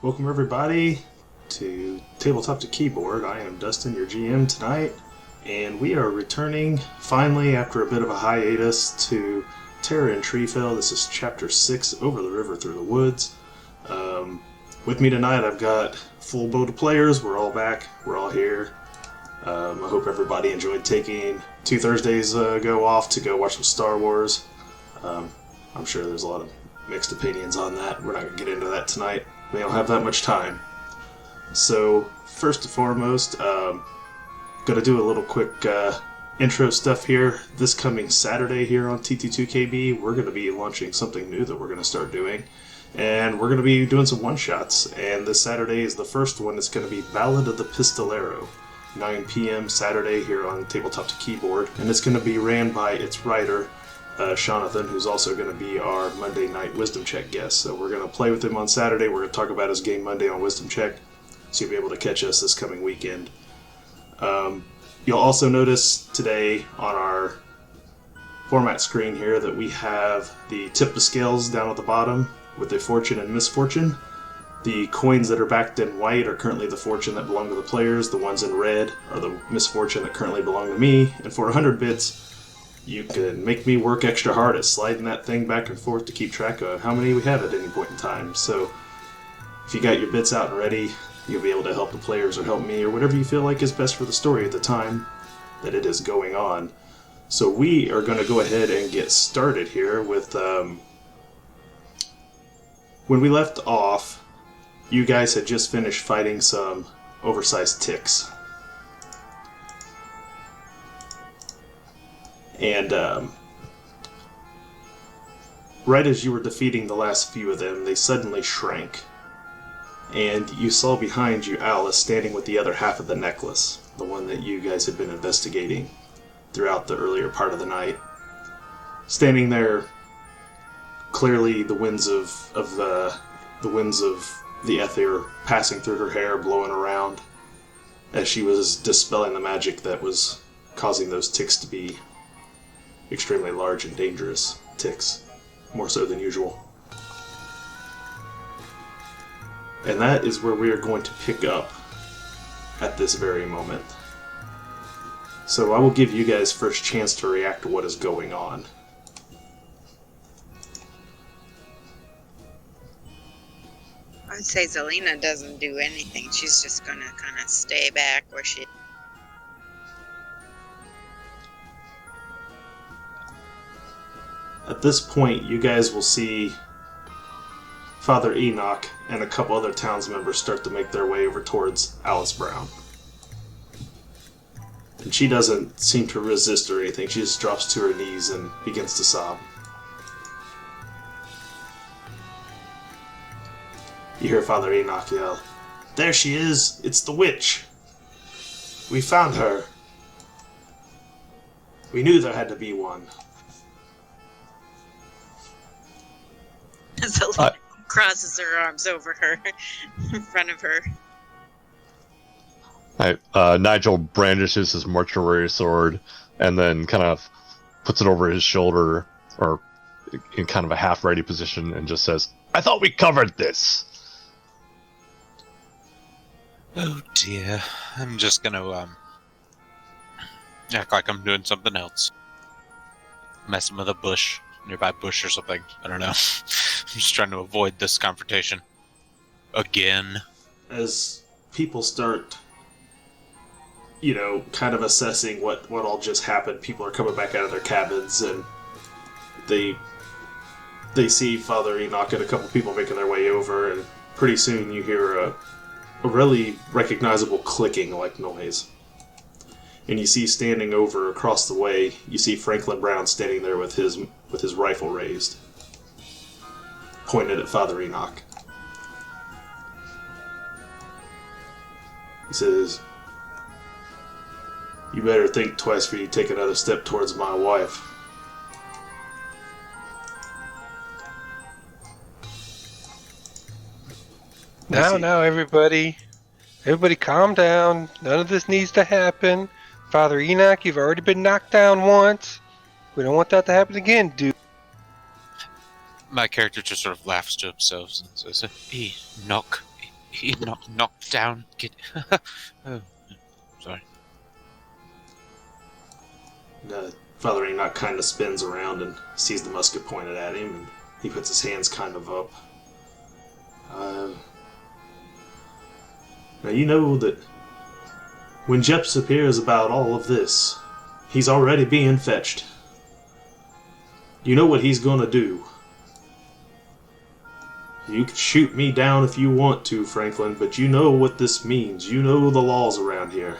Welcome everybody to Tabletop to Keyboard. I am Dustin, your GM tonight, and we are returning finally after a bit of a hiatus to Terra and Treefell. This is Chapter 6, Over the River Through the Woods. With me tonight I've got a full boat of players. We're all back. We're all here. I hope everybody enjoyed taking 2 Thursdays ago off to go watch some Star Wars. I'm sure there's a lot of mixed opinions on that. We're not going to get into that tonight. We don't have that much time. So, first and foremost, going to do a little quick intro stuff here. This coming Saturday here on TT2KB, we're going to be launching something new that we're going to start doing. And we're going to be doing some one-shots. And this Saturday is the first one. It's going to be Ballad of the Pistolero. 9 p.m. Saturday here on Tabletop to Keyboard. And it's going to be ran by its writer, Jonathan, who's also going to be our Monday night Wisdom Check guest. So we're going to play with him on Saturday. We're going to talk about his game Monday on Wisdom Check. So you'll be able to catch us this coming weekend. You'll also notice today on our format screen here that we have the tip of scales down at the bottom with the fortune and misfortune. The coins that are backed in white are currently the fortune that belong to the players. The ones in red are the misfortune that currently belong to me. And for 100 bits, you can make me work extra hard at sliding that thing back and forth to keep track of how many we have at any point in time. So if you got your bits out and ready, you'll be able to help the players or help me or whatever you feel like is best for the story at the time that it is going on. So we are going to go ahead and get started here with... when we left off, you guys had just finished fighting some oversized ticks. And right as you were defeating the last few of them, they suddenly shrank. And you saw behind you Alice standing with the other half of the necklace, the one that you guys had been investigating throughout the earlier part of the night. Standing there, clearly the winds of the ether passing through her hair, blowing around as she was dispelling the magic that was causing those ticks to be extremely large and dangerous ticks, more so than usual. And that is where we are going to pick up at this very moment. So I will give you guys first chance to react to what is going on. I'd say Zelina doesn't do anything. She's just gonna kind of stay back where she... At this point, you guys will see Father Enoch and a couple other towns members start to make their way over towards Alice Brown. And she doesn't seem to resist or anything. She just drops to her knees and begins to sob. You hear Father Enoch yell, "There she is! It's the witch! We found her! We knew there had to be one." Zelina crosses her arms over her, in front of her. Nigel brandishes his mortuary sword and then kind of puts it over his shoulder, or in kind of a half-ready position, and just says, "I thought we covered this!" Oh dear, I'm just gonna act like I'm doing something else. Messing with a nearby bush or something. I don't know. I'm just trying to avoid this confrontation. Again. As people start, kind of assessing what all just happened, people are coming back out of their cabins and they see Father Enoch and a couple people making their way over, and pretty soon you hear a really recognizable clicking like noise. And you see standing over across the way, you see Franklin Brown standing there with his rifle raised, pointed at Father Enoch. He says, "You better think twice before you take another step towards my wife." Now, everybody calm down. None of this needs to happen. Father Enoch, you've already been knocked down once. We don't want that to happen again, dude. My character just sort of laughs to himself and says, "Knock He knocked down. Oh, sorry. Father Enoch kind of spins around and sees the musket pointed at him, and he puts his hands kind of up. Now you know that when Jeps hears about all of this, he's already being fetched. You know what he's gonna do. You can shoot me down if you want to, Franklin, but you know what this means. You know the laws around here.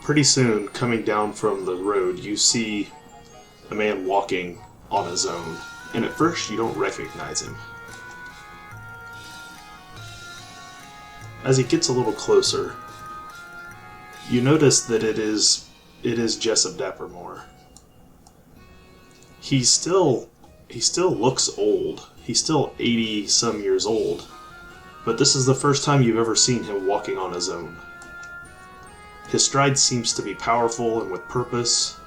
Pretty soon, coming down from the road, you see a man walking on his own, and at first you don't recognize him. As he gets a little closer, you notice that it is Jessup Dappermore. He still looks old. He's still 80-some years old, but this is the first time you've ever seen him walking on his own. His stride seems to be powerful and with purpose,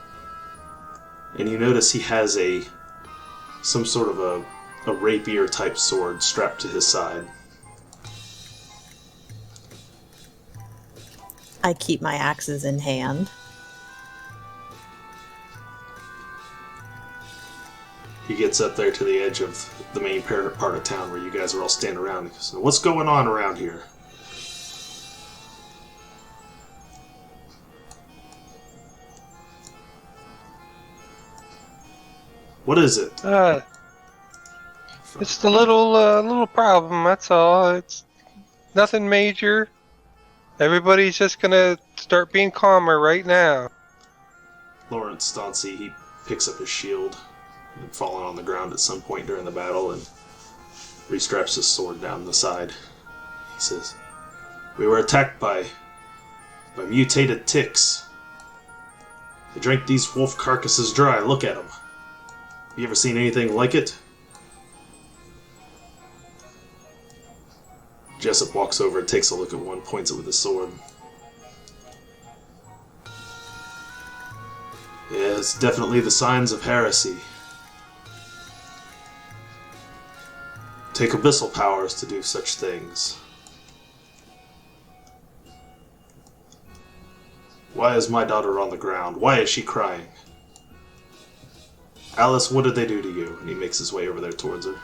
and you notice he has some sort of a rapier-type sword strapped to his side. I keep my axes in hand. He gets up there to the edge of the main part of town where you guys are all standing around. He goes, "What's going on around here?" What is it? It's the little problem, that's all. It's nothing major. Everybody's just gonna start being calmer right now. Lawrence Stauncy, he picks up his shield and fallen on the ground at some point during the battle and restraps his sword down the side. He says, "We were attacked by mutated ticks. They drank these wolf carcasses dry. Look at them. You ever seen anything like it?" Jessup walks over and takes a look at one, points it with his sword. "Yeah, it's definitely the signs of heresy. Take abyssal powers to do such things. Why is my daughter on the ground? Why is she crying? Alice, what did they do to you?" And he makes his way over there towards her.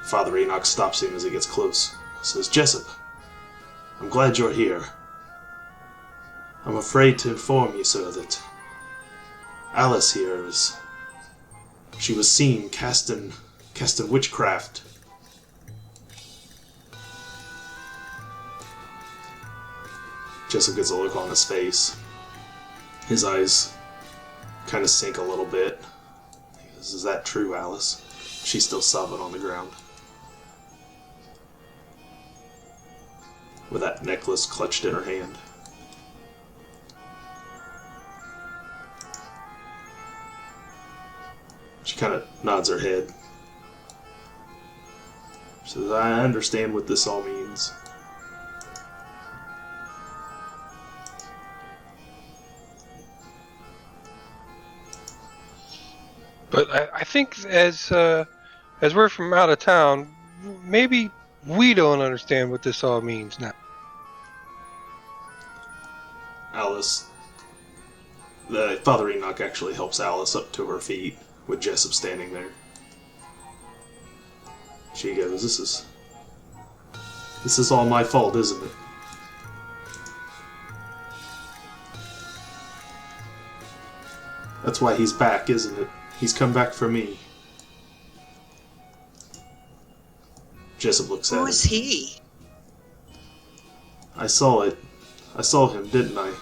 Father Enoch stops him as he gets close. He says, "Jessup, I'm glad you're here. I'm afraid to inform you, sir, that Alice here she was seen casting witchcraft." Jessup gets a look on his face. His eyes kind of sink a little bit. He goes, "Is that true, Alice?" She's still sobbing on the ground, with that necklace clutched in her hand. She kind of nods her head. She says, "I understand what this all means." But I think as we're from out of town, maybe we don't understand what this all means now. Alice, Father Enoch actually helps Alice up to her feet with Jessup standing there. She goes, This is all my fault, isn't it?" "That's why he's back, isn't it? He's come back for me." Jessup looks at him. Who is he? "I saw it. I saw him, didn't I?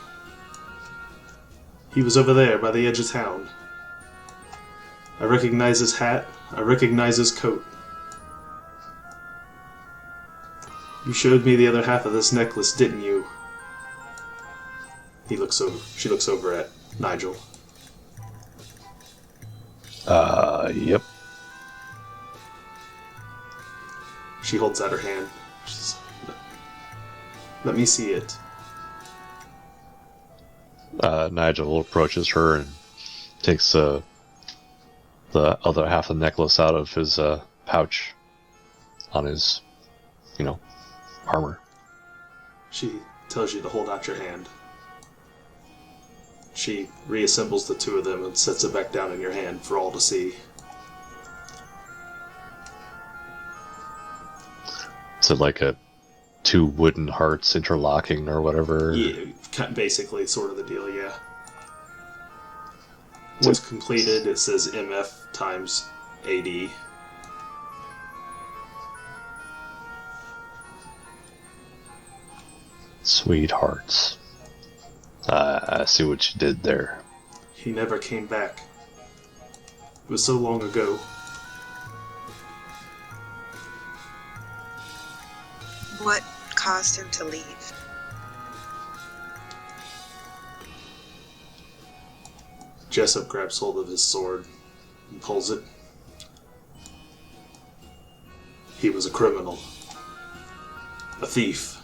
He was over there by the edge of town. I recognize his hat. I recognize his coat. You showed me the other half of this necklace, didn't you?" She looks over at Nigel. Yep. She holds out her hand. She says, "Let me see it." Nigel approaches her and takes the other half of the necklace out of his pouch on his, armor. She tells you to hold out your hand. She reassembles the two of them and sets it back down in your hand for all to see. Is it like two wooden hearts interlocking or whatever? Yeah, basically, sort of the deal, yeah. Once completed, it says MF times AD. Sweethearts. I see what you did there. He never came back. It was so long ago. What caused him to leave? Jessup grabs hold of his sword and pulls it. He was a criminal. A thief.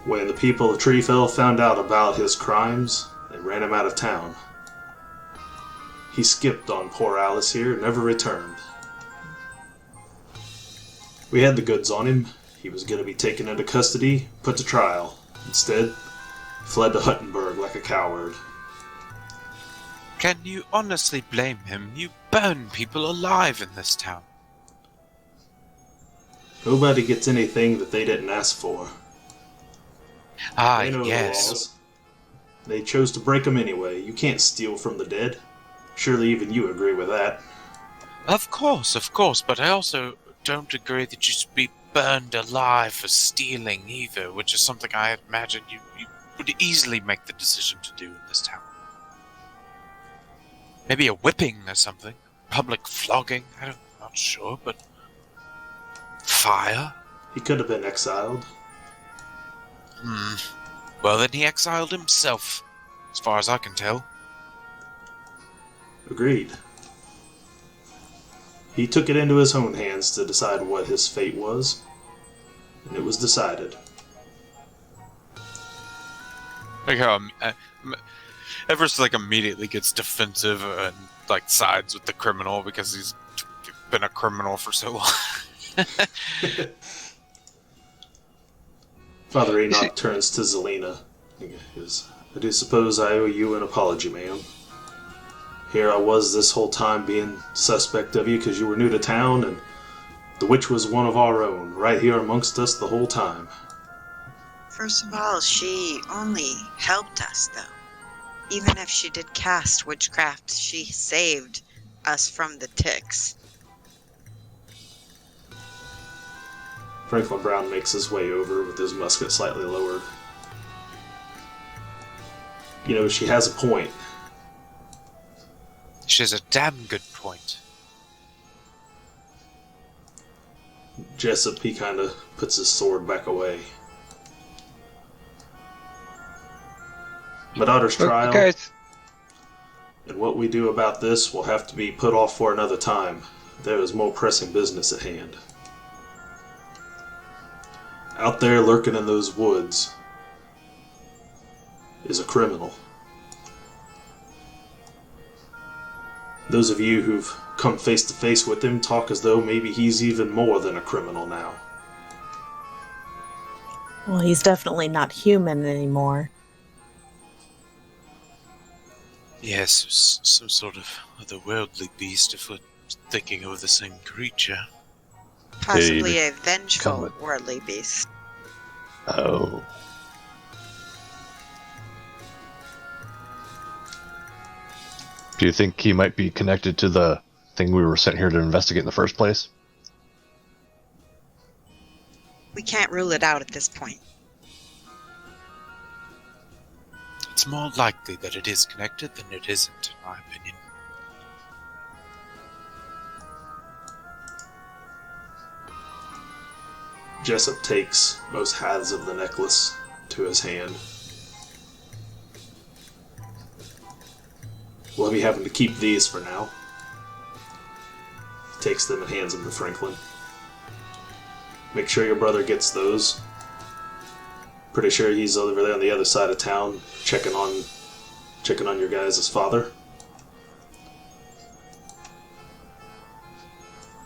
When the people of Treefell found out about his crimes, they ran him out of town. He skipped on poor Alice here and never returned. We had the goods on him. He was going to be taken into custody, put to trial. Instead, fled to Huttenberg like a coward. Can you honestly blame him? You burn people alive in this town. Nobody gets anything that they didn't ask for. Ah, They know the yes. laws. They chose to break them anyway. You can't steal from the dead. Surely even you agree with that. Of course, but I also don't agree that you should be burned alive for stealing either, which is something I imagine you would easily make the decision to do in this town. Maybe a whipping or something. Public flogging, I'm not sure, but... Fire? He could have been exiled. Well, then he exiled himself, as far as I can tell. Agreed. He took it into his own hands to decide what his fate was, and it was decided. Like how Everest immediately gets defensive and sides with the criminal because he's been a criminal for so long. Father Enoch turns to Zelina. He goes, I do suppose I owe you an apology, ma'am. Here I was this whole time being suspect of you because you were new to town, and the witch was one of our own, right here amongst us the whole time. First of all, she only helped us, though. Even if she did cast witchcraft, she saved us from the ticks. Franklin Brown makes his way over with his musket slightly lowered. You know, she has a point. She has a damn good point. Jessup, he kind of puts his sword back away. My daughter's trial, Guys, and what we do about this will have to be put off for another time. There is more pressing business at hand. Out there lurking in those woods is a criminal. Those of you who've come face to face with him talk as though maybe he's even more than a criminal now. Well, he's definitely not human anymore. Yes, some sort of otherworldly beast if we're thinking of the same creature. Possibly a vengeful Come worldly beast. Oh. Do you think he might be connected to the thing we were sent here to investigate in the first place? We can't rule it out at this point. It's more likely that it is connected than it isn't, in my opinion. Jessup takes most halves of the necklace to his hand. We'll be having to keep these for now. He takes them and hands them to Franklin. Make sure your brother gets those. Pretty sure he's over there on the other side of town, checking on checking on your guys' father.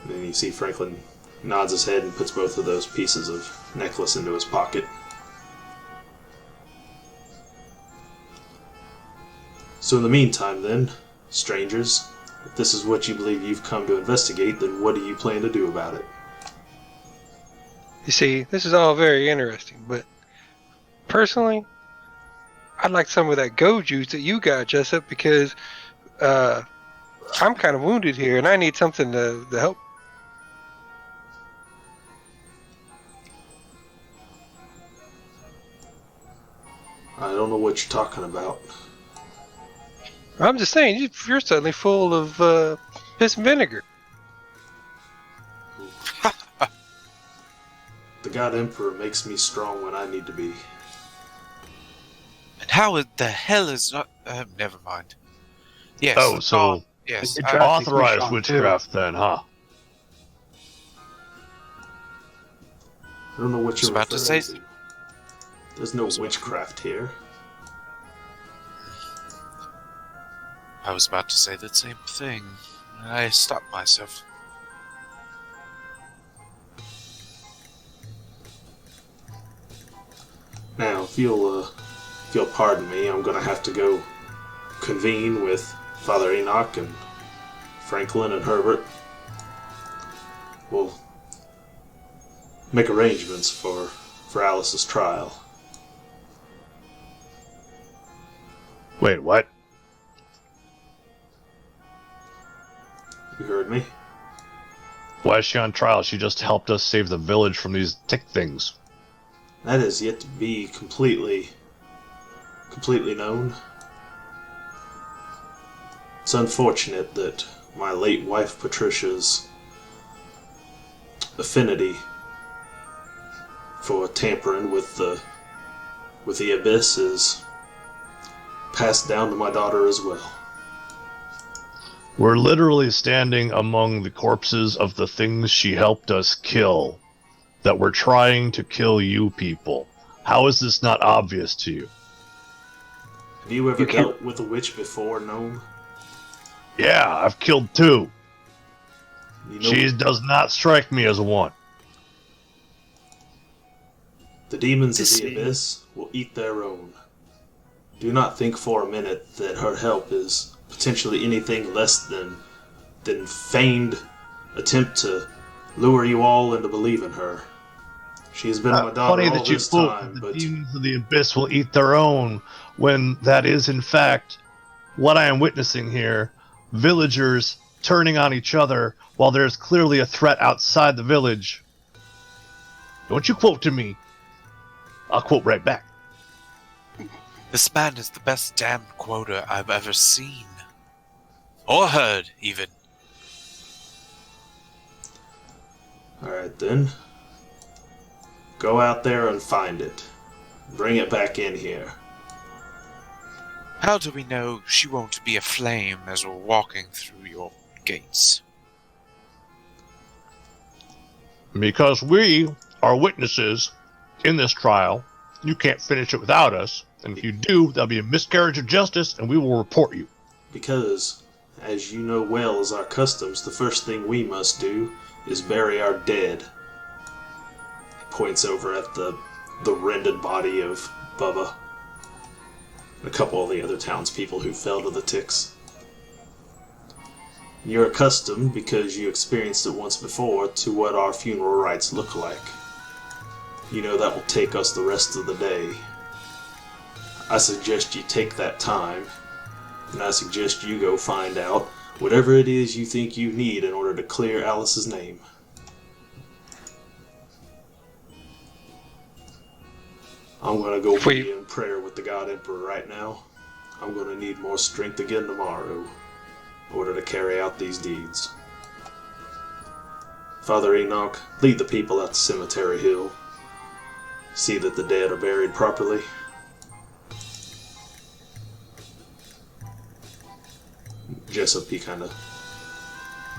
And then you see Franklin nods his head and puts both of those pieces of necklace into his pocket. So in the meantime then, strangers, if this is what you believe you've come to investigate, then what do you plan to do about it? You see, this is all very interesting, but personally, I'd like some of that go juice that you got, Jessup, because I'm kind of wounded here and I need something to help. I don't know what you're talking about. I'm just saying, you're suddenly full of piss and vinegar. The God Emperor makes me strong when I need to be. And how the hell is not? Never mind. Yes. Oh, so yes. authorized witchcraft then, huh? I don't know what was you're about to referring say- to. There's no witchcraft here. I was about to say the same thing. I stopped myself. Now, if you'll pardon me, I'm gonna have to go convene with Father Enoch and Franklin and Herbert. We'll make arrangements for Alice's trial. Wait, what? You heard me? Why is she on trial? She just helped us save the village from these tick things. That is yet to be completely known. It's unfortunate that my late wife Patricia's affinity for tampering with the abyss is passed down to my daughter as well. We're literally standing among the corpses of the things she helped us kill. That we're trying to kill you people. How is this not obvious to you? Have you ever dealt with a witch before, Gnome? Yeah, I've killed two. You know, She does not strike me as one. the demons of the abyss will eat their own. Do not think for a minute that her help is potentially anything less than feigned attempt to lure you all into believing her. She has been my daughter Funny all that you this quote time, the but demons of the abyss will eat their own, when that is in fact what I am witnessing here. Villagers turning on each other while there's clearly a threat outside the village. Don't you quote to me. I'll quote right back. This man is the best damned quota I've ever seen. Or heard, even. alright then. Go out there and find it. Bring it back in here. How do we know she won't be aflame as we're walking through your gates? Because we are witnesses in this trial. You can't finish it without us. And if you do, there'll be a miscarriage of justice, and we will report you. Because, as you know well as our customs, the first thing we must do is bury our dead. He points over at the rended body of Bubba and a couple of the other townspeople who fell to the ticks. You're accustomed, because you experienced it once before, to what our funeral rites look like. You know that will take us the rest of the day. I suggest you take that time, and I suggest you go find out whatever it is you think you need in order to clear Alice's name. I'm gonna go be in prayer with the God Emperor right now. I'm gonna need more strength again tomorrow in order to carry out these deeds. Father Enoch, lead the people out to Cemetery Hill. See that the dead are buried properly. Jessup, he kind of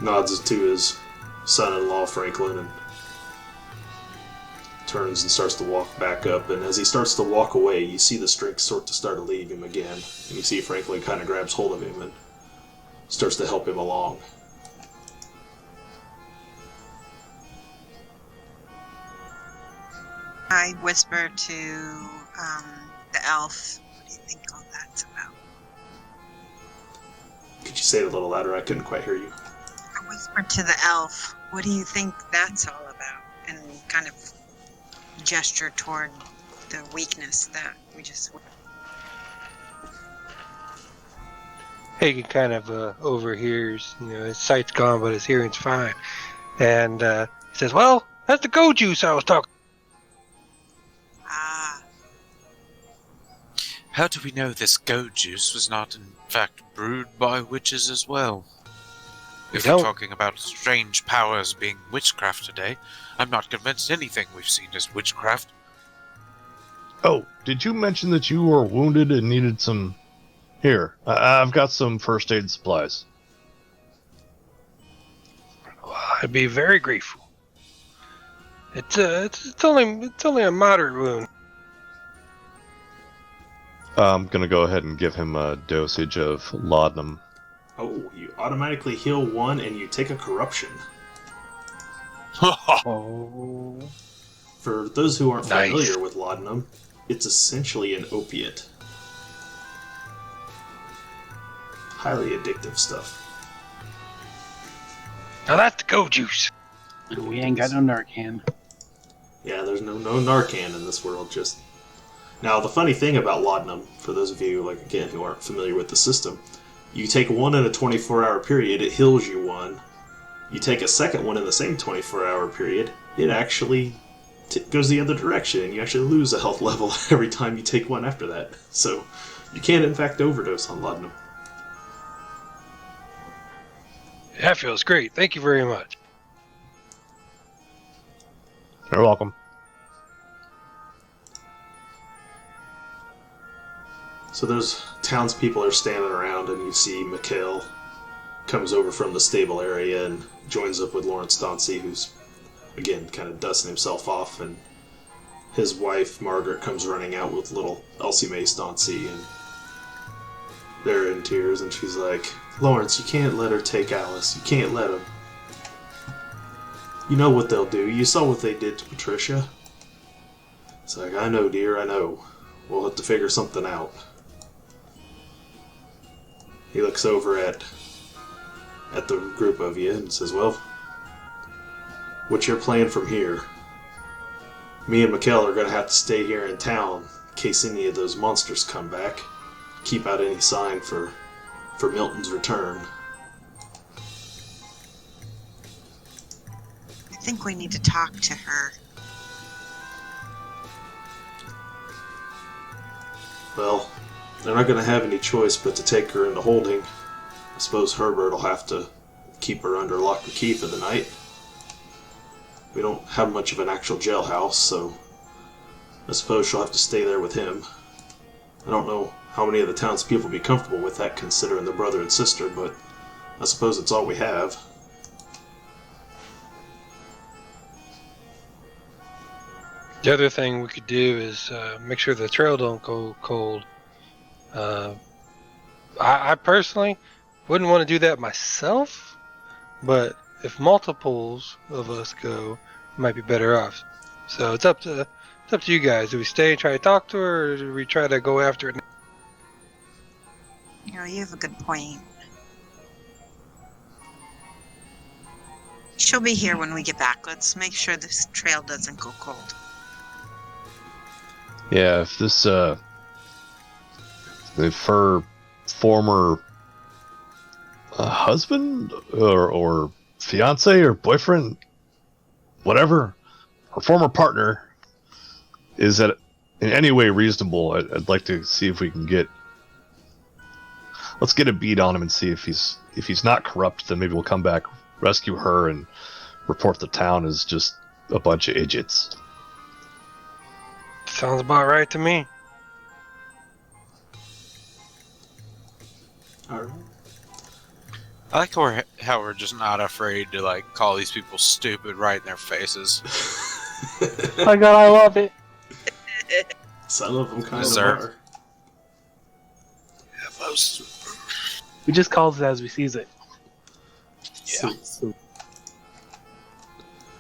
nods to his son-in-law Franklin and turns and starts to walk back up, and as he starts to walk away, you see the strength start to leave him again, and you see Franklin kind of grabs hold of him and starts to help him along. I whisper to the elf, what do you think all that's about? Could you say it a little louder? I couldn't quite hear you. I whisper to the elf, what do you think that's all about? And kind of gesture toward the weakness that we just... Hagen kind of overhears, his sight's gone, but his hearing's fine. And he says, well, that's the go juice I was talking. Ah, How do we know this goat juice was not in fact brewed by witches as well? If we're talking about strange powers being witchcraft today, I'm not convinced anything we've seen is witchcraft. Oh, did you mention that you were wounded and needed some... Here, I've got some first aid supplies. Well, I'd be very grateful. It's only a moderate wound. I'm gonna go ahead and give him a dosage of laudanum. Oh, you automatically heal 1 and you take a corruption. Oh. For those who aren't Nice. familiar with laudanum, it's essentially an opiate. Highly addictive stuff. Now that's the go juice. We ain't got no Narcan. Yeah, there's no Narcan in this world. Just now, the funny thing about laudanum, for those of you again who aren't familiar with the system, you take 1 in a 24-hour period, it heals you 1. You take a second one in the same 24-hour period, it actually goes the other direction, and you actually lose a health level every time you take 1 after that. So you can in fact overdose on laudanum. That feels great. Thank you very much. You're welcome. So those townspeople are standing around, and you see Mikhail comes over from the stable area and joins up with Lawrence Dauncey, who's, again, kind of dusting himself off, and his wife, Margaret, comes running out with little Elsie Mae Dauncey, and they're in tears, and she's like, Lawrence, you can't let her take Alice. You can't let them. You know what they'll do. You saw what they did to Patricia. It's like, I know, dear, I know. We'll have to figure something out. He looks over at the group of you and says, well, what's your plan from here? Me and Mikhail are going to have to stay here in town in case any of those monsters come back. Keep out any sign for Milton's return. I think we need to talk to her. Well, they're not going to have any choice but to take her into holding. I suppose Herbert will have to keep her under lock and key for the night. We don't have much of an actual jailhouse, so I suppose she'll have to stay there with him. I don't know how many of the townspeople will be comfortable with that, considering they're brother and sister, but I suppose it's all we have. The other thing we could do is make sure the trail don't go cold. I personally wouldn't want to do that myself, but if multiples of us go, we might be better off. So it's up to you guys. Do we stay and try to talk to her, or do we try to go after it? You have a good point. She'll be here when we get back. Let's make sure this trail doesn't go cold. Yeah, if this, if her former husband or fiance or boyfriend, whatever, her former partner is in any way reasonable, I'd like to see if we can let's get a beat on him and see if he's not corrupt, then maybe we'll come back, rescue her, and report the town as just a bunch of idiots. Sounds about right to me. Alright. I like how we're just not afraid to call these people stupid right in their faces. Oh my god, I love it. Some of them kind of Reserve. are. We just calls it as we sees it.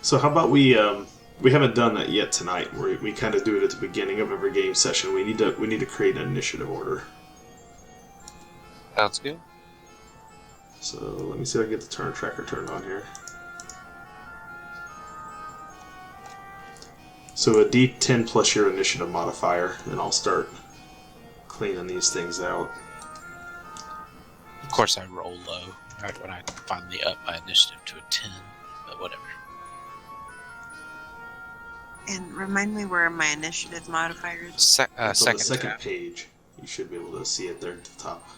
So how about we haven't done that yet tonight. We kind of do it at the beginning of every game session. We need to create an initiative order. Sounds good. So let me see if I can get the turn tracker turned on here. So a D10 plus your initiative modifier, and I'll start cleaning these things out. Of course, I roll low right when I finally up my initiative to a 10, but whatever. And remind me where my initiative modifier is. It's on the Second second tab. page. You should be able to see it there at the top.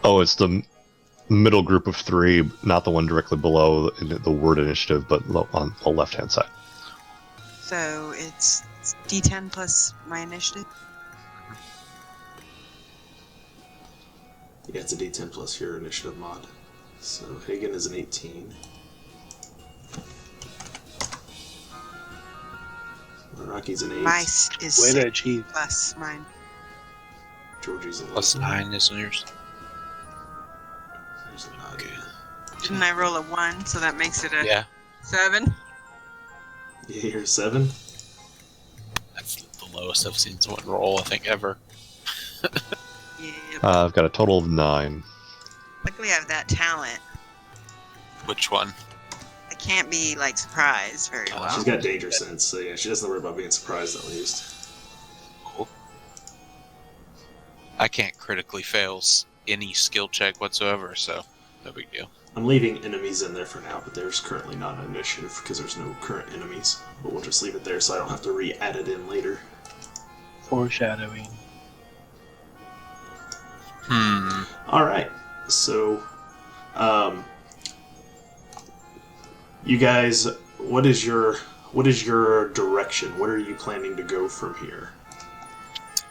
Oh, it's the middle group of 3, not the one directly below the word initiative, but on the left-hand side. So it's D10 plus my initiative. Yeah, it's a D10 plus your initiative mod. So Hagen is an 18. Rocky's an 8. My is Way to 6 achieve. plus mine. Georgie's 11. Plus 9 is yours. There's a 9. Okay. Didn't I roll a 1, so that makes it a Yeah, 7? Yeah, you're 7. that's the lowest I've seen someone roll, I think, ever. Yeah. I've got a total of 9. Luckily I have that talent. Which one? I can't be, like, surprised very well. She's got danger sense, so yeah, she doesn't worry about being surprised at least. Cool. I can't critically fail any skill check whatsoever, so no big deal. I'm leaving enemies in there for now, but there's currently not an initiative because there's no current enemies. But we'll just leave it there so I don't have to re-add it in later. Foreshadowing. Alright, so, you guys, what is your direction? What are you planning to go from here?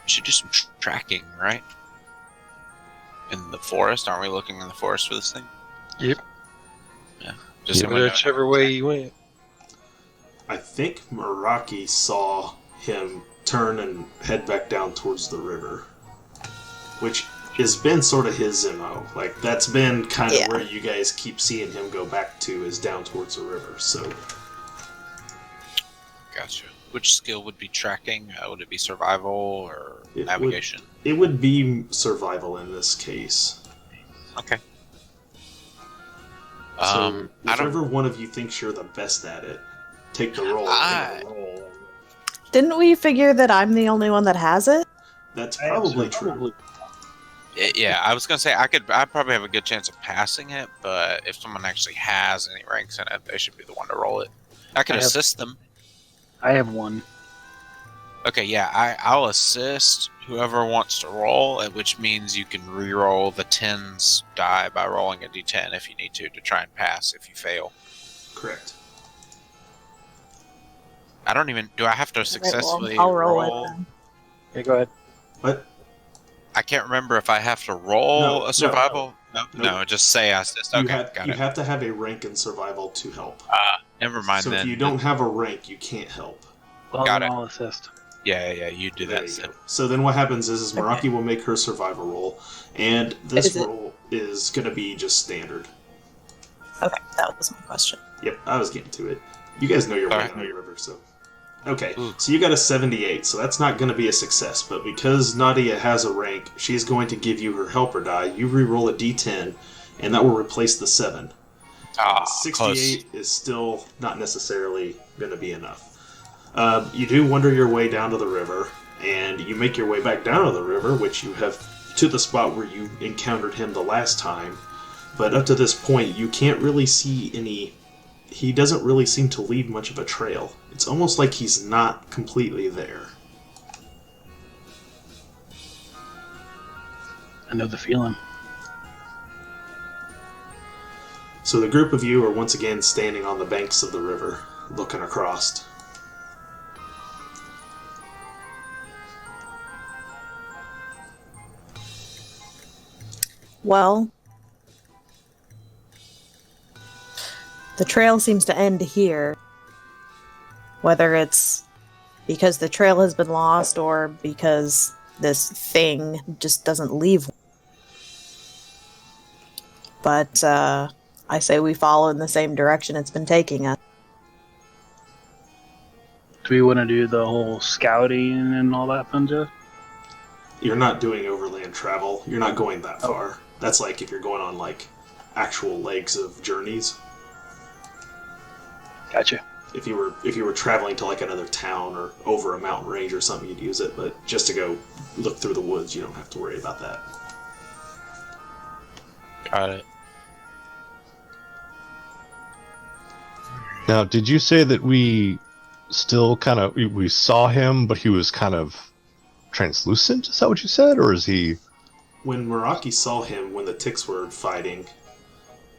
We should do some tracking, right? In the forest? Aren't we looking in the forest for this thing? Yep. Yeah. Just Yeah. so we know. Whichever way you went. I think Meraki saw him turn and head back down towards the river, which has been sort of his MO. Like, that's been kind of Yeah. where you guys keep seeing him go back to, is down towards the river, so... Gotcha. Which skill would be tracking? Would it be survival or It navigation? It would be survival in this case. Okay. So, I don't. whichever one of you thinks you're the best at it, take the roll. Didn't we figure that I'm the only one that has it? That's probably true. Yeah, I was gonna say I probably have a good chance of passing it, but if someone actually has any ranks in it, they should be the one to roll it. I can I have- assist them. I have one. Okay, yeah, I'll assist whoever wants to roll, which means you can re-roll the 10's die by rolling a d10 if you need to try and pass if you fail. Correct. I don't even... Do I have to Alright, successfully well, I'll roll roll? it then. Yeah, go ahead. What? I can't remember if I have to roll No, a survival. No, no. just say I assist. Okay, got You it. have to have a rank in survival to help. Never mind So then. if you don't have a rank, you can't help. Well, Got then it. I'll assist. Yeah, you do There that. you Sid. go. So then what happens is Meraki will make her survival roll, and this Is it- roll is going to be just standard. Okay, that was my question. Yep, I was getting to it. You guys know your way Alright. down the river, so... Okay, Ooh. so you got a 78, so that's not going to be a success, but because Nadia has a rank, she's going to give you her helper die. You re-roll a d10, and that will replace the 7. 68 is still not necessarily going to be enough. You do wander your way down to the river, and you make your way back down to the river, which you have to the spot where you encountered him the last time. But up to this point, you can't really see any... He doesn't really seem to leave much of a trail. It's almost like he's not completely there. I know the feeling. So the group of you are once again standing on the banks of the river, looking across. Well, the trail seems to end here. Whether it's because the trail has been lost or because this thing just doesn't leave. But I say we follow in the same direction it's been taking us. Do we want to do the whole scouting and all that fun stuff? You're not doing overland travel. You're not going that far. That's like if you're going on like actual legs of journeys. Gotcha. If you were traveling to like another town or over a mountain range or something, you'd use it. But just to go look through the woods, you don't have to worry about that. Got it. Now, did you say that we still kind of we saw him, but he was kind of translucent? Is that what you said, or is he? When Meraki saw him when the ticks were fighting,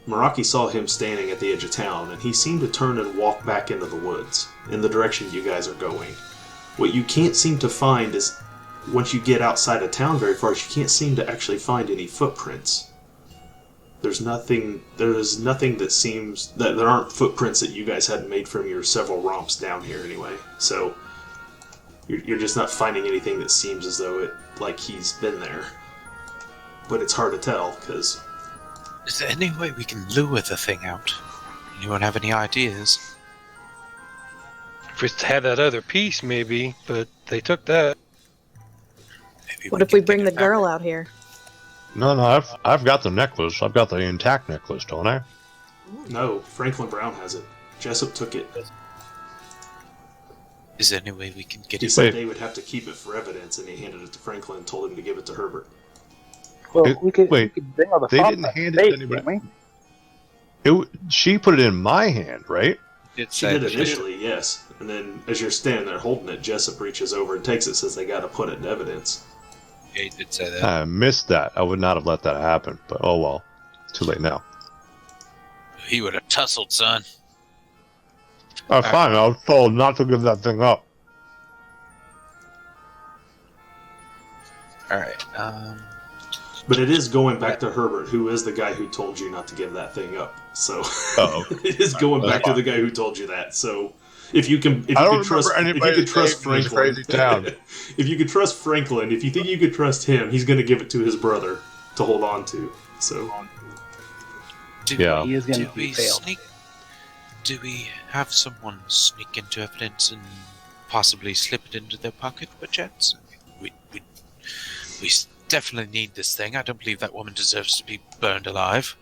Meraki saw him standing at the edge of town, and he seemed to turn and walk back into the woods, in the direction you guys are going. What you can't seem to find is, once you get outside of town very far, you can't seem to actually find any footprints. There's nothing that seems, that there aren't footprints that you guys hadn't made from your several romps down here anyway. So, you're just not finding anything that seems as though like he's been there. But it's hard to tell, because... Is there any way we can lure the thing out? Anyone have any ideas? If we had that other piece, maybe, but they took that. Maybe What if we can bring get the it back. girl out here? No, I've got the necklace. I've got the intact necklace, don't I? No, Franklin Brown has it. Jessup took it. Is there any way we can get He it? said they would have to keep it for evidence, and he handed it to Franklin and told him to give it to Herbert. Well, It- we could wait, bring all the they fun didn't back hand to it to bait, anybody. can't we? She put it in my hand, right? She did initially, yes. And then, as you're standing there holding it, Jessup reaches over and takes it, says they got to put it in evidence. Yeah, he did say that. I missed that. I would not have let that happen, but oh well. Too late now. He would have tussled, son. Fine, I was told not to give that thing up. Alright, But it is going back to Herbert, who is the guy who told you not to give that thing up. So Uh-oh. it is going back to the guy who told you that. So if you can, if I you don't can trust, remember if you anybody can trust saying this Franklin, crazy town. if you can trust Franklin, if you think you could trust him, he's going to give it to his brother to hold on to. So Yeah. He is going do to be we failed. do we have someone sneak into evidence and possibly slip it into their pocket, perchance? We definitely need this thing. I don't believe that woman deserves to be burned alive.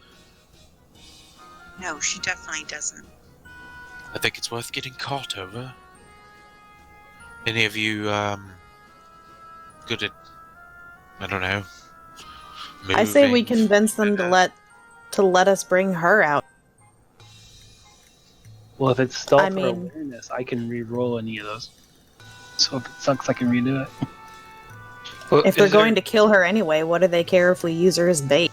No, she definitely doesn't. I think it's worth getting caught over. Any of you, good at, I don't know, I say we moving? convince them to let us bring her out. Well, if it's stealth I or mean- awareness, I can re-roll any of those. So if it sucks, I can redo it. Well, If they're going to kill her anyway, what do they care if we use her as bait?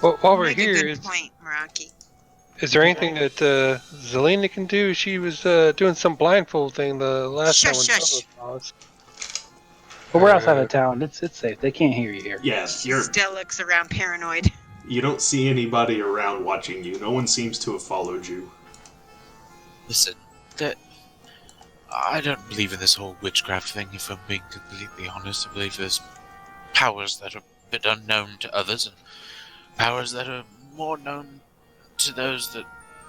Well, while we're Make a here, good point, Meraki. is there anything that Zelina can do? She was doing some blindfold thing the last time when Shush. Bubba saw us. But we're outside of town. It's safe. They can't hear you here. yeah, She still looks around paranoid. you don't see anybody around watching you. No one seems to have followed you. Listen, I don't believe in this whole witchcraft thing, if I'm being completely honest. I believe there's powers that are a bit unknown to others, and powers that are more known to those that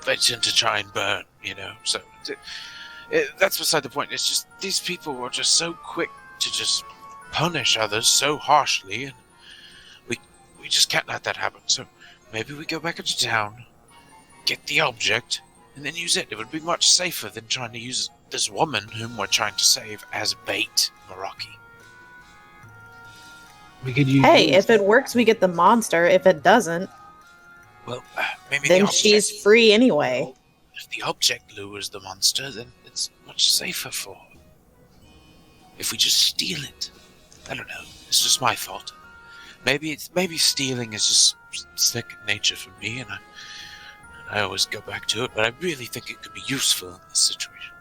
they tend to try and burn, you know. So, that's beside the point. It's just, these people are just so quick to just punish others so harshly, and we just can't let that happen. So, maybe we go back into town, get the object, and then use it. It would be much safer than trying to use this woman whom we're trying to save as bait, Meraki. We could use. Hey, if it works, we get the monster. If it doesn't, Well, maybe then the object, she's free anyway. if the object lures the monster, then it's much safer for her. If we just steal it. I don't know. It's just my thought. Maybe stealing is just second nature for me, and I always go back to it, but I really think it could be useful in this situation.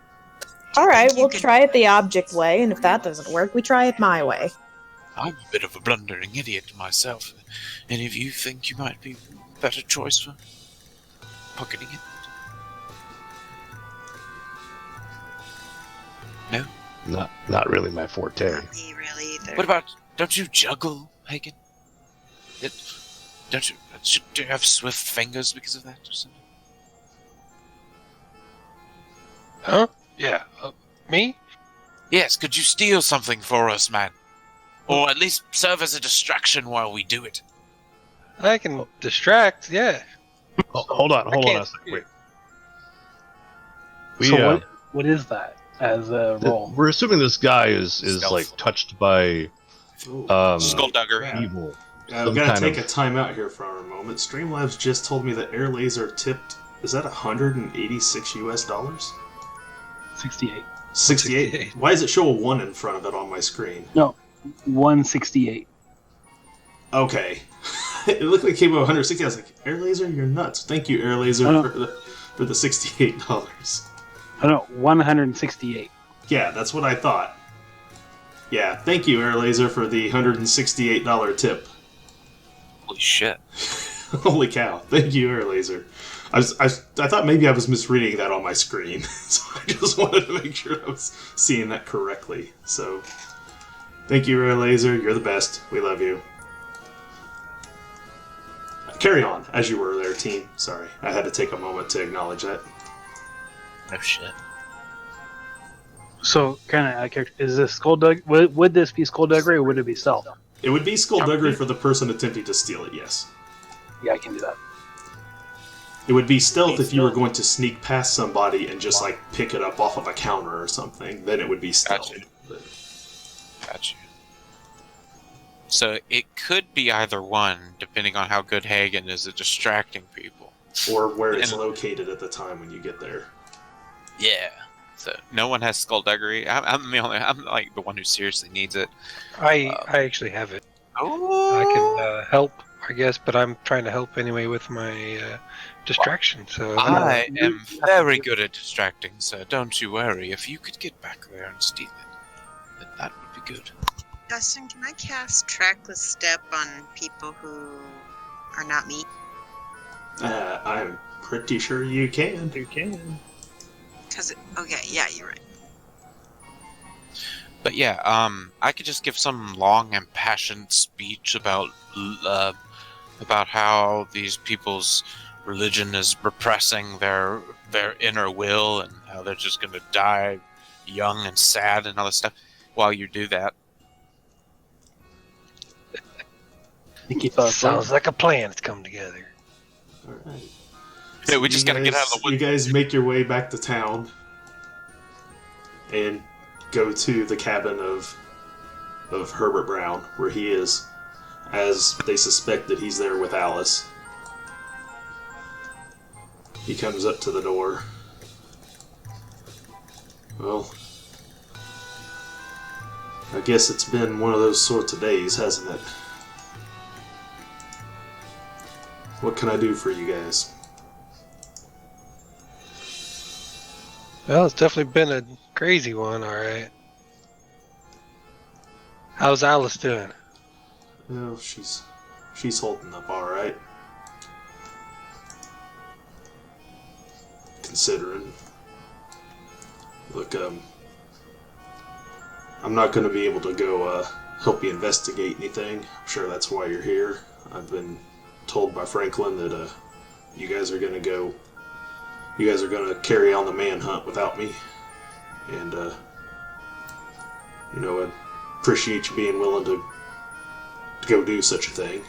All right, think you we'll could- try it the object way, and if that doesn't work, we try it my way. I'm a bit of a blundering idiot myself. Any of you think you might be a better choice for pocketing it? Not really my forte. Not me really either. What about? Don't you juggle, Hagen? Don't you? Do you have swift fingers because of that or something? Huh? Yeah. Me? Yes. Could you steal something for us, man? Or at least serve as a distraction while we do it. I can distract, yeah. Oh, hold on a can't- second. Wait. So what is that as a role? We're assuming this guy is Stealth. like touched by Skullduggery. evil. I've Some got kind to take of- a time out here for a moment. Streamlabs just told me that Air Laser tipped, is that $186 US? 68. 68? Why does it show a 1 in front of it on my screen? No, 168. Okay. It looked like it came up 160. I was like, Air Laser, you're nuts. Thank you, Air Laser, Oh. for the $68. Oh no, 168. Yeah, that's what I thought. Yeah, thank you, Air Laser, for the $168 tip. Holy shit. Holy cow. Thank you, Air Laser. I thought maybe I was misreading that on my screen, so I just wanted to make sure I was seeing that correctly. So, thank you, Air Laser. You're the best. We love you. Carry on, as you were there, team. Sorry, I had to take a moment to acknowledge that. No shit. So, kind of, is this skullduggery? Would this be skullduggery or would it be stealth? It would be skullduggery for the person attempting to steal it, yes. Yeah, I can do that. It would be stealth if you were going to sneak past somebody and just, like, pick it up off of a counter or something. Then it would be stealth. Gotcha. But- Got you. So it could be either one, depending on how good Hagen is at distracting people. or where it's And- located at the time when you get there. Yeah. So no one has skullduggery. I'm the only. I'm like the one who seriously needs it. I actually have it. Oh. I can help, I guess, but I'm trying to help anyway with my distraction. So I am very good at distracting, so don't you worry. If you could get back there and steal it, then that would be good. Dustin, can I cast Trackless Step on people who are not me? I'm pretty sure you can. You can. Okay, yeah, you're right. But yeah, I could just give some long, impassioned speech about how these people's religion is repressing their inner will and how they're just gonna die young and sad and all this stuff. While you do that, I think you thought sounds like a plan that's come together. Alright. yeah, we just gotta get out of the You woods. guys make your way back to town and go to the cabin of Herbert Brown, where he is, as they suspect that he's there with Alice. He comes up to the door. Well, I guess it's been one of those sorts of days, hasn't it? What can I do for you guys? Well, it's definitely been a crazy one, alright. How's Alice doing? Well, she's holding up all right. Considering. Look, I'm not going to be able to go help you investigate anything. I'm sure that's why you're here. I've been told by Franklin that you guys are going to carry on the manhunt without me. And I appreciate you being willing to go do such a thing.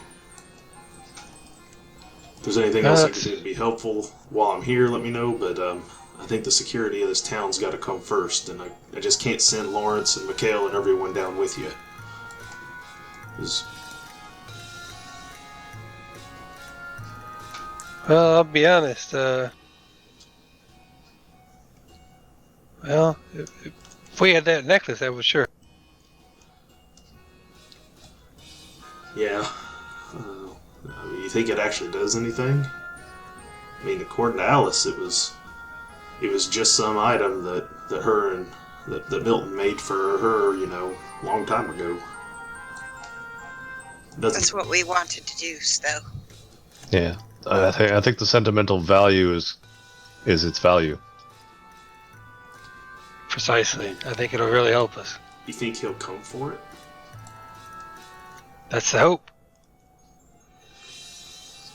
If there's anything else I can do to be helpful while I'm here, let me know, but I think the security of this town's got to come first, and I just can't send Lawrence and Mikhail and everyone down with you. 'Cause Well, I'll be honest, well, if we had that necklace, that was sure. yeah. You think it actually does anything? I mean, according to Alice, it was just some item that her and that Milton made for her, long time ago. That's what we wanted to do, though. Yeah, I think the sentimental value is its value. Precisely. I think it'll really help us. You think he'll come for it? That's the hope.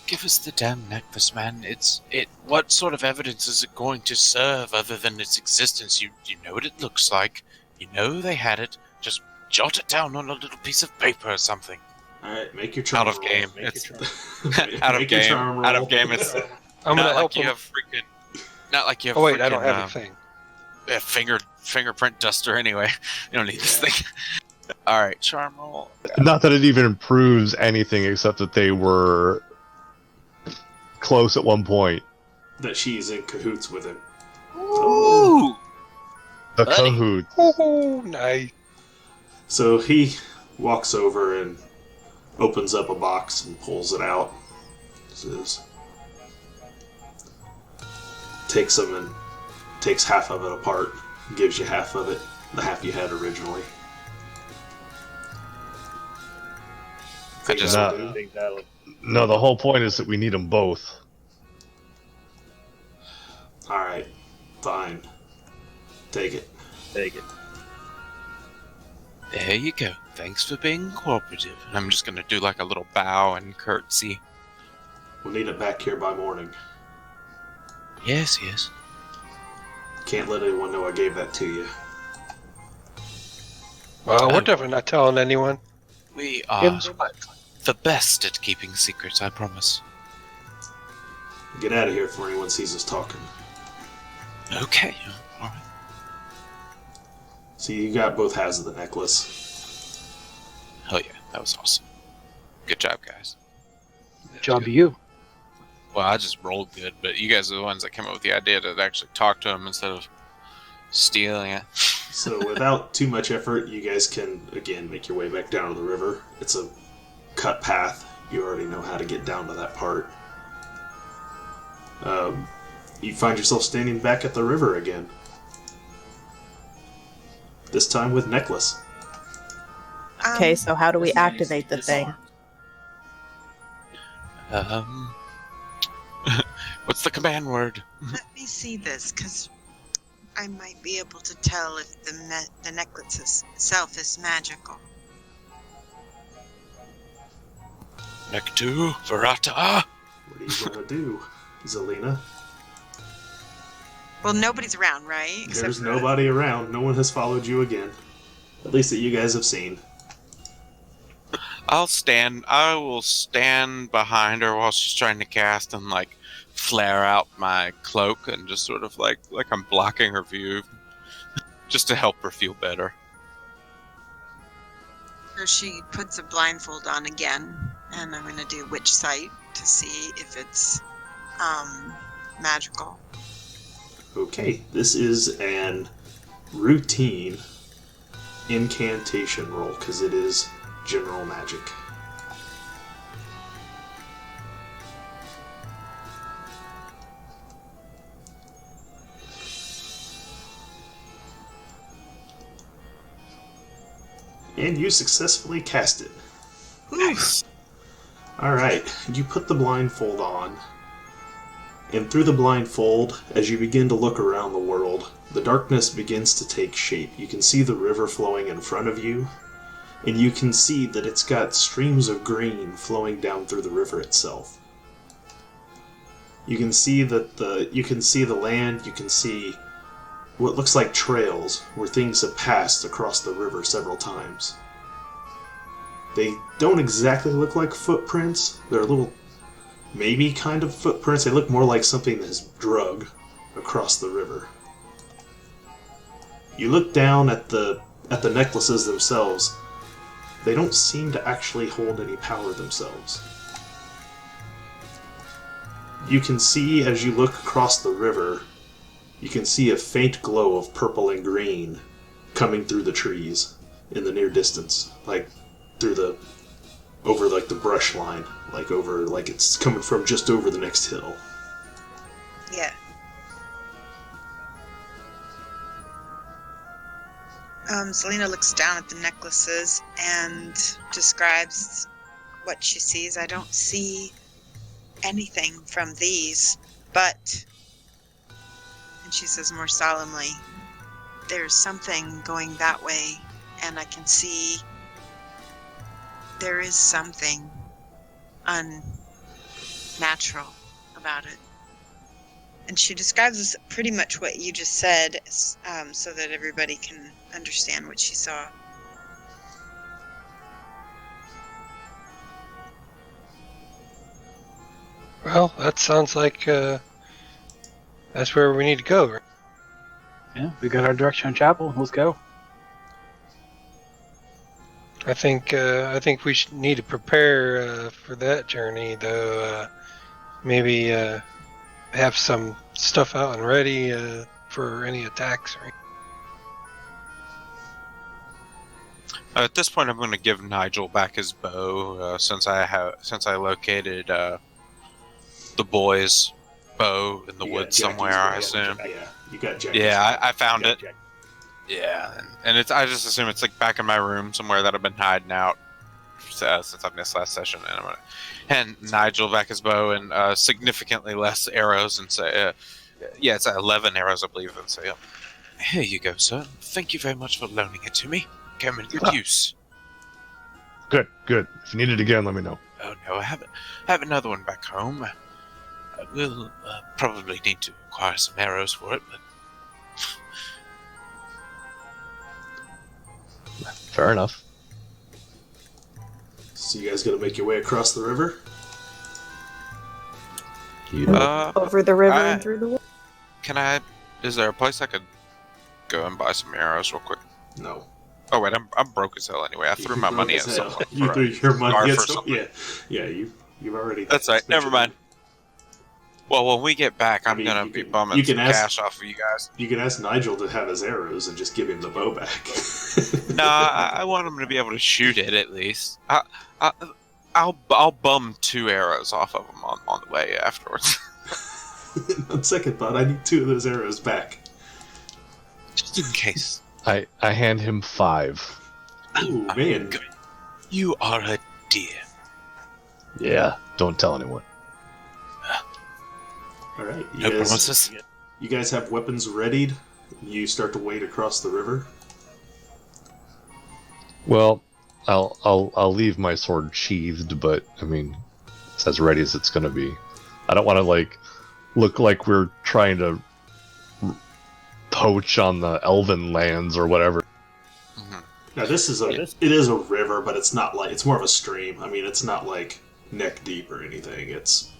Give us the damn necklace, man. What sort of evidence is it going to serve other than its existence? You know what it looks like. You know they had it. Just jot it down on a little piece of paper or something. Alright, make your charm Out of roll. game. Make It's your charm- out of make your game. charm Out roll. of game. It's I'm gonna not help like you him. have freaking. Not like you have. Oh wait, I freaking, don't have a thing. a fingerprint duster anyway. You don't need this thing. All right, charm roll. Not that it even improves anything, except that they were close at one point. That she's in cahoots with him. Ooh. The Buddy. Kahoot. Oh, nice. So he walks over and opens up a box and pulls it out. Says, takes them and takes half of it apart. Gives you half of it, the half you had originally. I just No, the whole point is that we need them both. Alright, fine. Take it. Take it. There you go. Thanks for being cooperative. And I'm just gonna do like a little bow and curtsy. We'll need it back here by morning. Yes, yes. Can't let anyone know I gave that to you. Well, we're definitely not telling anyone. We Give are him some advice. the best at keeping secrets, I promise. Get out of here before anyone sees us talking. Okay. All right. See, you got both halves of the necklace. Hell yeah, that was awesome. Good job, guys. Job to you. Well, I just rolled good, but you guys are the ones that came up with the idea to actually talk to him instead of stealing it. So without too much effort, you guys can, again, make your way back down to the river. It's a cut path. You already know how to get down to that part. You find yourself standing back at the river again. This time with necklace. Okay, so how do we activate the thing? What's the command word? Let me see this, because I might be able to tell if the necklace itself is magical. Nektu Verata. What are you gonna do, Zelina? Well, nobody's around, right? Except There's for- nobody around. No one has followed you again. At least that you guys have seen. I will stand behind her while she's trying to cast and like flare out my cloak and just sort of like I'm blocking her view just to help her feel better. Or she puts a blindfold on again, and I'm gonna do witch sight to see if it's magical. Okay, this is an routine incantation roll, because it is general magic. And you successfully cast it. Nice. Alright, you put the blindfold on, and through the blindfold, as you begin to look around the world, the darkness begins to take shape. You can see the river flowing in front of you, and you can see that it's got streams of green flowing down through the river itself. You can see that the land, you can see what looks like trails where things have passed across the river several times. They don't exactly look like footprints. They're a little, maybe kind of footprints. They look more like something that's drug across the river. You look down at the necklaces themselves. They don't seem to actually hold any power themselves. You can see, as you look across the river, you can see a faint glow of purple and green coming through the trees in the near distance, like over like the brush line, like it's coming from just over the next hill. Yeah. Selena looks down at the necklaces and describes what she sees. I don't see anything from these, but, and she says more solemnly, there's something going that way, and I can see there is something unnatural about it. And she describes pretty much what you just said, so that everybody can understand what she saw. Well, that sounds like that's where we need to go. Right? Yeah, we got our direction on chapel. Let's go. I think we should need to prepare for that journey, though. Maybe have some stuff out and ready for any attacks. Right? At this point, I'm going to give Nigel back his bow since I located the boys' bow in the woods somewhere. I assume. Yeah, you got Jack. Yeah, I found it. Yeah, and it's I just assume it's like back in my room somewhere that I've been hiding out since I missed last session, and I'm gonna hand Nigel back his bow and significantly less arrows, and say, yeah, it's 11 arrows, I believe, and say, here you go, sir. Thank you very much for loaning it to me. Came in good use. Good. If you need it again, let me know. Oh no, I have another one back home. I will probably need to acquire some arrows for it, but Fair enough. So you guys gonna make your way across the river? Over the river and through the woods. Is there a place I could go and buy some arrows real quick? No. Oh wait, I'm broke as hell anyway. I threw my money at someone. You threw your money at someone? Yeah, you've already... That's right, never mind. Well, when we get back, I'm gonna be bumming some cash off of you guys. You can ask Nigel to have his arrows and just give him the bow back. No, I want him to be able to shoot it at least. I'll bum 2 arrows off of him on the way afterwards. On second thought, I need 2 of those arrows back. Just in case. I hand him 5. Ooh, man. Good. You are a dear. Yeah, don't tell anyone. Alright, No promises. you guys have weapons readied? You start to wade across the river? Well, I'll leave my sword sheathed, but I mean, it's as ready as it's gonna be. I don't want to look like we're trying to poach on the elven lands or whatever. Mm-hmm. Now this is it is a river, but it's not like, it's more of a stream. I mean, it's not like neck deep or anything. It's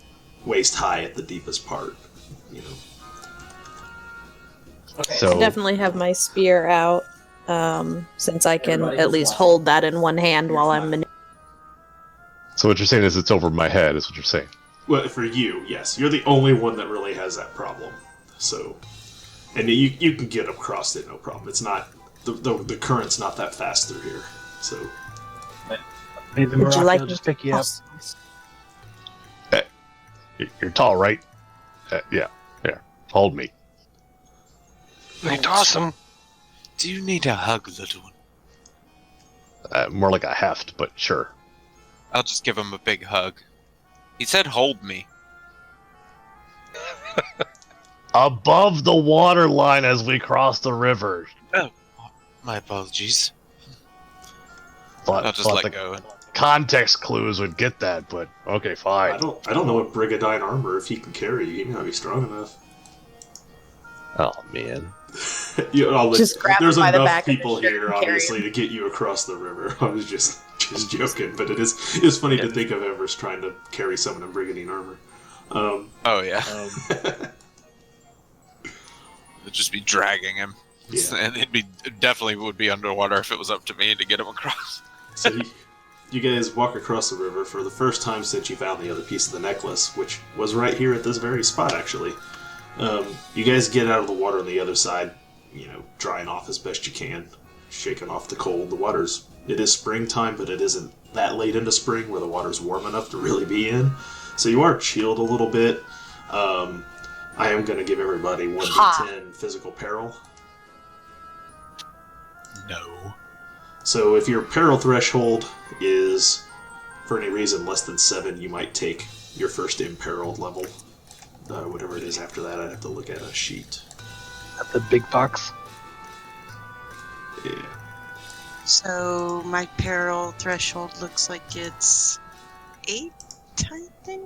waist high at the deepest part, you know. So I definitely have my spear out, since I can at least hold that in one hand while I'm maneuvering. So what you're saying is it's over my head, is what you're saying. Well, for you, yes. You're the only one that really has that problem. So, and you can get across it, no problem. It's not, the current's not that fast through here, so. Maybe Would you like will just pick you up. You're tall, right? Yeah. Hold me. Hey, toss him. Do you need a hug, little one? More like a heft, but sure. I'll just give him a big hug. He said hold me. Above the water line as we cross the river. Oh, my apologies. Thought I'll just let the go. context clues would get that, but okay, fine. I don't know what Brigadine armor, if he can carry you. He may not be strong enough. Oh, man. Just grab there's him by the enough back of people his shirt here, and carry obviously, to get you across the river. I was just joking, but it's funny to think of Everest trying to carry someone in Brigadine armor. Oh yeah. It'd just be dragging him. Yeah. And it definitely would be underwater if it was up to me to get him across. So you guys walk across the river for the first time since you found the other piece of the necklace, which was right here at this very spot, actually. You guys get out of the water on the other side, drying off as best you can, shaking off the cold. It is springtime, but it isn't that late into spring where the water's warm enough to really be in. So you are chilled a little bit. I am going to give everybody 1d10 physical peril. No. So if your peril threshold is, for any reason, less than 7, you might take your first imperiled level. Whatever it is after that, I'd have to look at a sheet. At the big box. Yeah. So my peril threshold looks like it's 8, I think.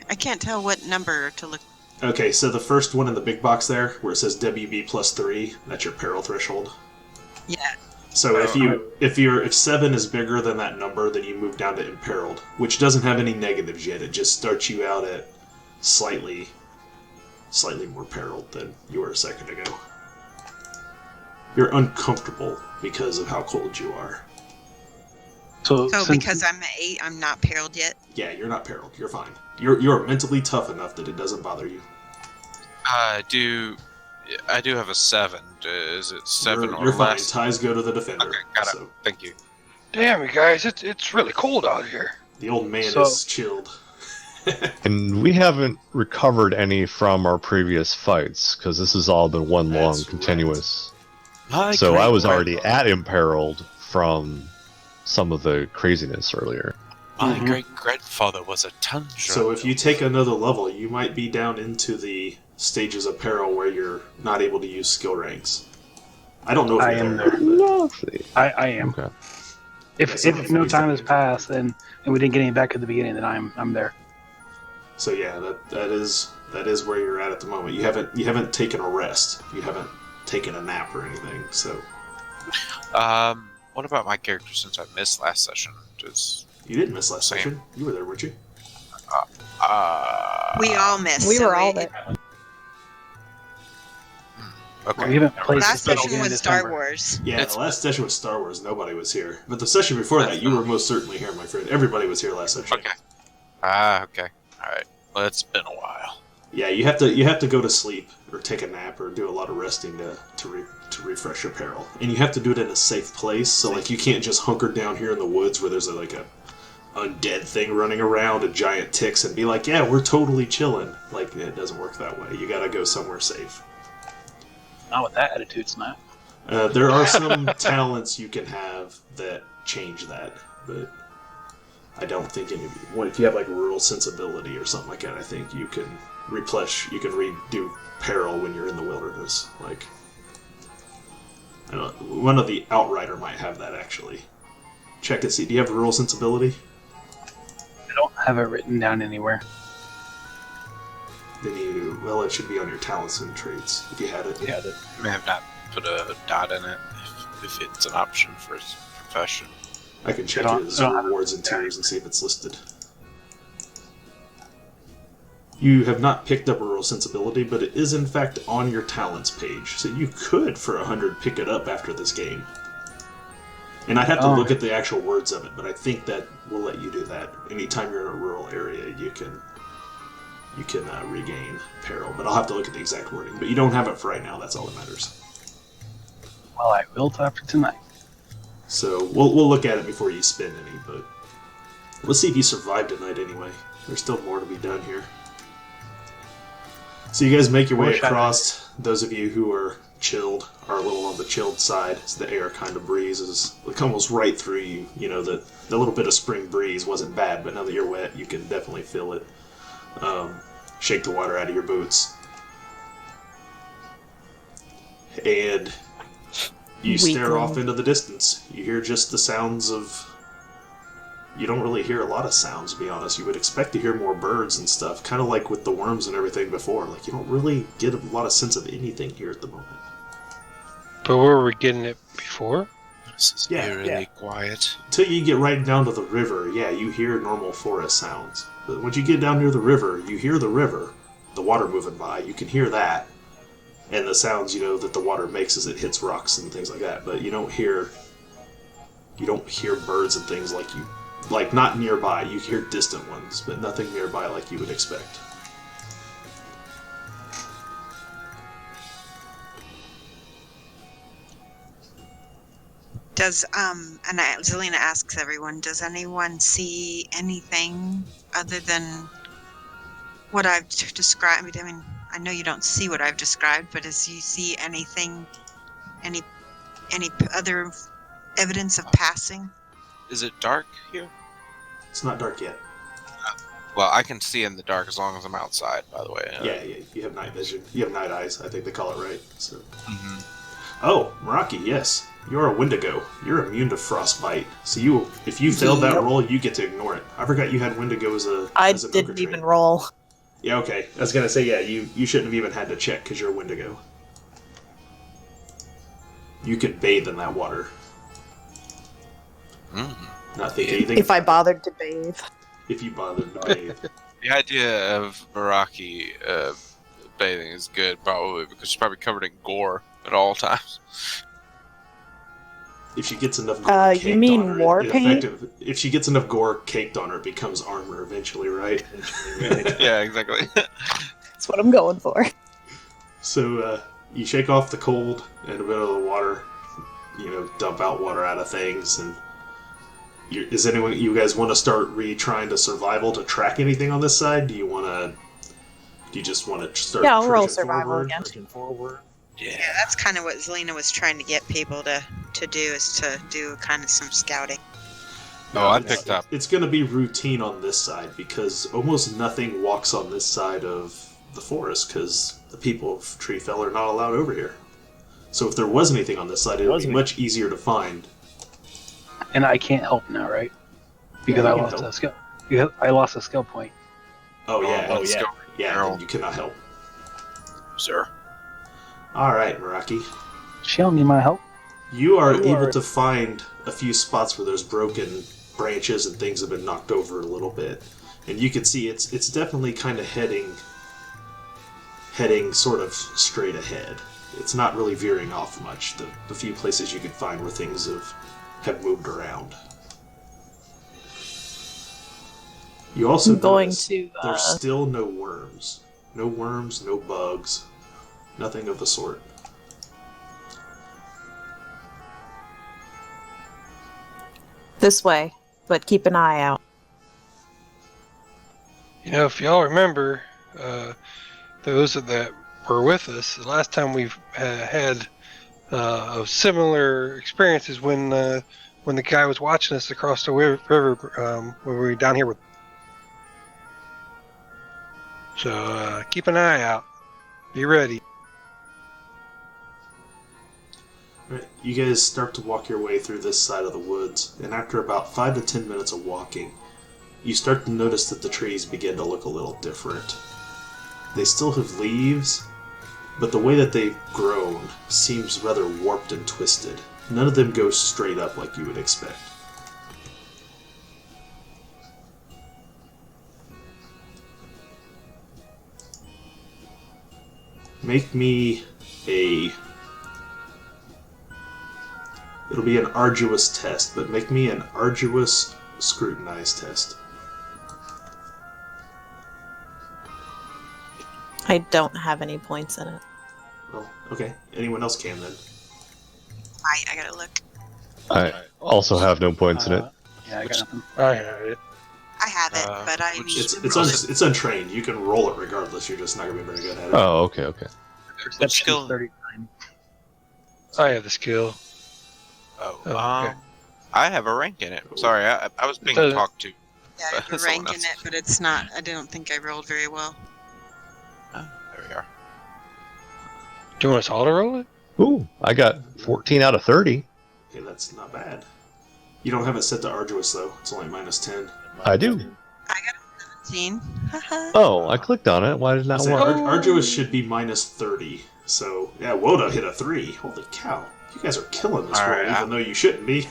I can't tell what number to look. Okay, so the first one in the big box there, where it says WB plus 3, that's your peril threshold. Yeah. So if 7 is bigger than that number, then you move down to imperiled, which doesn't have any negatives yet. It just starts you out at slightly more periled than you were a second ago. You're uncomfortable because of how cold you are. So Because I'm at 8, I'm not periled yet. Yeah, you're not periled. You're fine. You're mentally tough enough that it doesn't bother you. I do have a 7. Is it 7 or You're fine. less? Ties go to the defender. Okay, got it. So Thank you. Damn, you guys, it's really cold out here. the old man So- is chilled. And we haven't recovered any from our previous fights, because this has all been one long That's continuous. My So I was great already grandfather- at imperiled from some of the craziness earlier. My Mhm. great grandfather was a tundra. So if you take another level, you might be down into the stages of peril where you're not able to use skill ranks. I don't know if I you're am there. there. Lovely. I am. Okay. If no time has passed and we didn't get any back at the beginning, then I'm there. So yeah, that is where you're at the moment. You haven't taken a rest. You haven't taken a nap or anything. So what about my character since I missed last session? Does you didn't miss last Same. session. You were there, weren't you? We all missed. We so were all there. okay? We haven't played Last since the session beginning of was Star December. Wars. Yeah, It's- the last session was Star Wars. Nobody was here. But the session before that, you were most certainly here, my friend. Everybody was here last session. Okay. Okay. All right. Well, it's been a while. Yeah, you have to go to sleep or take a nap or do a lot of resting to refresh your peril, and you have to do it in a safe place. So like you can't just hunker down here in the woods where there's a undead thing running around and giant ticks and be like, yeah, we're totally chilling. Like it doesn't work that way. You got to go somewhere safe. Not with that attitude, Snap. There are some talents you can have that change that, but I don't think any of you. Well, if you have like rural sensibility or something like that, I think you can redo peril when you're in the wilderness. Like, I don't know, one of the Outrider might have that actually. Check and see. Do you have rural sensibility? I don't have it written down anywhere. Then it should be on your talents and traits if you had it. Yeah, I may have not put a dot in it if it's an option for his profession. I can check I don't- his I don't have rewards and tiers and see if it's listed. You have not picked up a rural sensibility, but it is in fact on your talents page. So you could, for 100, pick it up after this game. And I'd have to Oh. look at the actual words of it, but I think that will let you do that. Anytime you're in a rural area, you can regain peril. But I'll have to look at the exact wording. But you don't have it for right now. That's all that matters. well, I will till after tonight. So we'll look at it before you spend any. But let's see if you survive tonight anyway. There's still more to be done here. So you guys make your way Wish I across. Those of you who are chilled are a little on the chilled side. As the air kind of breezes like almost right through you. You know, the little bit of spring breeze wasn't bad, but now that you're wet, you can definitely feel it. Shake the water out of your boots. And you stare Weakling. off into the distance. You hear just the sounds of... You don't really hear a lot of sounds, to be honest. You would expect to hear more birds and stuff, kind of like with the worms and everything before. Like, you don't really get a lot of sense of anything here at the moment. But were we getting it before? This is Yeah, eerily quiet. Until you get right down to the river, yeah, you hear normal forest sounds. But once you get down near the river, you hear the river, the water moving by, you can hear that. And the sounds, that the water makes as it hits rocks and things like that. But you don't hear birds and things like not nearby. You hear distant ones, but nothing nearby like you would expect. Zelina asks everyone, does anyone see anything other than what I've described? I mean, I know you don't see what I've described, but does you see anything, any other evidence of passing? Is it dark here? It's not dark yet. Well, I can see in the dark as long as I'm outside, by the way. Yeah, you have night vision. You have night eyes, I think they call it, right? So, Mhm. Oh, Meraki, yes. You're a Wendigo. You're immune to frostbite. So if you failed that roll, you get to ignore it. I forgot you had Wendigo as an I ogre didn't trait. even roll. Yeah, okay. I was going to say, yeah, you shouldn't have even had to check because you're a Wendigo. You could bathe in that water. Not think anything. If I bothered to bathe. If you bothered to bathe. The idea of Meraki bathing is good, probably, because she's probably covered in gore at all times. If she gets enough gore caked you mean on her, war paint? if she gets enough gore caked on her, it becomes armor eventually, right? Yeah, exactly. That's what I'm going for. So you shake off the cold and a bit of the water, dump out water out of things, and you guys want to start retrying to survival to track anything on this side? Do you just want to start? Yeah, I'll roll trudging survival forward, again. trudging forward? Yeah, that's kind of what Zelina was trying to get people to do, is to do kind of some scouting. Oh, I picked up. It's going to be routine on this side because almost nothing walks on this side of the forest because the people of Treefell are not allowed over here. So if there was anything on this side, it would be much easier to find. And I can't help now, right? Because I lost a skill. Because I lost a skill point. Oh yeah, let's go. yeah. Then you cannot help. Sir. All right, Meraki. She don't need my help. You are able to find a few spots where there's broken branches and things have been knocked over a little bit, and you can see it's definitely kind of heading sort of straight ahead. It's not really veering off much. The few places you can find where things have moved around. You also notice there's still no worms. No worms, no bugs, nothing of the sort. This way, but keep an eye out. If y'all remember, those that were with us, the last time we've had similar experiences when the guy was watching us across the river when we were down here with. So keep an eye out. Be ready. Right. You guys start to walk your way through this side of the woods, and after about 5 to 10 minutes of walking, you start to notice that the trees begin to look a little different. They still have leaves, but the way that they've grown seems rather warped and twisted. None of them go straight up like you would expect. Make me it'll be an arduous test, but make me an arduous scrutinize test. I don't have any points in it. Oh, okay. Anyone else can then. I gotta look. I also have no points in it. Yeah, I got nothing. I have it. I have it, but I It's untrained. You can roll it regardless. You're just not gonna be very good at it. Oh, okay. Perception skill? 39. I have the skill. Okay. I have a rank in it. Sorry, I was being Does it? talked to. yeah, I have a Someone rank in else. it, but it's not. I don't think I rolled very well. Oh, there we are. Do you want us all to roll it? Ooh, I got 14 out of 30. Okay, that's not bad. You don't have it set to arduous though. It's only -10. I do. I got a 17. Haha. Oh, I clicked on it. Why did it not So work? arduous should be -30. So yeah, Woda hit a 3. Holy cow! You guys are killing this All roll, right, even though you shouldn't be.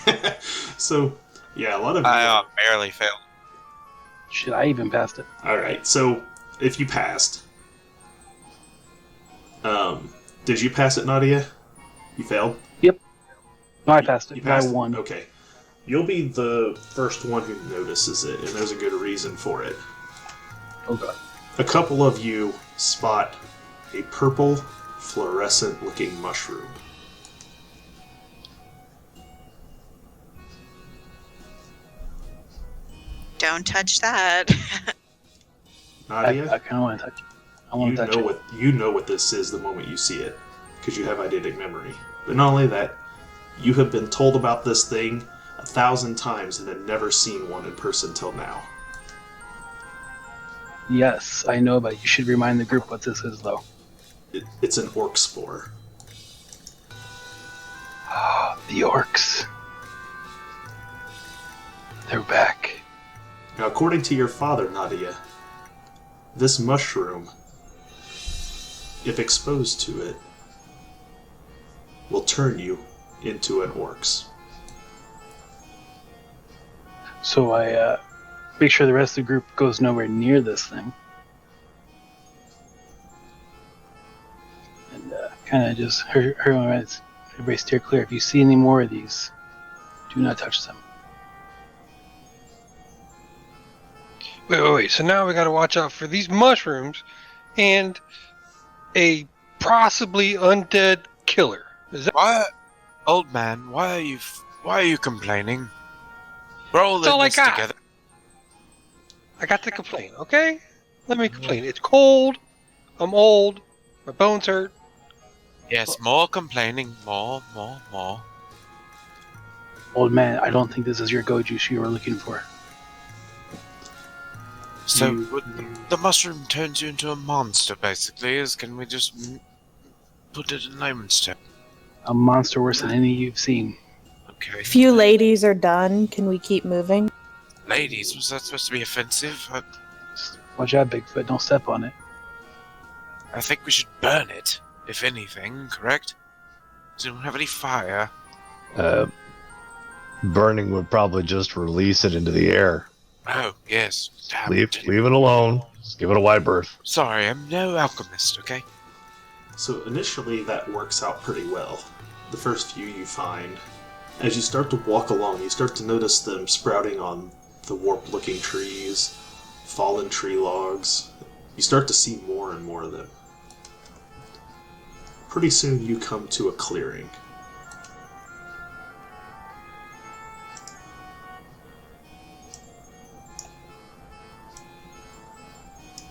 So yeah, a lot of you. I barely failed. Shit, I even passed it. All right, so if you passed, did you pass it, Nadia? You failed. No, I passed it. You passed I won. it. Okay, you'll be the first one who notices it, and there's a good reason for it. Oh god. A couple of you spot a purple, fluorescent-looking mushroom. Don't touch that. Nadia, I kind of want to touch it. I want to touch it. you know what this is the moment you see it, because you have eidetic memory. But not only that, you have been told about this thing 1,000 times and have never seen one in person till now. Yes, I know, but you should remind the group what this is, though. It's an orc spore. The orcs. They're back. Now, according to your father, Nadia, this mushroom, if exposed to it, will turn you into an orcs. So I make sure the rest of the group goes nowhere near this thing. And kind of just everybody steer clear. If you see any more of these, do not touch them. Wait. So now we got to watch out for these mushrooms and a possibly undead killer. Is that Why, old man? Why are you complaining? We're all That's all in I this got. together. I got to complain, okay? Let me complain. It's cold. I'm old. My bones hurt. Yes, more complaining. More. Old man, I don't think this is your go juice you were looking for. So the mushroom turns you into a monster, basically. Can we just put it in layman's terms? A monster worse than any you've seen. Okay. If you ladies are done, can we keep moving? Ladies, was that supposed to be offensive? Watch out, Bigfoot. Don't step on it. I think we should burn it, if anything, correct? So we don't have any fire. Burning would probably just release it into the air. Oh, yes. Damn, Leave it alone. Just give it a wide berth. Sorry, I'm no alchemist, okay? So initially that works out pretty well. The first few you find. As you start to walk along, you start to notice them sprouting on the warped-looking trees, fallen tree logs. You start to see more and more of them. Pretty soon you come to a clearing.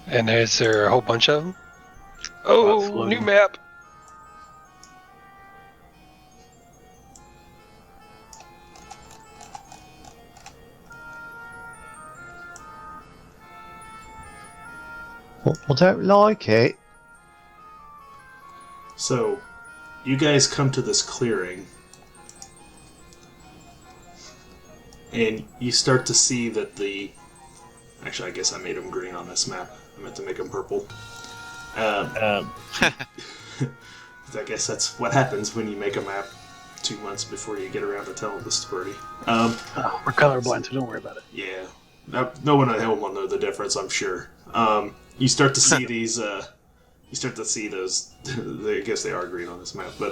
And is there a whole bunch of them? Oh, floating. new map. Well, don't like it. So, you guys come to this clearing, and you start to see that the... Actually, I guess I made them green on this map. I meant to make them purple. I guess that's what happens when you make a map 2 months before you get around to telling the story. We're colorblind, so don't worry about it. Yeah. No one at home will know the difference, I'm sure. You start to see these... you start to see those... I guess they are green on this map, but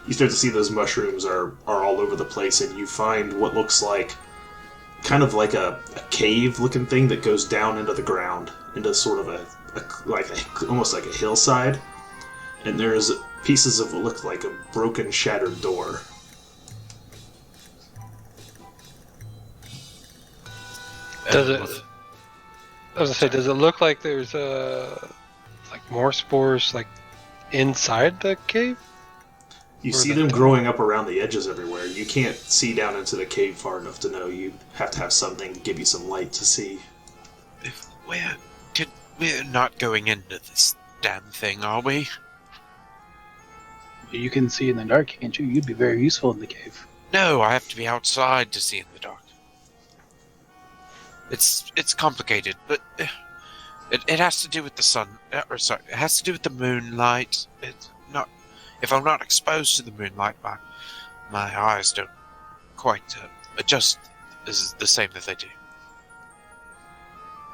you start to see those mushrooms are all over the place, and you find what looks like kind of like a cave-looking thing that goes down into the ground, into sort of almost like a hillside. And there's pieces of what look like a broken, shattered door. Does it? I was gonna say, does it look like there's like more spores like inside the cave? You Or see the them tunnel? growing up around the edges everywhere. You can't see down into the cave far enough to know. You have to have something give you some light to see. If we're not going into this damn thing, are we? You can see in the dark, can't you? You'd be very useful in the cave. No, I have to be outside to see in the dark. It's complicated, but it has to do with the sun. It has to do with the moonlight. It's not. If I'm not exposed to the moonlight, my eyes don't quite adjust as the same that they do.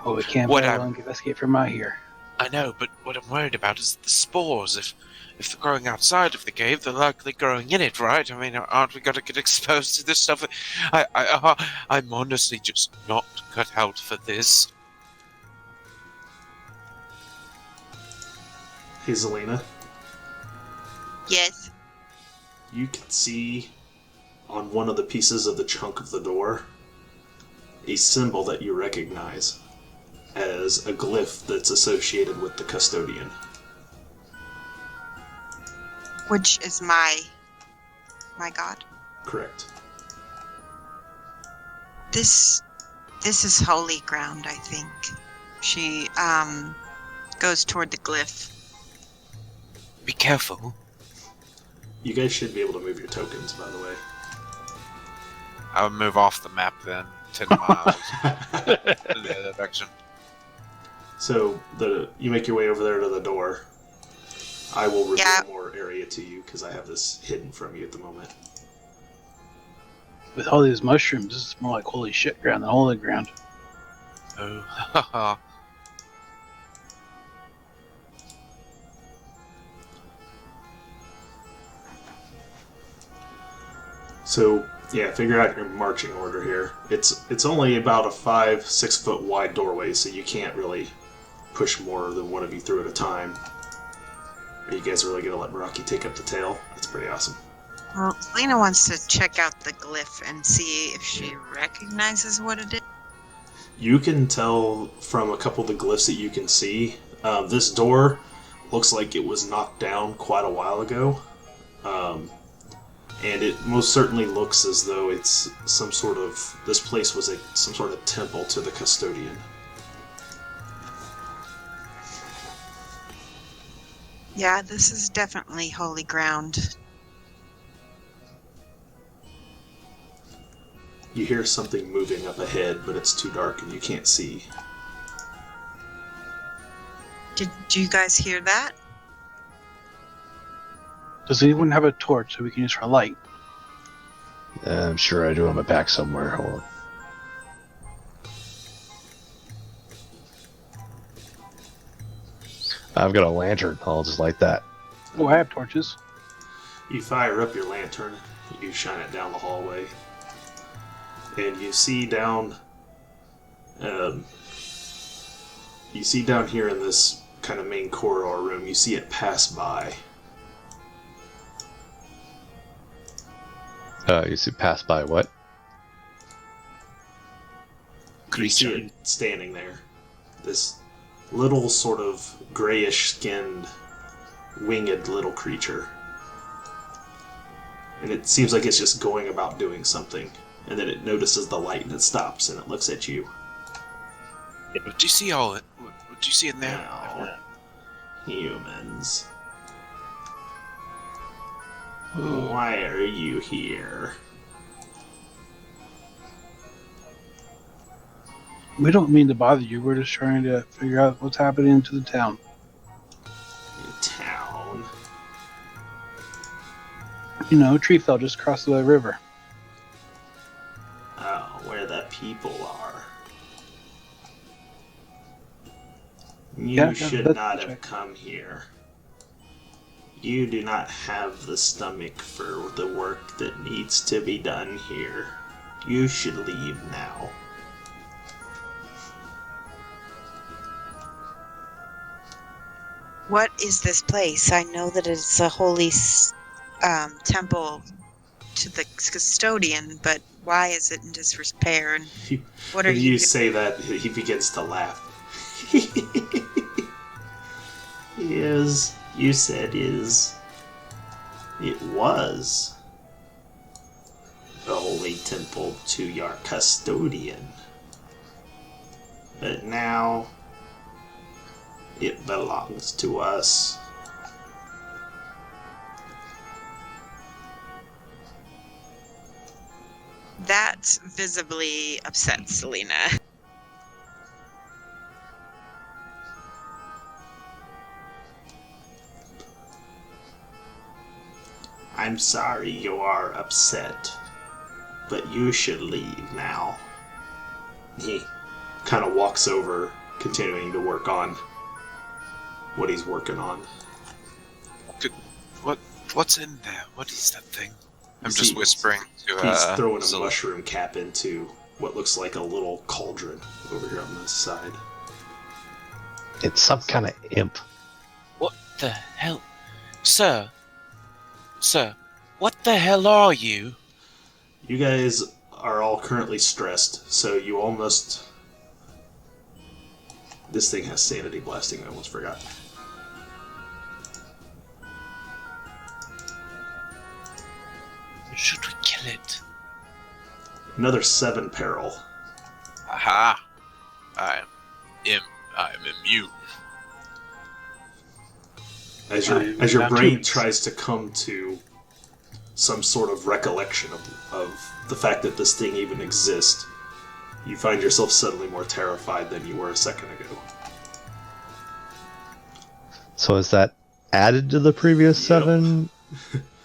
Oh, we can't What very I- long escape from out here. I know, but what I'm worried about is the spores. If they're growing outside of the cave, they're likely growing in it, right? I mean, aren't we going to get exposed to this stuff? I'm honestly just not cut out for this. Hazelina, Yes. you can see on one of the pieces of the chunk of the door a symbol that you recognize as a glyph that's associated with the custodian. Which is my god. Correct. This is holy ground, I think. She goes toward the glyph. Be careful. You guys should be able to move your tokens, by the way. I would move off the map then, 10 miles in the other direction. So you make your way over there to the door. I will reveal Yeah. more area to you because I have this hidden from you at the moment. With all these mushrooms, this is more like holy shit ground than holy ground. Oh, So yeah, figure out your marching order here. It's only about a 5-6 foot wide doorway, so you can't really push more than one of you through at a time. Are you guys really gonna let Rocky take up the tail? That's pretty awesome. Well, Selena wants to check out the glyph and see if she recognizes what it is. You can tell from a couple of the glyphs that you can see. This door looks like it was knocked down quite a while ago. And it most certainly looks as though it's some sort of... This place was some sort of temple to the custodian. Yeah, this is definitely holy ground. You hear something moving up ahead, but it's too dark and you can't see. Did you guys hear that? Does anyone have a torch so we can use for light? I'm sure I do have a pack somewhere. Hold on. I've got a lantern. I'll just light that. Oh, I have torches. You fire up your lantern, you shine it down the hallway, and you see down here in this kind of main corridor room, you see it pass by. You see pass by what? You see it standing there. This little sort of grayish-skinned, winged little creature. And it seems like it's just going about doing something. And then it notices the light and it stops and it looks at you. what do you see what do you see in there? Now, humans. Why are you here? We don't mean to bother you. We're just trying to figure out what's happening to the town. Town? You know, Treefell just across the river. Oh, where the people are. You should not have come here. You do not have the stomach for the work that needs to be done here. You should leave now. What is this place? I know that it's a holy temple to the custodian, but why is it in disrepair? And what are When you? you say that, he begins to laugh. Yes, you said is. It was the holy temple to your custodian. But now it belongs to us. That visibly upsets Selena. I'm sorry you are upset, but you should leave now. He kind of walks over, continuing to work on what he's working on. What's in there? What is that thing? I'm You just see, whispering to He's throwing a Selena. mushroom cap into what looks like a little cauldron over here on this side. It's some kind of imp. What the hell? Sir, what the hell are you? You guys are all currently stressed, so you almost... This thing has sanity blasting, I almost forgot. Should we kill it? Another 7 peril. Aha! I am immune. As I your am not brain too- tries to come to some sort of recollection of the fact that this thing even exists, you find yourself suddenly more terrified than you were a second ago. So is that added to the previous Yep. 7?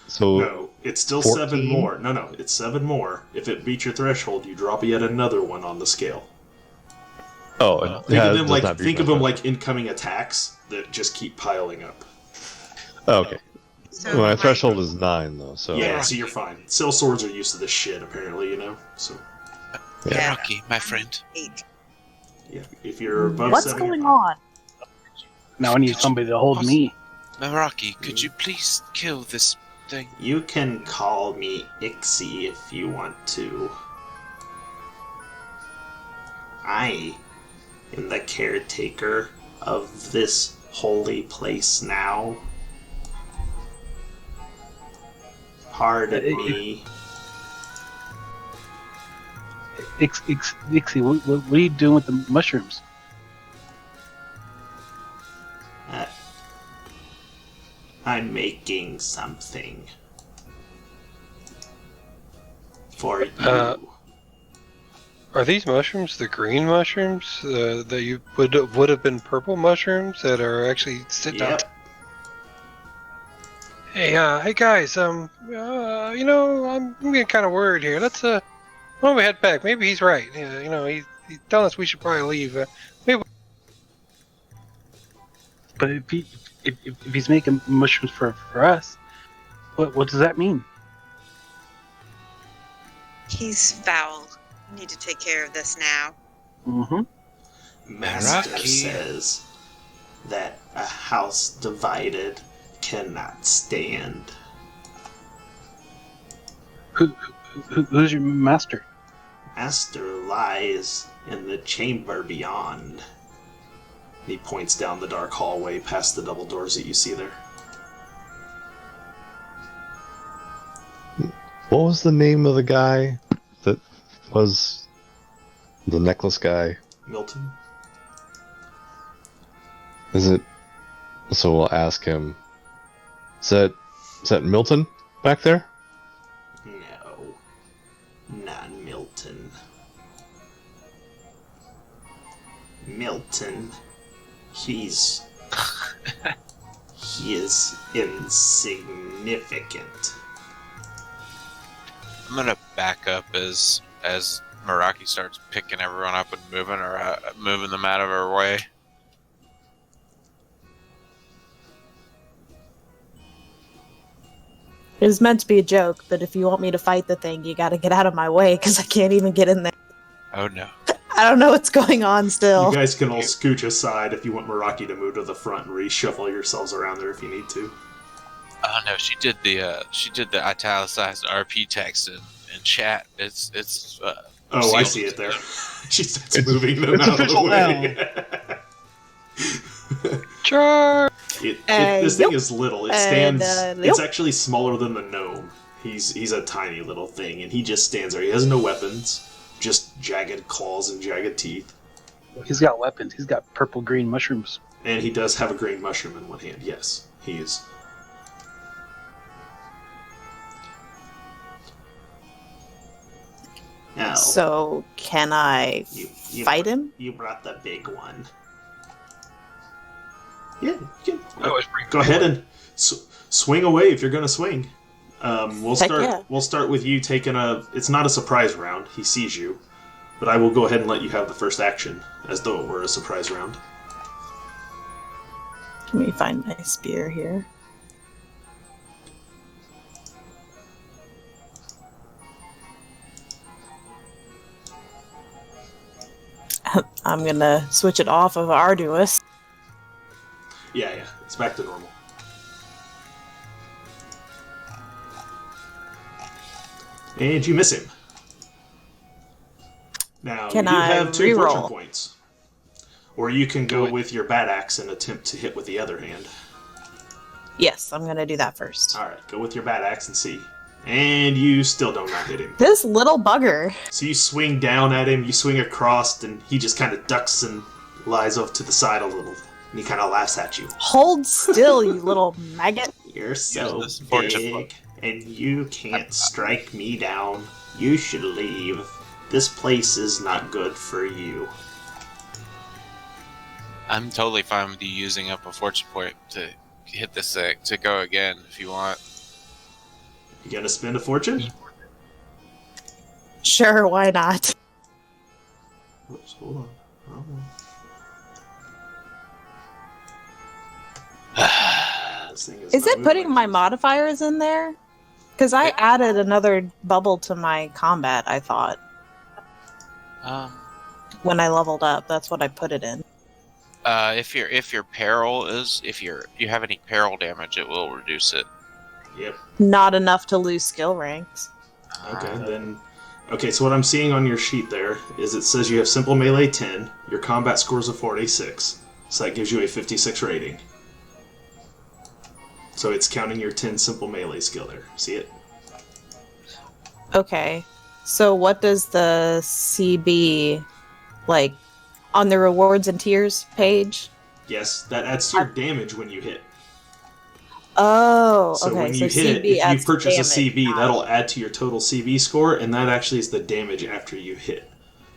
So No, it's still 14? 7 more. No, it's 7 more. If it beats your threshold, you drop yet another one on the scale. oh, Think of them like incoming attacks that just keep piling up. okay. So My my- threshold is 9 though, so Yeah, so you're fine. Cell swords are used to this shit, apparently, So Yeah. Rocky, my friend. 8. yeah, if you're above What's 7, going you're fine. on? Now I need somebody to hold me. Meraki, could you please kill this thing? You can call me Ixie if you want to. I am the caretaker of this holy place now. Pardon me. Ixie, what are you doing with the mushrooms? I'm making something for you. Are these mushrooms the green mushrooms that you would have been purple mushrooms that are actually sitting out? Yep. Hey guys, I'm getting kind of worried here. Let's why don't we head back? Maybe he's right. He's telling us we should probably leave. But if he's making mushrooms for us, what does that mean? He's foul. We need to take care of this now. Mm-hmm. Master Meraki. says that a house divided cannot stand. Who's your master? Master lies in the chamber beyond. He points down the dark hallway past the double doors that you see there. what was the name of the guy that was the necklace guy? Milton? Is it? So we'll ask him. Is that Milton back there? No. Not Milton. Milton. He is insignificant. I'm gonna back up as Meraki starts picking everyone up and moving them out of her way. It was meant to be a joke, but if you want me to fight the thing, you gotta get out of my way, because I can't even get in there. Oh no. I don't know what's going on still. You guys can all scooch aside if you want Meraki to move to the front and reshuffle yourselves around there if you need to. Oh no, she did the italicized RP text in chat. It's Oh, I sealed. see it there. She starts moving them it's out of the official way. Charge! This thing is little. It stands. Yep. It's actually smaller than the gnome. He's a tiny little thing, and he just stands there. He has no weapons, just jagged claws and jagged teeth. He's got weapons. He's got purple-green mushrooms. And he does have a green mushroom in one hand. Yes, he is. Now, So, can I you fight him? You brought the big one. Yeah, you can. I always bring Go ahead and swing away if you're going to swing. We'll Heck start. yeah. We'll start with you taking a. It's not a surprise round. He sees you, but I will go ahead and let you have the first action, as though it were a surprise round. Let me find my spear here. I'm gonna switch it off of Arduous. Yeah, it's back to normal. And you miss him. Now Can you I have 2 fortune reroll? points, or you can go with your bat axe and attempt to hit with the other hand. Yes, I'm gonna do that first. All right, go with your bat axe and see. And you still don't not hit him. This little bugger. So you swing down at him, you swing across, and he just kind of ducks and lies off to the side a little. And he kind of laughs at you. Hold still, you little maggot. You're so Use this fortune big book. and you can't strike me down. You should leave. This place is not good for you. I'm totally fine with you using up a fortune point to hit this to go again if you want. You gonna spend a fortune? Sure, why not? Oops, hold on. Wrong one. This thing Is not it moving putting like my this. modifiers in there? Because I added another bubble to my combat, I thought. When I leveled up, that's what I put it in. If your peril is if you have any peril damage, it will reduce it. Yep. Not enough to lose skill ranks. Okay, then. Okay, so what I'm seeing on your sheet there is it says you have simple melee 10, your combat score is a 46, so that gives you a 56 rating. So it's counting your 10 simple melee skill there. See it? Okay. So what does the CB, like, on the rewards and tiers page? Yes, that adds to your damage when you hit. Oh, So okay. when So you hit, CB if adds you purchase a damage. CB, that'll add to your total CB score, and that actually is the damage after you hit.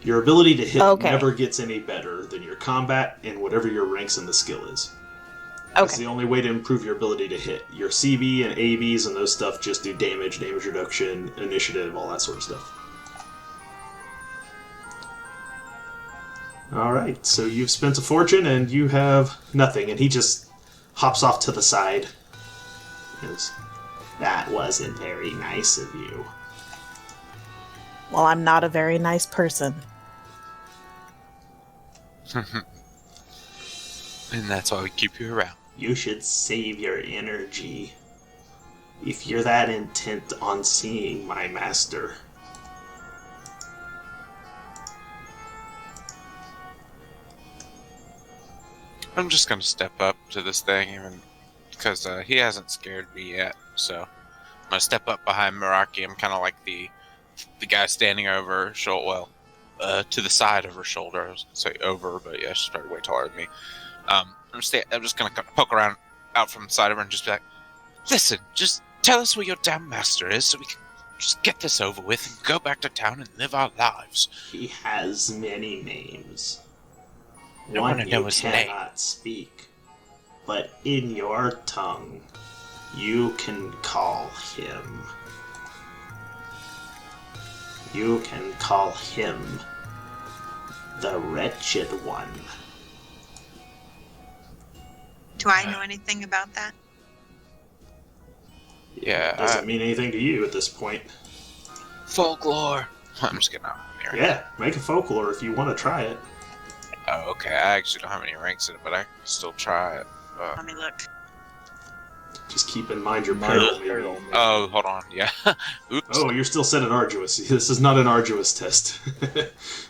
Your ability to hit never gets any better than your combat and whatever your ranks in the skill is. That's the only way to improve your ability to hit. Your CB and ABs and those stuff just do damage reduction, initiative, all that sort of stuff. Alright, so you've spent a fortune and you have nothing, and he just hops off to the side. That wasn't very nice of you. Well, I'm not a very nice person. And that's why we keep you around. You should save your energy if you're that intent on seeing my master. I'm just gonna step up to this thing, even because he hasn't scared me yet. So I'm gonna step up behind Meraki. I'm kind of like the guy standing over her shoulder, to the side of her shoulder. I was gonna say over, but yeah, she's probably way taller than me. I'm just gonna kind of poke around out from the side of her and just be like, "Listen, just tell us where your damn master is, so we can just get this over with and go back to town and live our lives." He has many names. I One wanna know you his cannot speak, but in your tongue, you can call him. You can call him the Wretched One. Do I know anything about that? Yeah. Doesn't mean anything to you at this point. Folklore. I'm just getting out of here. Yeah, make a folklore if you want to try it. Oh, okay. I actually don't have any ranks in it, but I can still try it. Let me look. Just keep in mind your peril. Maybe. Oh, hold on. Yeah. Oops. Oh, you're still set at arduous. This is not an arduous test.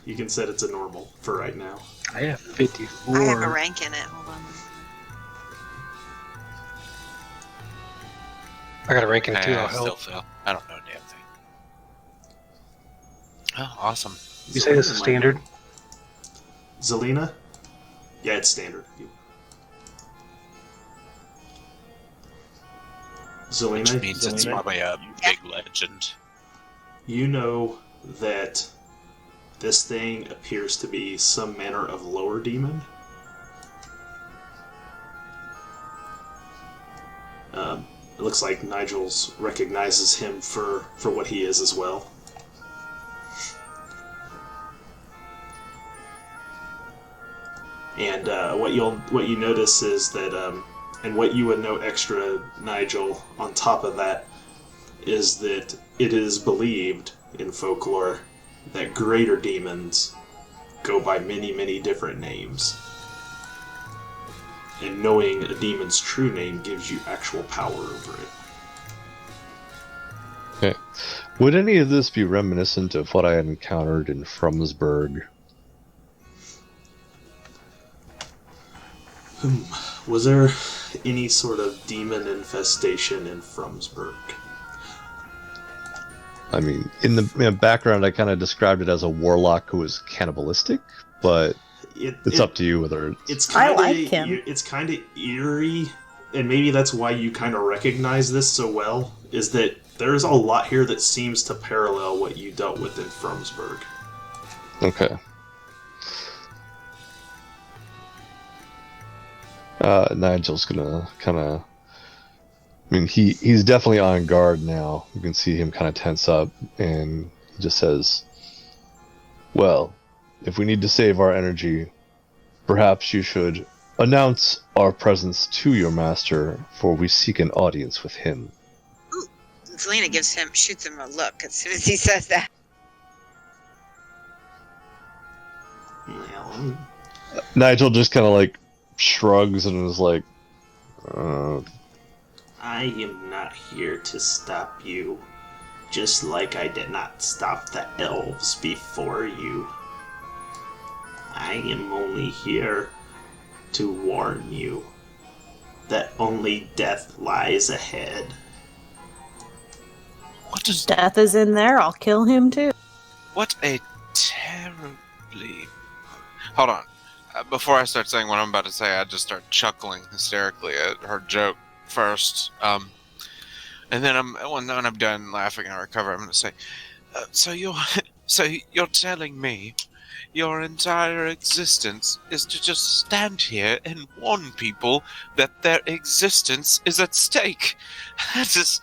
You can set it to normal for right now. I have 54. I have a rank in it. Hold on. I got a rank in it too. I I'll still help. fail. I don't know a damn thing. Oh, awesome. You say this is standard? Zelina? Yeah, it's standard. Zelina, Which means it's probably a big legend. you know that this thing appears to be some manner of lower demon. It looks like Nigel's recognizes him for what he is as well. And what you notice is that, and what you would note extra, Nigel, on top of that, is that it is believed in folklore that greater demons go by many, many different names. And knowing a demon's true name gives you actual power over it. Okay. Would any of this be reminiscent of what I had encountered in Frumsburg? Was there any sort of demon infestation in Frumsburg? I mean, in the background, I kind of described it as a warlock who was cannibalistic, but it's up to you whether it's kind I of like him. It's kind of eerie and maybe that's why you kind of recognize this so well, is that there's a lot here that seems to parallel what you dealt with in Fromsburg. Okay. Nigel's gonna kind of... I mean, he's definitely on guard now. You can see him kind of tense up, and he just says, "Well, if we need to save our energy, perhaps you should announce our presence to your master, for we seek an audience with him." Ooh, Zelina shoots him a look as soon as he says that. Well, Nigel just kind of like shrugs and is like, I am not here to stop you, just like I did not stop the elves before you. I am only here to warn you that only death lies ahead. What is Death is in there. I'll kill him too. What a terribly... Hold on. Before I start saying what I'm about to say, I just start chuckling hysterically at her joke first. And then when I'm done laughing and I recover, I'm going to say, so you're telling me your entire existence is to just stand here and warn people that their existence is at stake? That is...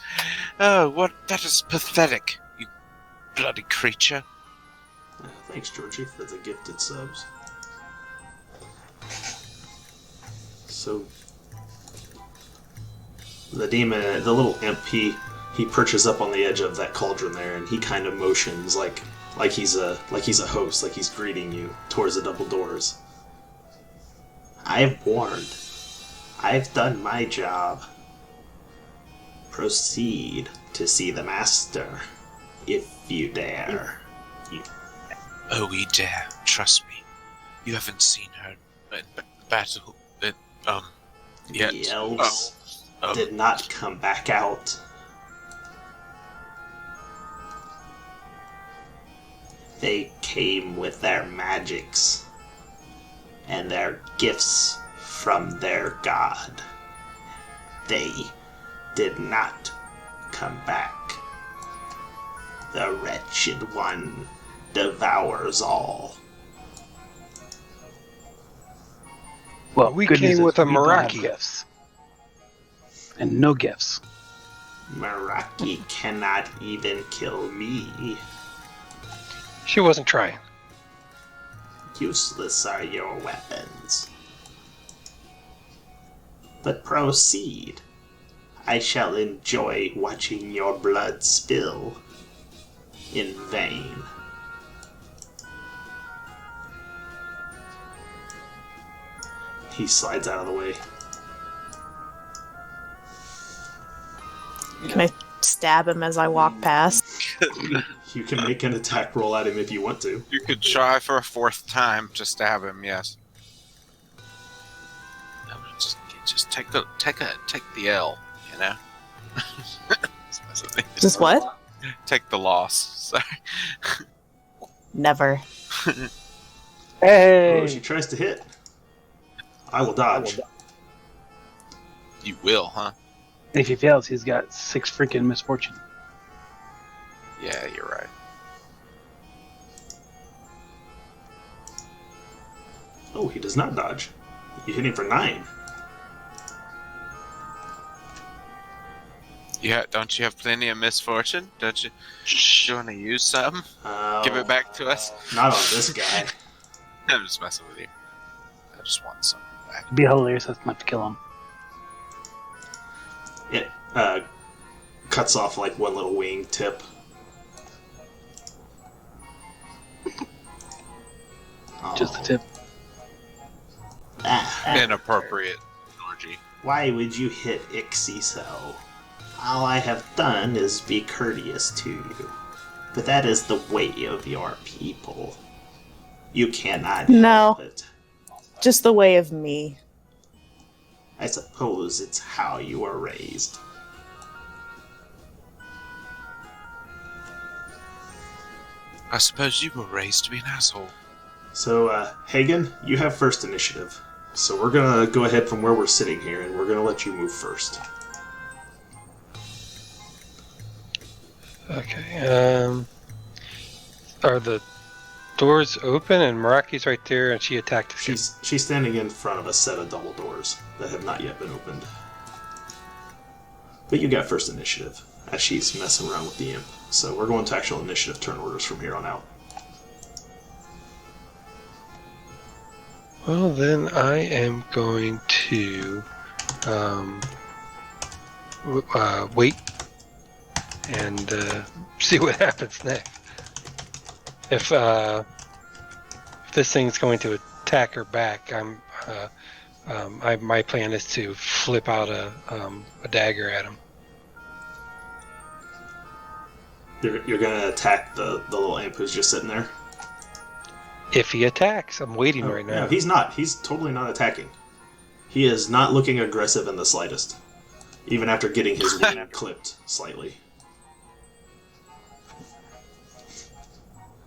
that is pathetic, you bloody creature. Thanks, Georgie, for the gifted subs. So, the demon, the little imp, he perches up on the edge of that cauldron there, and he kind of motions like he's a host, like he's greeting you towards the double doors. I've warned. I've done my job. Proceed to see the master, if you dare. Oh, we dare. Trust me. You haven't seen her in battle yet. The elves did not come back out. They came with their magics and their gifts from their god. They did not come back. The wretched one devours all. Well, We good news came is with a we don't have Meraki. gifts. And no gifts. Meraki cannot even kill me. She wasn't trying. Useless are your weapons. But proceed. I shall enjoy watching your blood spill in vain. He slides out of the way. Can I stab him as I walk past? You can make an attack roll at him if you want to. You could try for a fourth time to stab him, yes. No, just take the L, you know? Just what? Take the loss. Sorry. Never. Hey! Oh, she tries to hit. I will dodge. You will, huh? If he fails, he's got 6 freaking misfortune. Yeah, you're right. Oh, he does not dodge. You hit him for 9. Yeah, don't you have plenty of misfortune? Don't you? You want to use some? Give it back to us? Not on this guy. I'm just messing with you. I just want some back. It'd be hilarious not to kill him. It cuts off like one little wing tip. Just a tip. Inappropriate orgy. Why would you hit Ixie so? All I have done is be courteous to you. But that is the way of your people. You cannot No. help it. Just the way of me. I suppose it's how you were raised. I suppose you were raised to be an asshole. So, Hagen, you have first initiative. So we're gonna go ahead from where we're sitting here, and we're gonna let you move first. Okay. Are the doors open and Meraki's right there and she attacked us? She's standing in front of a set of double doors that have not yet been opened. But you got first initiative, as she's messing around with the imp. So we're going to actual initiative turn orders from here on out. Well, then I am going to wait and see what happens next. If this thing's going to attack her back, my plan is to flip out a dagger at him. You're going to attack the little imp who's just sitting there? If he attacks, I'm waiting right now. No, he's not. He's totally not attacking. He is not looking aggressive in the slightest, even after getting his wing clipped slightly.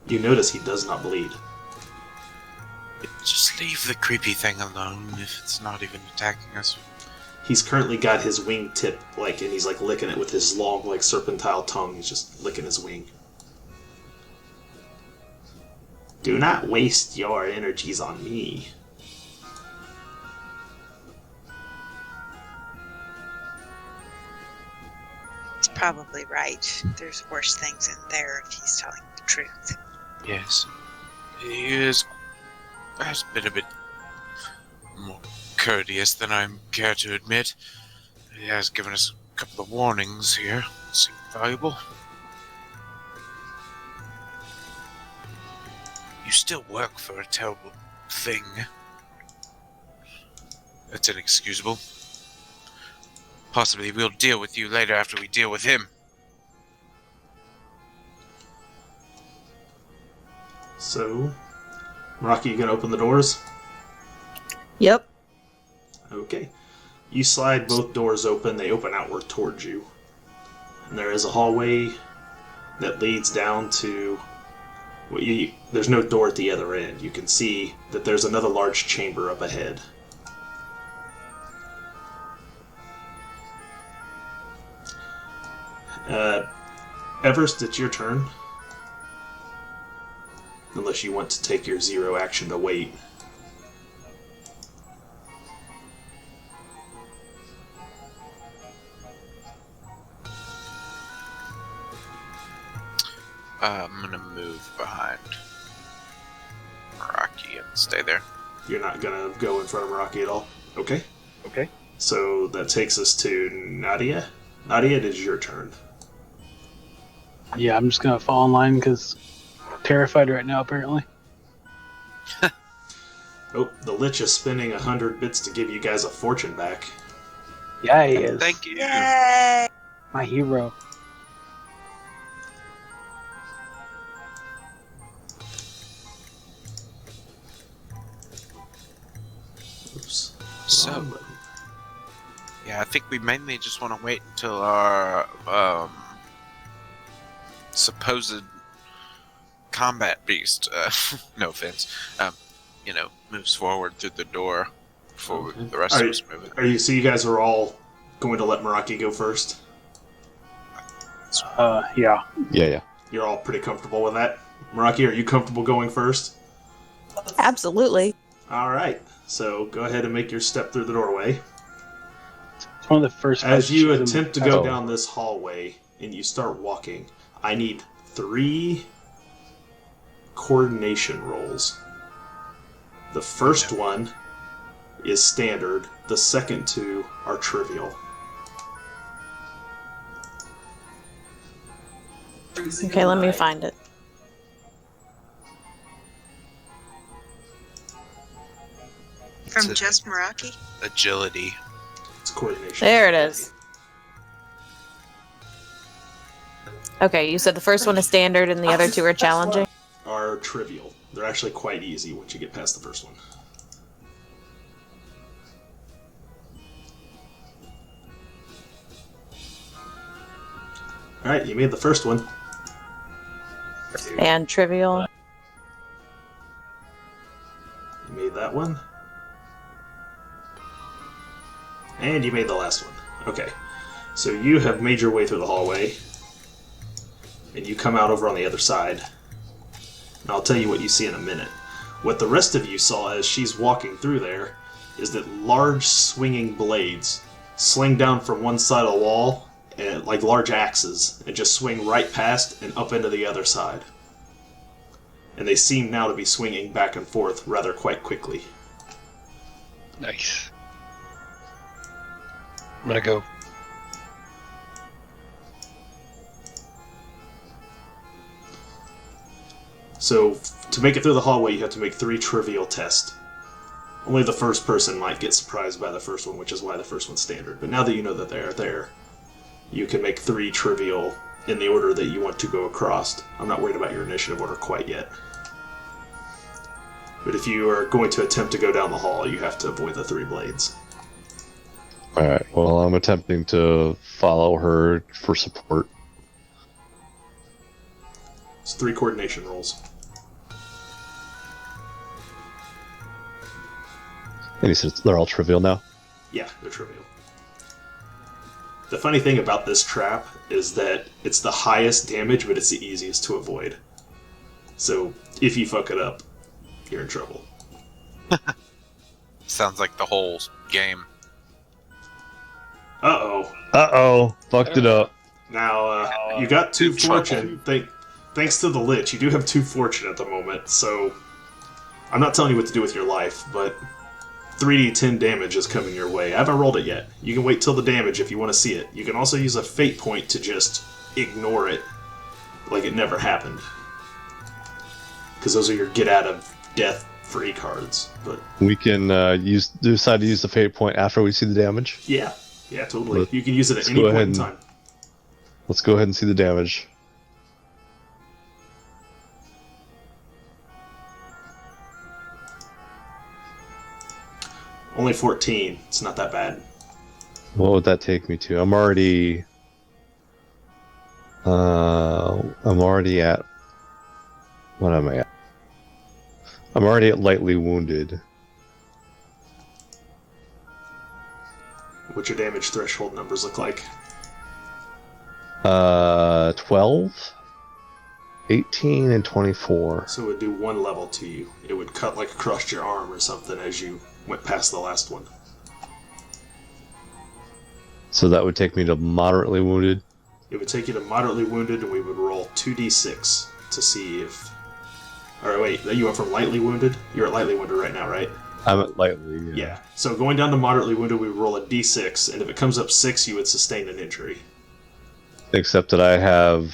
You notice he does not bleed. Just leave the creepy thing alone if it's not even attacking us. He's currently got his wing tip, and he's licking it with his long, serpentine tongue. He's just licking his wing. Do not waste your energies on me. He's probably right. There's worse things in there if he's telling the truth. Yes. He has been a bit more courteous than I care to admit. He has given us a couple of warnings here. Seem valuable. You still work for a terrible thing. That's inexcusable. Possibly we'll deal with you later after we deal with him. So, Rocky, you gonna open the doors? Yep. Okay. You slide both doors open. They open outward towards you. And there is a hallway that leads down to... there's no door at the other end. You can see that there's another large chamber up ahead. Everest, it's your turn. Unless you want to take your 0 action to wait. I'm gonna move behind Rocky and stay there. You're not gonna go in front of Rocky at all? Okay. Okay. So that takes us to Nadia. Nadia, it is your turn. Yeah, I'm just gonna fall in line because terrified right now, apparently. Oh, the Lich is spending 100 bits to give you guys a fortune back. Yeah, he is. Thank you. Yay! My hero. Oops. So, Wrong button. yeah, I think we mainly just want to wait until our supposed combat beast, no offense, moves forward through the door before the rest of us move it. So you guys are all going to let Meraki go first? Yeah. Yeah. You're all pretty comfortable with that? Meraki, are you comfortable going first? Absolutely. Alright, so go ahead and make your step through the doorway. It's one of the first. As you fights attempt to go down this hallway and you start walking, I need 3 coordination rolls. The first one is standard, the second 2 are trivial. Okay, let me find it. From It's just Meraki? agility. It's coordination. There it is. Okay, you said the first one is standard and the other 2 are challenging? Are trivial. They're actually quite easy once you get past the first one. Alright, you made the first one. And trivial. You made that one. And you made the last one. Okay. So you have made your way through the hallway. And you come out over on the other side. And I'll tell you what you see in a minute. What the rest of you saw as she's walking through there is that large swinging blades sling down from one side of the wall, and, like large axes, and just swing right past and up into the other side. And they seem now to be swinging back and forth rather quite quickly. Nice. I'm gonna go. So, to make it through the hallway, you have to make 3 trivial tests. Only the first person might get surprised by the first one, which is why the first one's standard. But now that you know that they're there, you can make 3 trivial in the order that you want to go across. I'm not worried about your initiative order quite yet. But if you are going to attempt to go down the hall, you have to avoid the 3 blades. Alright, well, I'm attempting to follow her for support. It's 3 coordination rolls. And he says they're all trivial now? Yeah, they're trivial. The funny thing about this trap is that it's the highest damage, but it's the easiest to avoid. So, if you fuck it up, you're in trouble. Sounds like the whole game. Uh-oh. Uh-oh, fucked it up. Now, you got 2 fortune. Thanks to the Lich, you do have 2 fortune at the moment, so... I'm not telling you what to do with your life, but 3d10 damage is coming your way. I haven't rolled it yet. You can wait till the damage if you want to see it. You can also use a fate point to just ignore it, like it never happened. Because those are your get-out-of-death free cards. But We can decide to use the fate point after we see the damage. yeah, totally. You can use it at Let's any go point ahead in and- time. Let's go ahead and see the damage. Only 14. It's not that bad. What would that take me to? I'm already at... What am I at? I'm already at lightly wounded. What's your damage threshold numbers look like? 12, 18, and 24. So it would do 1 level to you. It would cut like across your arm or something as you went past the last one. So that would take me to moderately wounded. It would take you to moderately wounded, and we would roll 2d6 to see if... Or wait, you went from lightly wounded? You're at lightly wounded right now, right? I'm at lightly. Yeah. So going down to moderately wounded, we would roll a d6, and if it comes up 6, you would sustain an injury. Except that I have...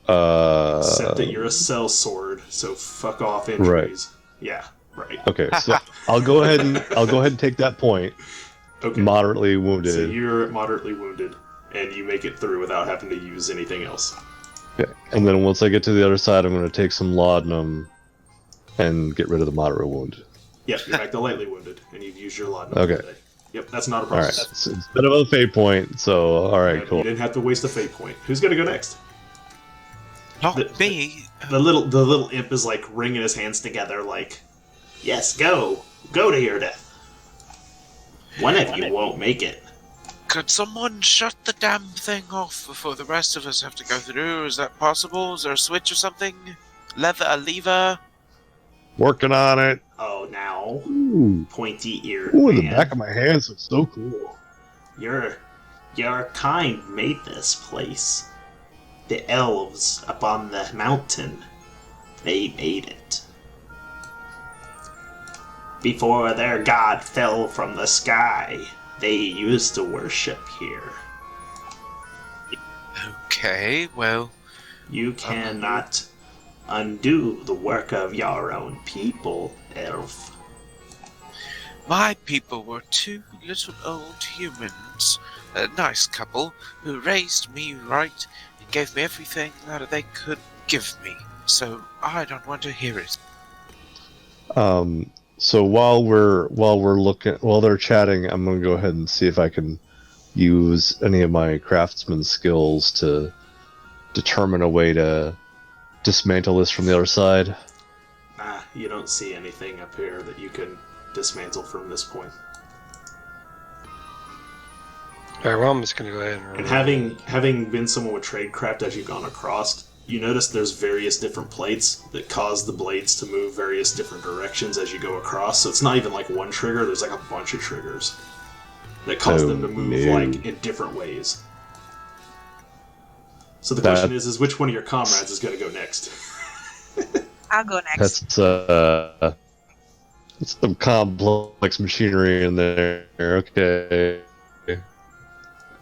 Except that you're a cell sword, so fuck off injuries. Yeah, right. Okay, so I'll go ahead and take that point. Okay. Moderately wounded. So you're moderately wounded, and you make it through without having to use anything else. Okay. And then once I get to the other side, I'm going to take some laudanum and get rid of the moderate wound. Yep, you're back to lightly wounded, and you've used your laudanum Okay. today. Yep, that's not a All problem. right. So instead of a fate point, so all right, You cool. didn't have to waste a fate point. Who's gonna go next? Not The- me. The little imp is like wringing his hands together, like, "Yes, go to your death. One of you won't make it." Could someone shut the damn thing off before the rest of us have to go through? Is that possible? Is there a switch or something? A lever? Working on it. Oh, now Ooh, pointy-eared ooh, the man. back of my hands looks so cool. Your kind made this place. The elves up on the mountain, they made it. Before their god fell from the sky, they used to worship here. Okay, well, You cannot undo the work of your own people, elf. my people were 2 little old humans, a nice couple, who raised me right and gave me everything that they could give me, so I don't want to hear it. So while they're chatting, I'm gonna go ahead and see if I can use any of my craftsman skills to determine a way to dismantle this from the other side. You don't see anything up here that you can dismantle from this point. All right, well, I'm just gonna go ahead and. And having been someone with tradecraft as you've gone across, you notice there's various different plates that cause the blades to move various different directions as you go across. So it's not even like one trigger. There's like a bunch of triggers that cause them to move like in different ways. So the question is which one of your comrades is going to go next? I'll go next. That's some complex machinery in there. Okay.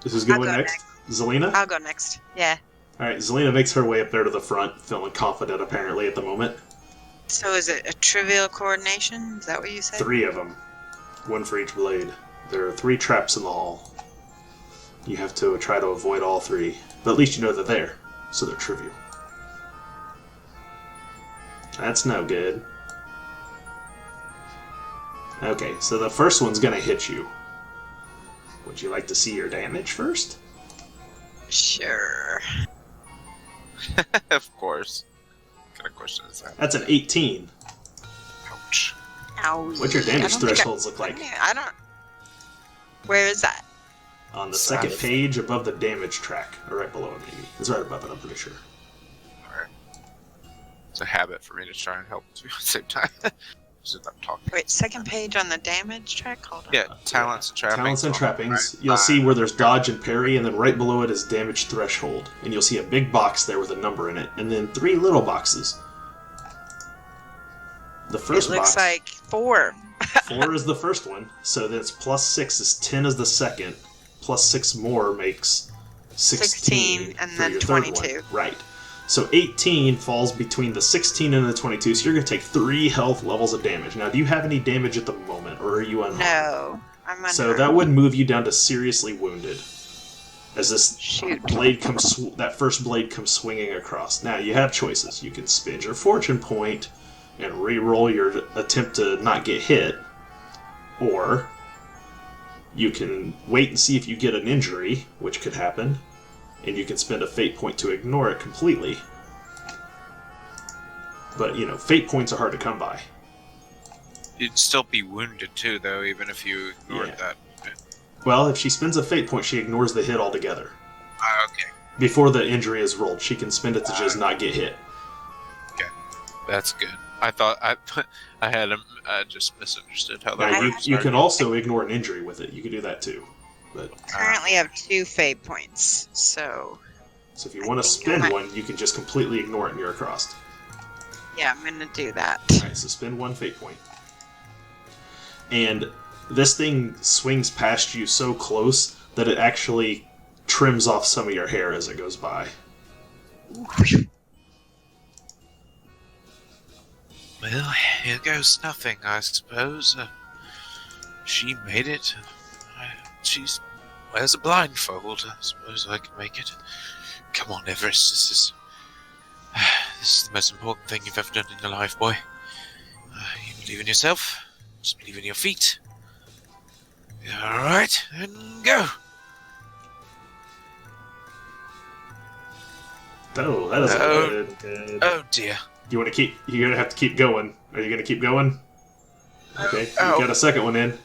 This is going next. Zelina? I'll go next. Yeah. Alright, Zelina makes her way up there to the front, feeling confident apparently at the moment. So is it a trivial coordination? Is that what you said? 3 of them. 1 for each blade. There are 3 traps in the hall. You have to try to avoid all 3. But at least you know they're there, so they're trivial. That's no good. Okay, so the first one's gonna hit you. Would you like to see your damage first? Sure. Of course. What kind of question is that? That's an 18. Ouch. Ow. What's your I damage don't think thresholds look like? I don't. Where is that? On the second page above the damage track, or right below it maybe. It's right above it, I'm pretty sure. Alright. It's a habit for me to try and help too at the same time. Just I'm talking. Wait, second page on the damage track? Hold on. Yeah, talents and trappings. Talents and trappings. Right. You'll see where there's dodge and parry, and then right below it is damage threshold. And you'll see a big box there with a number in it, and then 3 little boxes. The first It looks box, like 4. 4 is the first one, so that's plus 6 is 10 is the second, plus 6 more makes 16 and for then your third 22. one. Right. So 18 falls between the 16 and the 22, so you're going to take 3 health levels of damage. Now, do you have any damage at the moment, or are you unharmed? No, I'm unharmed. So that would move you down to seriously wounded, as this blade comes, that first blade comes swinging across. Now, you have choices. You can spend your fortune point and re-roll your attempt to not get hit, or you can wait and see if you get an injury, which could happen, and you can spend a fate point to ignore it completely. But, you know, fate points are hard to come by. You'd still be wounded too, though, even if you ignored that. Well, if she spends a fate point, she ignores the hit altogether. Okay. Before the injury is rolled, she can spend it to just not get hit. Okay. That's good. I thought I had just misunderstood how that Now, works. you can also ignore an injury with it. You can do that too. But currently have 2 fate points, so if you want to spend one, you can just completely ignore it and you're across. yeah, I'm gonna do that. Alright, so spend 1 fate point. And this thing swings past you so close that it actually trims off some of your hair as it goes by. Well, here goes nothing, I suppose. She made it. She wears a blindfold. I suppose I can make it. Come on, Everest. This is the most important thing you've ever done in your life, boy. You believe in yourself. Just believe in your feet. All right, and go. Oh, that isn't good. Oh dear. You want to keep? You're gonna have to keep going. Are you gonna keep going? Okay, you got a second one in.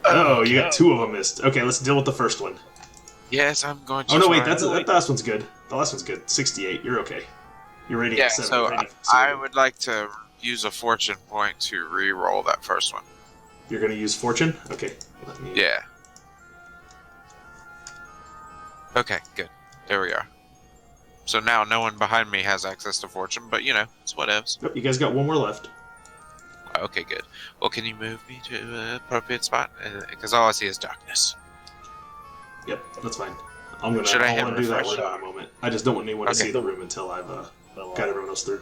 Oh, you got 2 of them missed. Okay, let's deal with the first one. Yes, I'm going to. Oh no, wait, that last one's good. The last one's good. 68. You're okay. You're rating at 7. So I would like to use a fortune point to re-roll that first one. You're gonna use fortune? Okay. Yeah. Okay, good. There we are. So now no one behind me has access to fortune, but you know, it's whatevs. Yep, you guys got 1 more left. Okay, good. Well, can you move me to an appropriate spot? Because all I see is darkness. Yep, that's fine. I'm gonna Should I hit do that refresh? in a moment. I just don't want anyone to Okay. see the room until I've got everyone else through.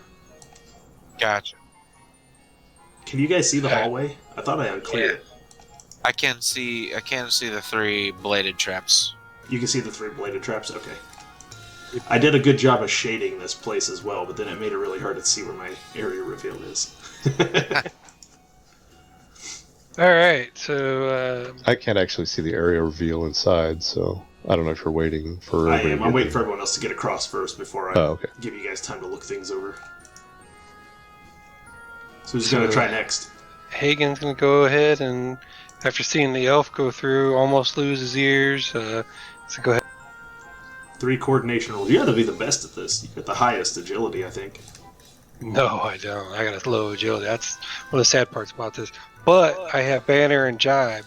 Gotcha. Can you guys see the hallway? I thought I uncleared it. I can see the 3 bladed traps. You can see the 3 bladed traps? Okay. I did a good job of shading this place as well, but then it made it really hard to see where my area reveal is. All right, so I can't actually see the area reveal inside, so I don't know if you're waiting for. I am. I'm waiting for everyone else to get across first before I give you guys time to look things over. So who's going to try next? Hagen's gonna go ahead and After seeing the elf go through, almost lose his ears. So go ahead. 3 coordination rolls. You gotta be the best at this. You got the highest agility, I think. No, I don't. I got a low agility. That's one of the sad parts about this. But I have banner and jibe,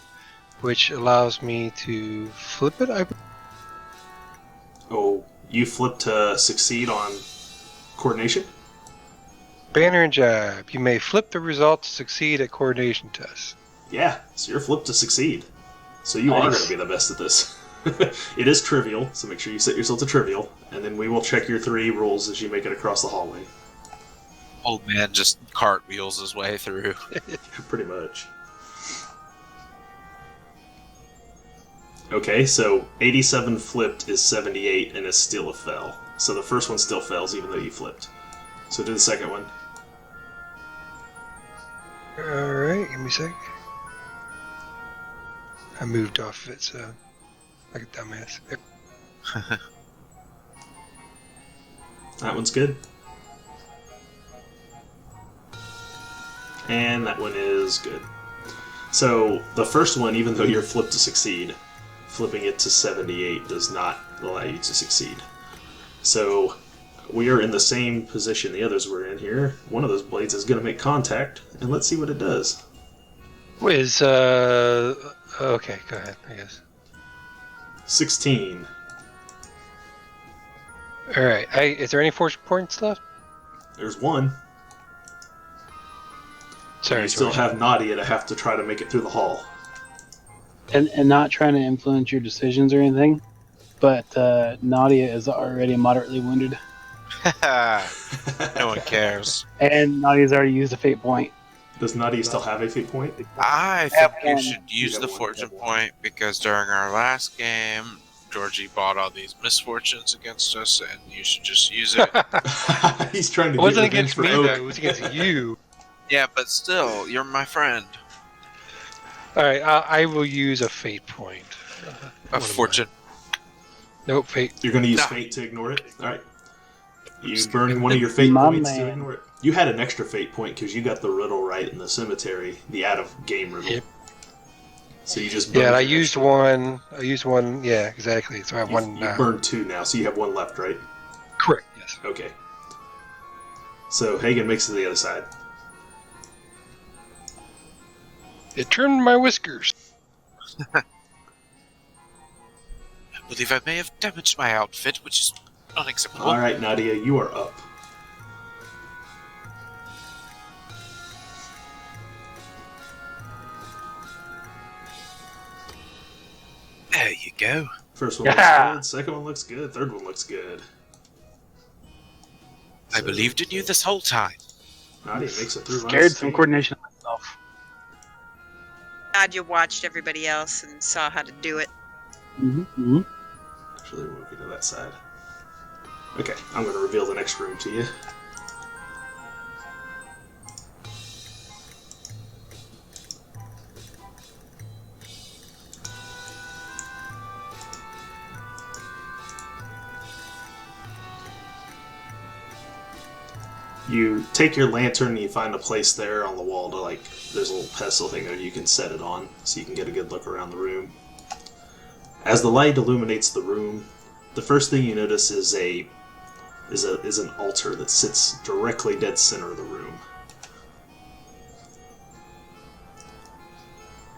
which allows me to flip it. Oh, you flip to succeed on coordination? Banner and jibe. You may flip the result to succeed at coordination tests. Yeah, so you're flipped to succeed. So you are Nice. going to be the best at this. It is trivial, so make sure you set yourself to trivial, and then we will check your 3 rolls as you make it across the hallway. Old man just cartwheels his way through. Pretty much. Okay, so 87 flipped is 78, and it's still a fail. So the first one still fails, even though you flipped. So do the second one. Alright, give me a sec. I moved off of it, so like a dumbass. That one's good. And that one is good. So the first one, even though you're flipped to succeed, flipping it to 78 does not allow you to succeed. So we are in the same position the others were in here. One of those blades is going to make contact, and let's see what it does. Is okay, go ahead, I guess. 16. Alright, is there any fortune points left? There's one. Sorry, You still George. have Nadia to have to try to make it through the hall. And not trying to influence your decisions or anything, but Nadia is already moderately wounded. No one cares. And Nadia's already used a fate point. Does Nadia still have a fate point? I think you one. should use You the got one, fortune you got one. point because during our last game, Georgie bought all these misfortunes against us, and you should just use it. He's trying to It wasn't get revenge against for me Oak. though, it was against you. Yeah, but still, you're my friend. Alright, I will use a fate point. A fortune. Nope, fate. You're going to use No. fate to ignore it? Alright. You burn one of your fate My points to man. ignore it. You had an extra fate point because you got the riddle right in the cemetery, the out-of-game riddle. Yep. So you just Yeah, burned and I your used extra- one, yeah, exactly. So I have You, one you now. burned 2 now, so you have 1 left, right? Correct, yes. Okay. So Hagen makes it to the other side. It trimmed my whiskers. I believe I may have damaged my outfit, which is unacceptable. Alright, Nadia, you are up. There you go. First one Yeah. looks good, second one looks good, third one looks good. I So, believed in you this whole time. Nadia makes it through. Scared some unscathed. coordination of myself. Nadia watched everybody else and saw how to do it. Mm-hmm. Actually, we'll get to that side. Okay, I'm going to reveal the next room to you. You take your lantern and you find a place there on the wall to, like, there's a little pedestal thing there you can set it on so you can get a good look around the room. As the light illuminates the room, the first thing you notice is an altar that sits directly dead center of the room.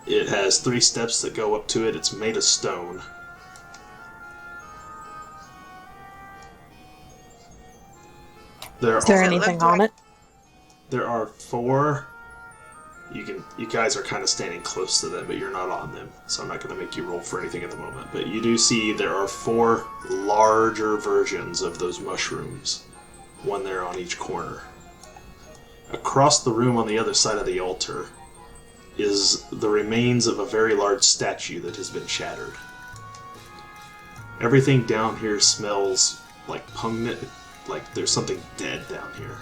It has 3 steps that go up to it. It's made of stone. Is there Does it anything look on like- it? There are 4. You guys are kind of standing close to them, but you're not on them, so I'm not going to make you roll for anything at the moment. But you do see there are 4 larger versions of those mushrooms, one there on each corner. Across the room on the other side of the altar is the remains of a very large statue that has been shattered. Everything down here smells like pungent, like there's something dead down here.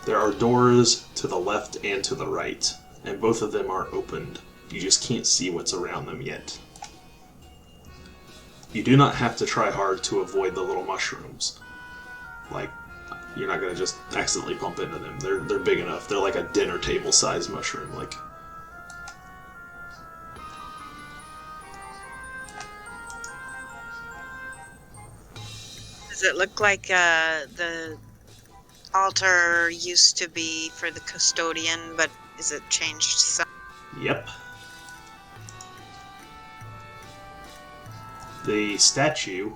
There are doors to the left and to the right, and both of them are opened. You just can't see what's around them yet. You do not have to try hard to avoid the little mushrooms. Like, you're not going to just accidentally bump into them. They're big enough. They're like a dinner table size mushroom. Like, Does it look like the altar used to be for the custodian, but is it changed some? Yep. The statue,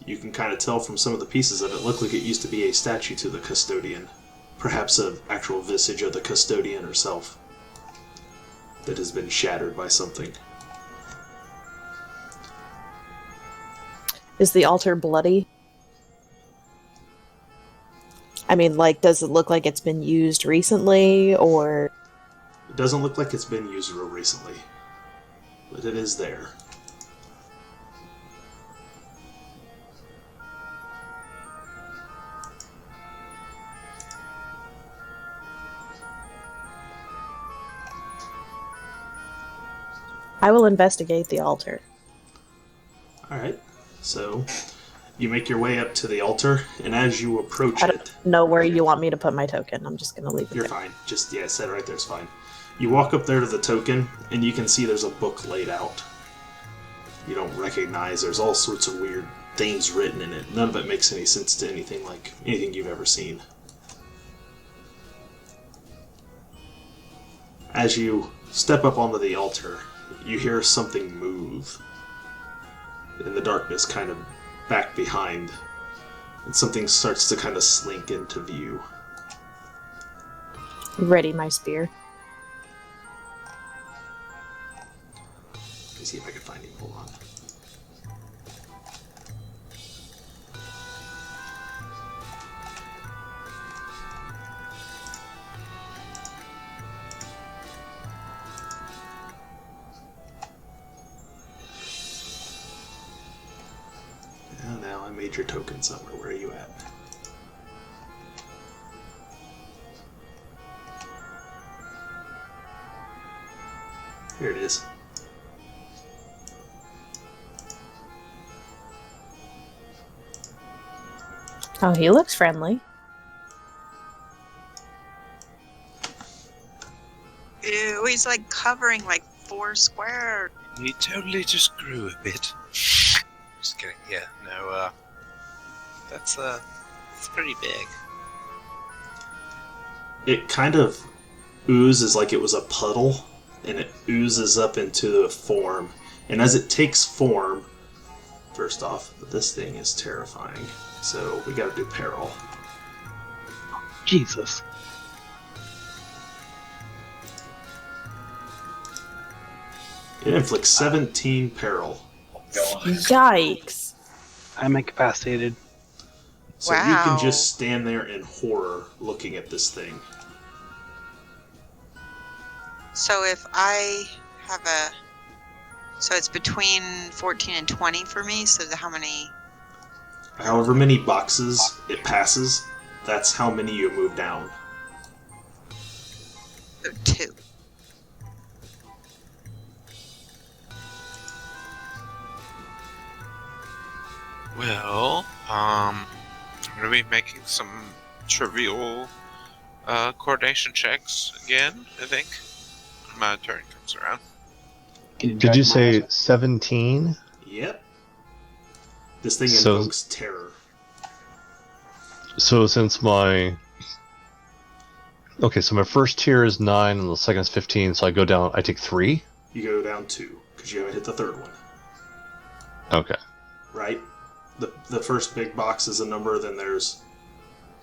you can kind of tell from some of the pieces of it, look like it used to be a statue to the custodian. Perhaps an actual visage of the custodian herself that has been shattered by something. Is the altar bloody? I mean, like, does it look like it's been used recently, or... It doesn't look like it's been used real recently, but it is there. I will investigate the altar. Alright, so you make your way up to the altar, and as you approach I it... don't know where you want me to put my token. I'm just going to leave it You're there. fine. Just, yeah, set it right there is fine. You walk up there to the token, and you can see there's a book laid out. You don't recognize, there's all sorts of weird things written in it. None of it makes any sense to anything like anything you've ever seen. As you step up onto the altar, you hear something move in the darkness, kind of back behind, and something starts to kind of slink into view. Ready my spear. Let me see if I can find him. Hold on. Now I made your token somewhere. Where are you at? Here it is. Oh, he looks friendly. Ew, he's like covering like 4 square. He totally just grew a bit. Just kidding. Yeah, no, that's pretty big. It kind of oozes like it was a puddle, and it oozes up into a form. And as it takes form, first off, this thing is terrifying. So we gotta do peril. Jesus. It inflicts 17 peril. Yikes. I'm incapacitated. So you Wow. can just stand there in horror looking at this thing. So if I have a... So it's between 14 and 20 for me, so how many... However many boxes it passes, that's how many you move down. So 2. Well, I'm gonna be making some trivial coordination checks again, I think. When my turn comes around. Did you say 17? Yep. This thing So- invokes terror. So since my... Okay, so my first tier is 9 and the second is 15, so I go down, I take 3? You go down 2, because you haven't hit the third one. Okay. Right? The first big box is a number, then there's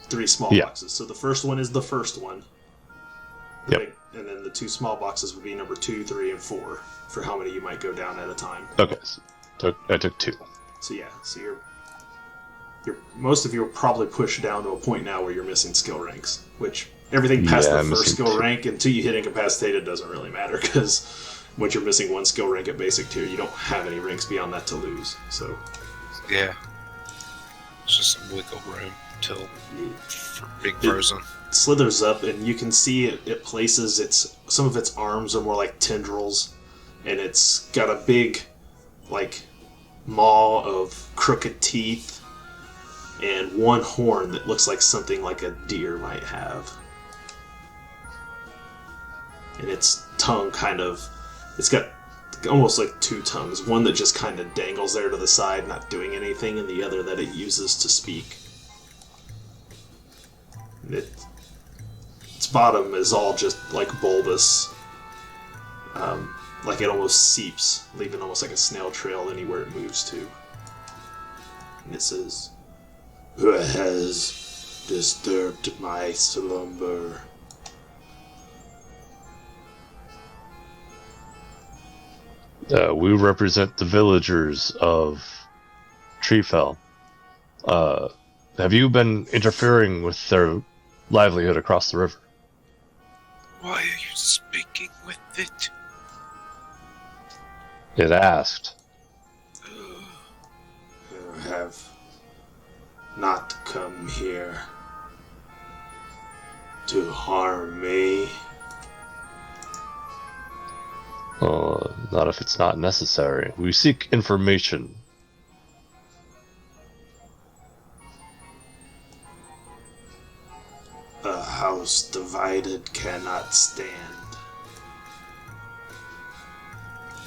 3 small Yeah. boxes. So the first one is the first one. Yep. And then the 2 small boxes would be number 2, 3, and 4 for how many you might go down at a time. Okay, so I took 2. So yeah, so you're most of you are probably pushed down to a point now where you're missing skill ranks, which everything past Yeah, the I'm first missing skill 2. rank until you hit incapacitated doesn't really matter, because once you're missing 1 skill rank at basic tier, you don't have any ranks beyond that to lose. So Yeah. It's just some wiggle room till being frozen. slithers up, and you can see it places some of its arms are more like tendrils, and it's got a big like maw of crooked teeth and 1 horn that looks like something like a deer might have, and its tongue it's got almost like two tongues. One that just kind of dangles there to the side, not doing anything, and the other that it uses to speak. Its bottom is all just like bulbous. Like it almost seeps, leaving almost like a snail trail anywhere it moves to. And it says, "Who has disturbed my slumber?" We represent the villagers of Treefell. Have you been interfering with their livelihood across the river? Why are you speaking with it? It asked. "You have not come here to harm me." Not if it's not necessary. We seek information. "A house divided cannot stand."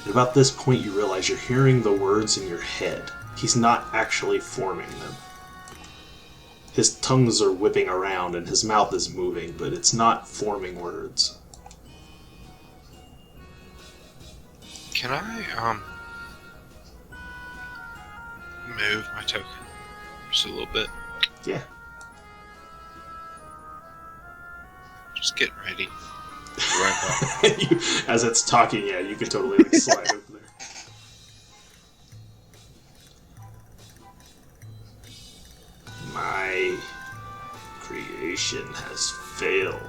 At about this point, you realize you're hearing the words in your head. He's not actually forming them. His tongues are whipping around and his mouth is moving, but it's not forming words. Can I, move my token just a little bit? Yeah. Just getting ready. As it's talking, yeah, you can totally like slide over there. My creation has failed.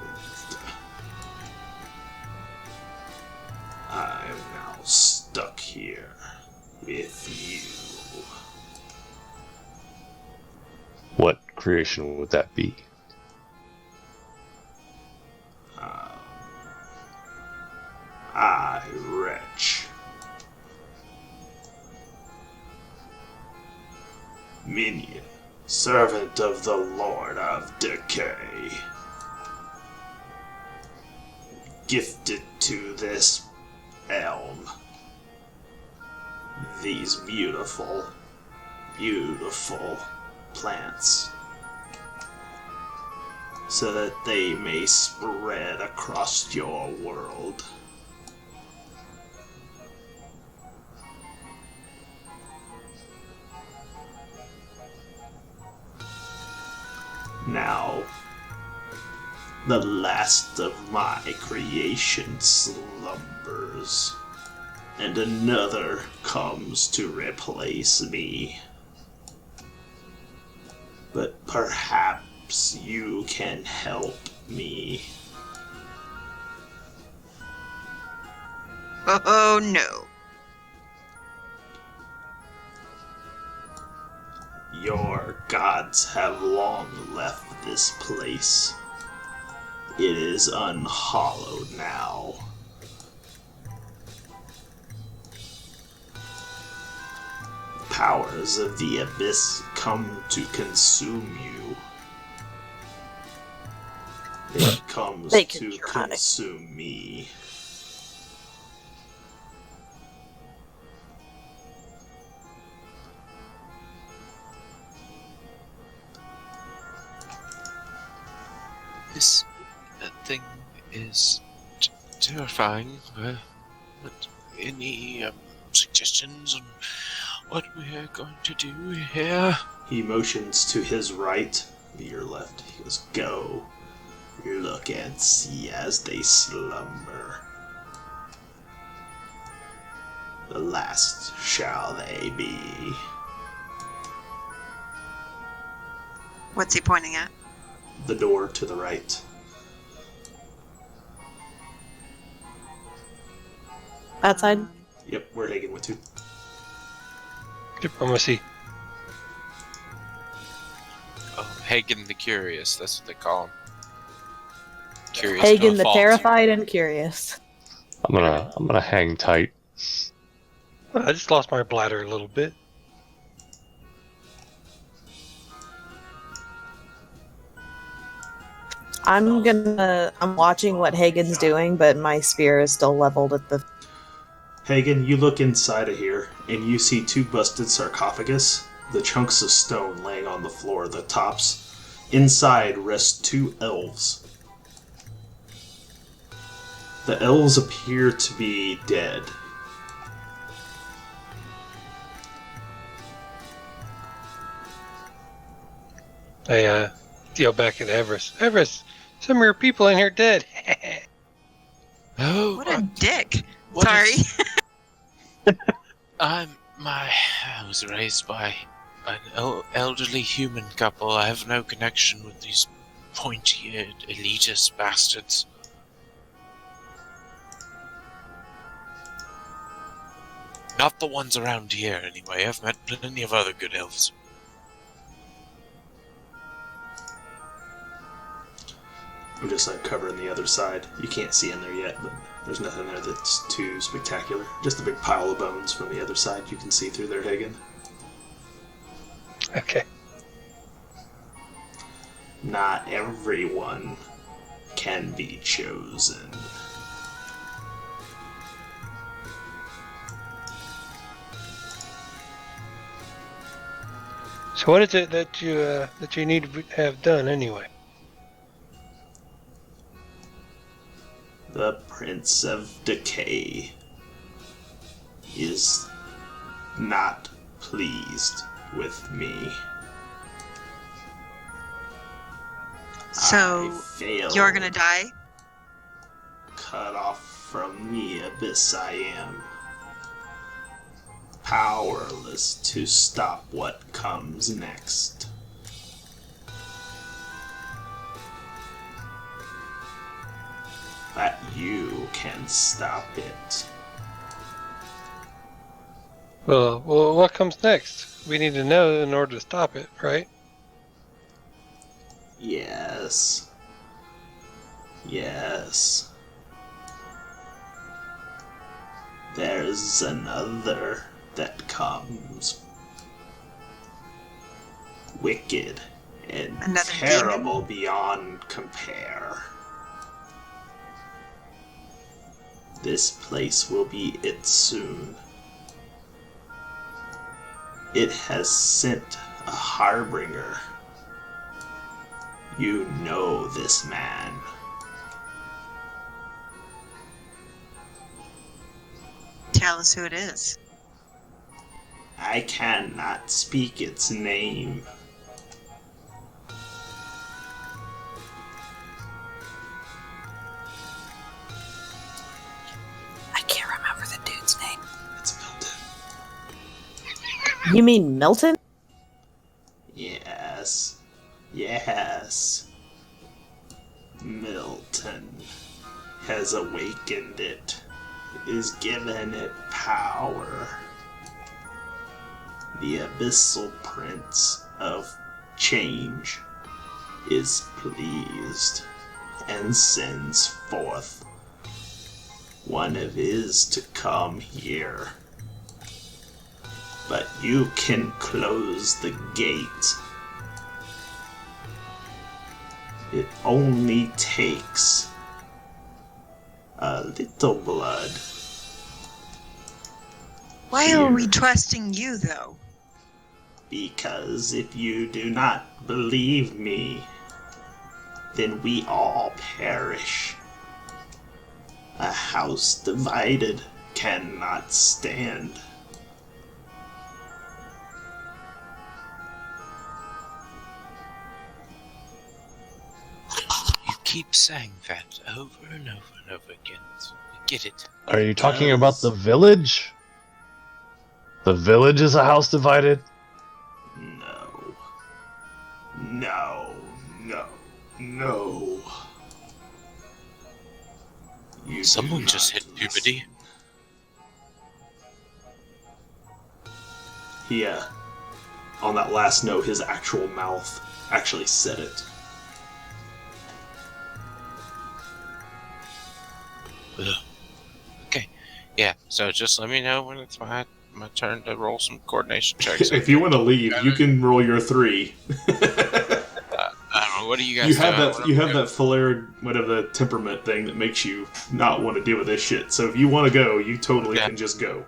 I'm now stuck here with you. What creation would that be? I, wretch. Minion, servant of the Lord of Decay. Gifted to this elm. These beautiful, beautiful plants. So that they may spread across your world. Now, the last of my creation slumbers, and another comes to replace me. But perhaps you can help me. Oh no. Your gods have long left this place. It is unhallowed now. Powers of the abyss come to consume you. It comes They can to try. consume me. This thing is terrifying. But any suggestions on what we're going to do here? He motions to his right, your left. He goes, "Go. Look and see as they slumber. The last shall they be." What's he pointing at? The door to the right. That side? Yep, where Hagen went to. Diplomacy. Oh, Hagen the Curious, that's what they call him. Curious Hagen to a the fault. terrified and curious. I'm gonna hang tight. I just lost my bladder a little bit. I'm watching what Hagen's doing, but my spear is still leveled at the... Hagen, you look inside of here, and you see 2 busted sarcophagus, the chunks of stone laying on the floor, the tops. Inside rest 2 elves. The elves appear to be dead. I yell back at Everest. Everest, some of your people in here dead. Oh, What a dick. what Sorry. I was raised by an elderly human couple. I have no connection with these pointy-eared, elitist bastards. Not the ones around here, anyway. I've met plenty of other good elves. I'm just covering the other side. You can't see in there yet, but there's nothing there that's too spectacular. Just a big pile of bones from the other side you can see through there, Hagen. Okay. Not everyone can be chosen. So what is it that you need to have done anyway? The Prince of Decay is not pleased with me. So, I failed. you're gonna die? Cut off from the abyss I am. Powerless to stop what comes next. But you can stop it. Well, what comes next? We need to know in order to stop it, right? Yes. Yes. There's another that comes. Wicked and Another terrible beyond compare. This place will be it soon. It has sent a harbinger. You know this man. Tell us who it is. I cannot speak its name. I can't remember the dude's name. It's Milton. You mean Milton? Yes. Yes. Milton has awakened it, is given it power. The abyssal prince of change is pleased and sends forth one of his to come here. But you can close the gate. It only takes a little blood. Why are we trusting you, though? Because if you do not believe me, then we all perish. A house divided cannot stand. You keep saying that over and over and over again. I get it. Are you talking about the village? The village is a house divided? No. No. No. No. You do Someone just not hit puberty. He, on that last note, his actual mouth actually said it. Ugh. Okay. Yeah, so just let me know when it's my turn to roll some coordination checks. If you want to leave, you can roll your 3. I don't know, What are you guys You have doing? that. You have that flared, whatever the temperament thing that makes you not want to deal with this shit. So if you want to go, you totally can just go.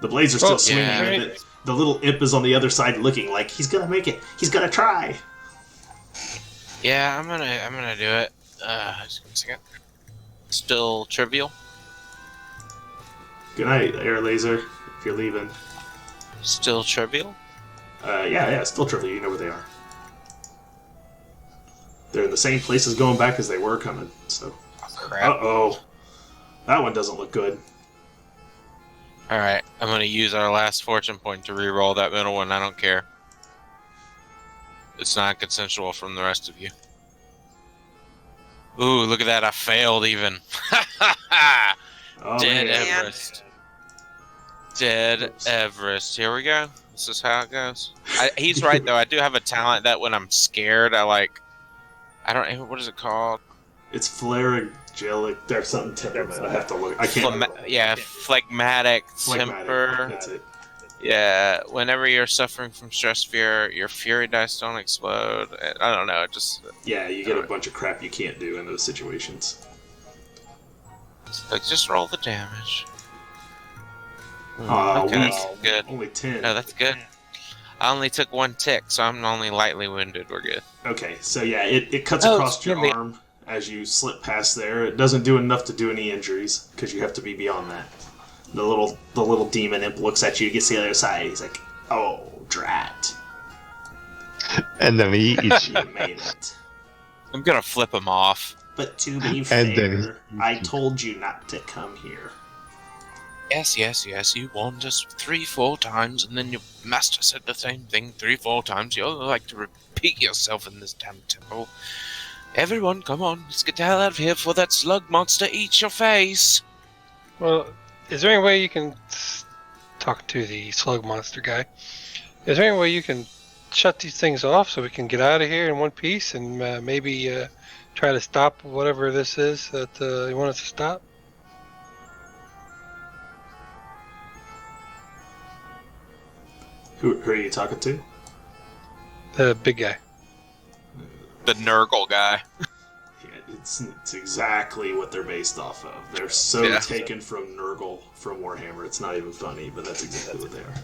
The blades are still swinging. yeah. And the little imp is on the other side, looking like he's gonna make it. He's gonna try. Yeah, I'm gonna do it. Just give me a second. Still trivial. Good night, Air Laser. If you're leaving. Still trivial. Yeah, still trivial. You know where they are. They're in the same places going back as they were coming. So. Oh, crap. Uh-oh. That one doesn't look good. All right, I'm gonna use our last fortune point to re-roll that middle one. I don't care. It's not consensual from the rest of you. Ooh, look at that! I failed even. Oh, Dead man. Everest. Dead Everest. Here we go. This is how it goes. He's right though. I do have a talent that when I'm scared, I don't even. What is it called? It's flarigelic. There's something temperament. I have to look. I can't. remember. Phlegmatic temper. That's it. Yeah, whenever you're suffering from stress, fear, your fury dice don't explode. I don't know. It just Yeah, you get a bunch of crap you can't do in those situations. just roll the damage. Okay, That's good. only 10. No, that's good. I only took 1 tick, so I'm only lightly wounded. We're good. Okay, so yeah, it cuts Oh, across your really? arm as you slip past there. It doesn't do enough to do any injuries because you have to be beyond that. The little demon imp looks at you, gets to the other side. He's like, "Oh, drat! And then he eats you. You made it." I'm gonna flip him off. But to be And then fair, I told you not to come here. Yes. You warned us 3-4 times, and then your master said the same thing 3-4 times. You like to repeat yourself in this damn temple. Everyone, come on, let's get the hell out of here before that slug monster eats your face. Well, is there any way you can talk to the slug monster guy? Is there any way you can shut these things off so we can get out of here in one piece and maybe try to stop whatever this is that you want us to stop? Who are you talking to? The big guy. The Nurgle guy. Yeah, it's exactly what they're based off of. They're so taken from Nurgle from Warhammer. It's not even funny, but that's exactly what they are.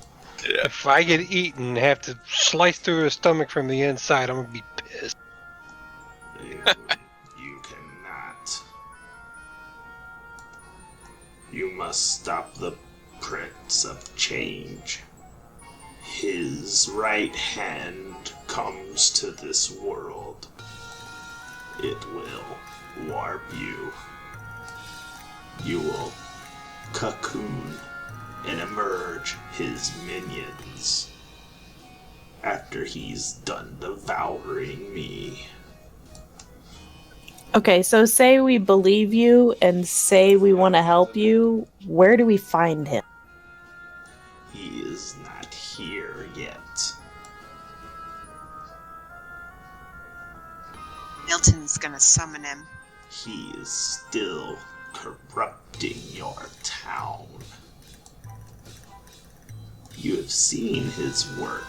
Yeah. If I get eaten and have to slice through his stomach from the inside, I'm gonna be pissed. You cannot. You must stop the Prince of Change. His right hand comes to this world. It will warp you. You will cocoon and emerge his minions after he's done devouring me. Okay, so say we believe you and say we want to help you. Where do we find him? He is not here yet. Milton's gonna summon him. He is still corrupting your town. You have seen his work.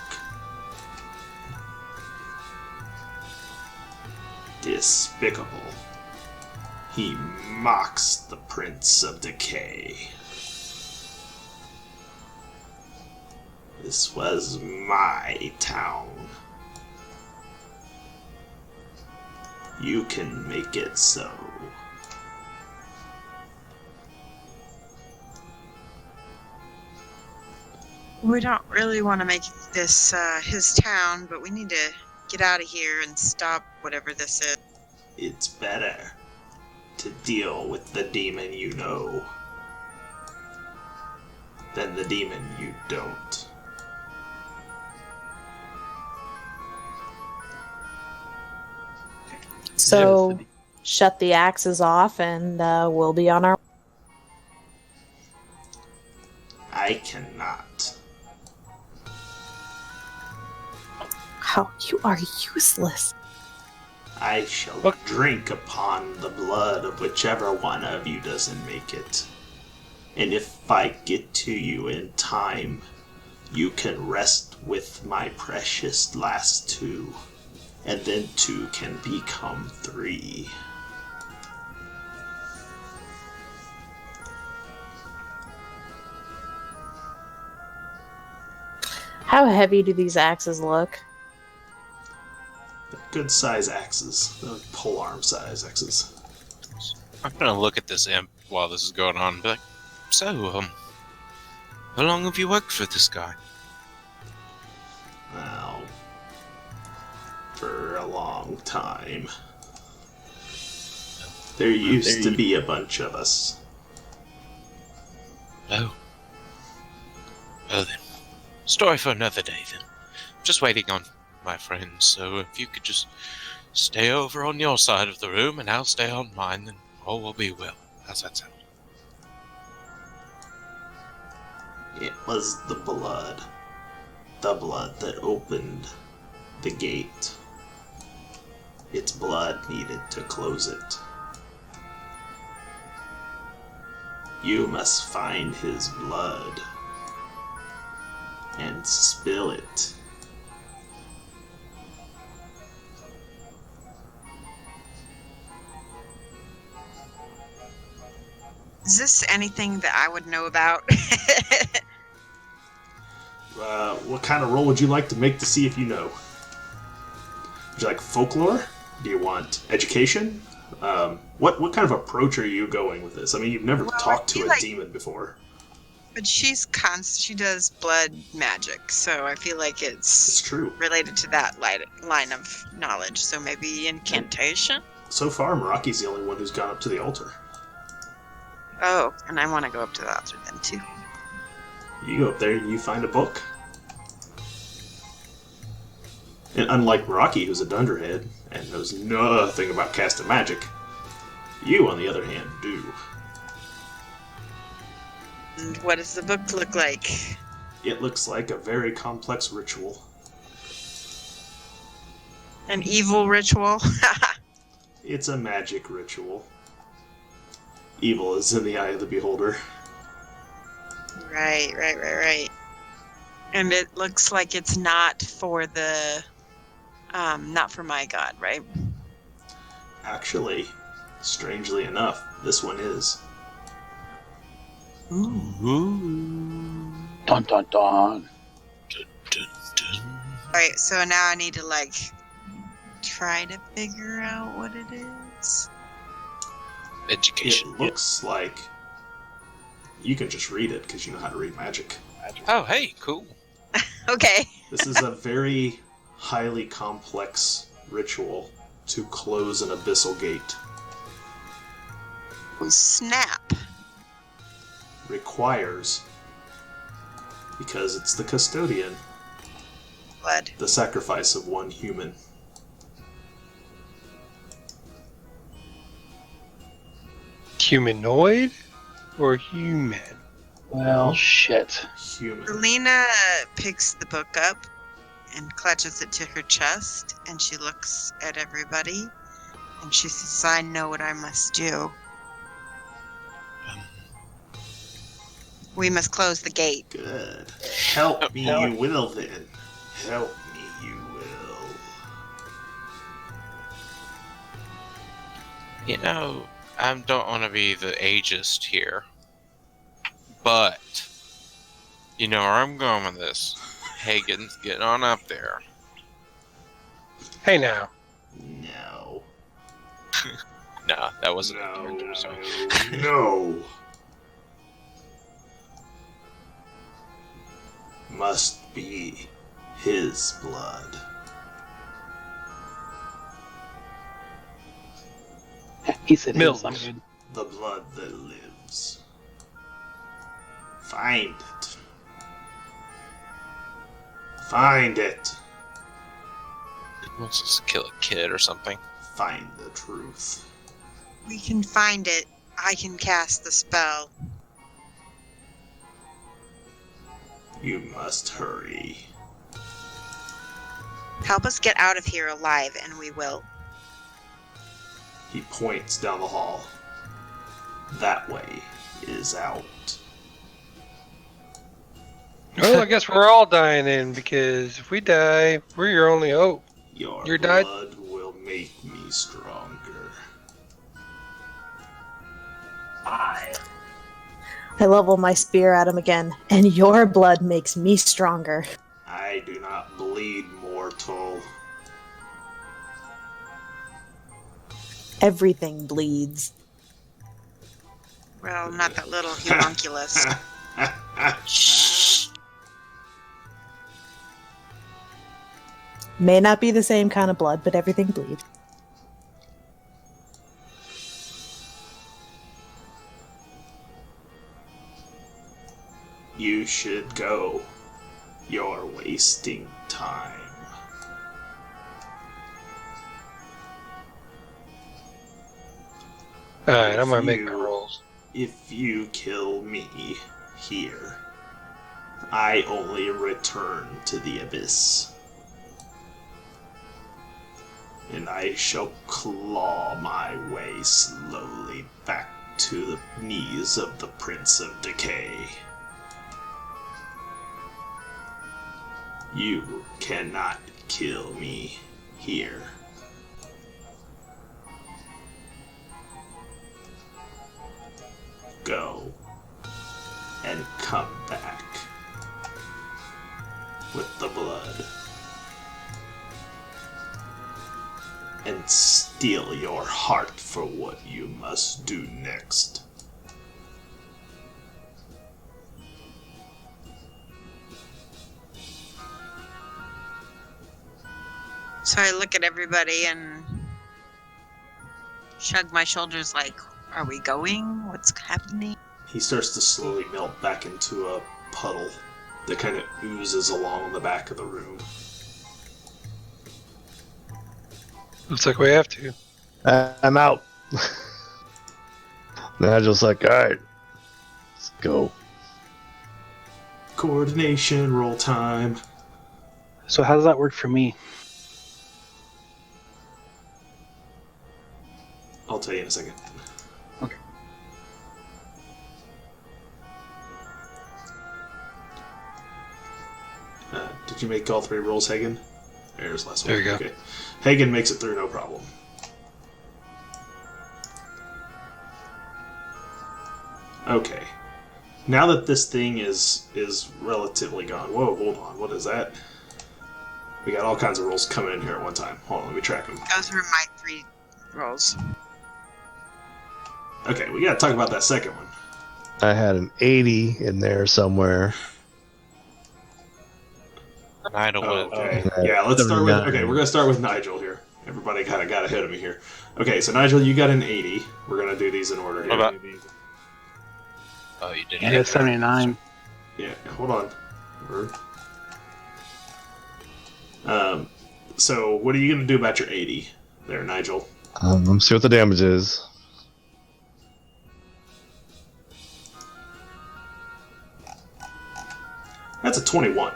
Despicable. He mocks the Prince of Decay. This was my town. You can make it so. We don't really want to make this his town, but we need to get out of here and stop whatever this is. It's better to deal with the demon you know than the demon you don't. So shut the axes off and we'll be on our... I cannot. How you are useless. I shall drink upon the blood of whichever one of you doesn't make it. And if I get to you in time, you can rest with my precious last two. And then 2 can become 3. How heavy do these axes look? Good size axes. They're like polearm size axes. I'm gonna look at this imp while this is going on and be like, so, how long have you worked for this guy? Well, for a long time. There used to be a bunch of us. Oh. Well then. Story for another day then. Just waiting on my friends, so if you could just stay over on your side of the room and I'll stay on mine, then all will be well. How's that sound? It was the blood. The blood that opened the gate. Its blood needed to close it. You must find his blood and spill it. Is this anything that I would know about? What kind of roll would you like to make to see if you know? Would you like folklore? Do you want education? What kind of approach are you going with this? I mean, you've never talked to a demon before. But she does blood magic, so I feel like It's true. related to that line of knowledge. So maybe incantation? So far, Meraki's the only one who's gone up to the altar. Oh, and I want to go up to the altar then too. You go up there and you find a book. And unlike Meraki, who's a dunderhead and knows nothing about casting magic, you, on the other hand, do. And what does the book look like? It looks like a very complex ritual. An evil ritual? It's a magic ritual. Evil is in the eye of the beholder. Right. And it looks like it's not for the, not for my god, right? Actually, strangely enough, this one is. Ooh. Dun dun dun. Alright, so now I need to, like, try to figure out what it is. Education. It looks like you can just read it because you know how to read magic. Oh, hey, cool. Okay. This is a very highly complex ritual to close an abyssal gate. Snap. Requires, because it's the custodian, Blood. the sacrifice of one human. Humanoid or human? Well, shit. Human. Selena picks the book up and clutches it to her chest, and she looks at everybody, and she says, I know what I must do. We must close the gate. Good. Help me, you will then. Help me, you will. You know, I don't want to be the ageist here, but you know where I'm going with this. Hagen's getting on up there. Hey now. No. Nah, that wasn't a No. character, so. No. Must be his blood. He said Mills. I'm good. The blood that lives. Find it. Find it. He wants us to kill a kid or something. Find the truth. We can find it. I can cast the spell. You must hurry. Help us get out of here alive, and we will. He points down the hall. That way is out. Well, I guess we're all dying in, because if we die, we're your only hope. Your died? blood will make me stronger. I level my spear at him again, and your blood makes me stronger. I do not bleed, mortal. Everything bleeds. Well, not that little homunculus. May not be the same kind of blood, but everything bleeds. You should go. You're wasting time. Alright, I'm gonna make my rolls. If you kill me here, I only return to the abyss. And I shall claw my way slowly back to the knees of the Prince of Decay. You cannot kill me here. Go and come back with the blood and steal your heart for what you must do next. So I look at everybody and shrug my shoulders like, are we going? What's happening? He starts to slowly melt back into a puddle that kind of oozes along the back of the room. Looks like we have to. I'm out. Nigel's like, alright, let's go. Coordination roll time. So how does that work for me? I'll tell you in a second. Okay. Did you make all three rolls, Hagen? There's the last one. There you go. Okay. Hagen makes it through, no problem. Okay. Now that this thing is relatively gone. Whoa, hold on. What is that? We got all kinds of rolls coming in here at one time. Hold on, let me track them. Those were my 3 rolls. Okay, we gotta talk about that second one. I had an 80 in there somewhere. I don't Oh, want okay. Yeah, let's start with... 79. Okay, we're gonna start with Nigel here. Everybody kind of got ahead of me here. Okay, so Nigel, you got an 80. We're gonna do these in order here. What about- Oh, you did I got 79. Yeah, hold on. So what are you gonna do about your 80 there, Nigel? See what the damage is. That's a 21.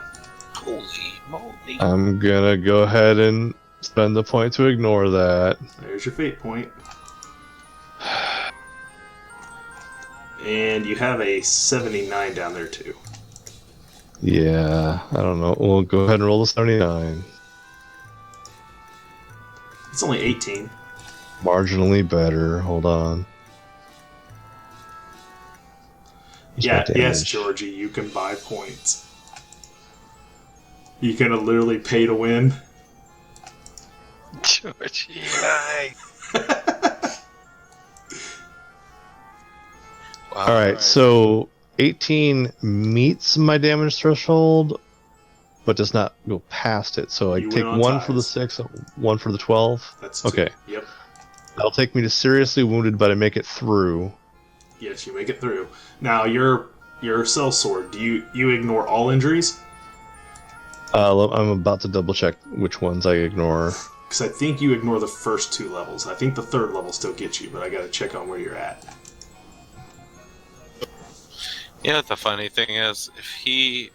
Holy moly. I'm gonna go ahead and spend the point to ignore that. There's your fate point. And you have a 79 down there too. Yeah, I don't know. We'll go ahead and roll the 79. It's only 18. Marginally better. Hold on. What's my Yeah, yes, damage? Georgie, you can buy points. You can literally pay to win. Georgie, nice. Wow. Alright, so 18 meets my damage threshold, but does not go past it. So I You take win on 1 for the ties. 6, 1 for the 12. That's 2. Okay. Yep. That'll take me to seriously wounded, but I make it through. Yes, you make it through. Now your sellsword, do you ignore all injuries? I'm about to double check which ones I ignore. Because I think you ignore the first 2 levels. I think the 3rd level still gets you, but I gotta check on where you're at. You know what the funny thing is? If he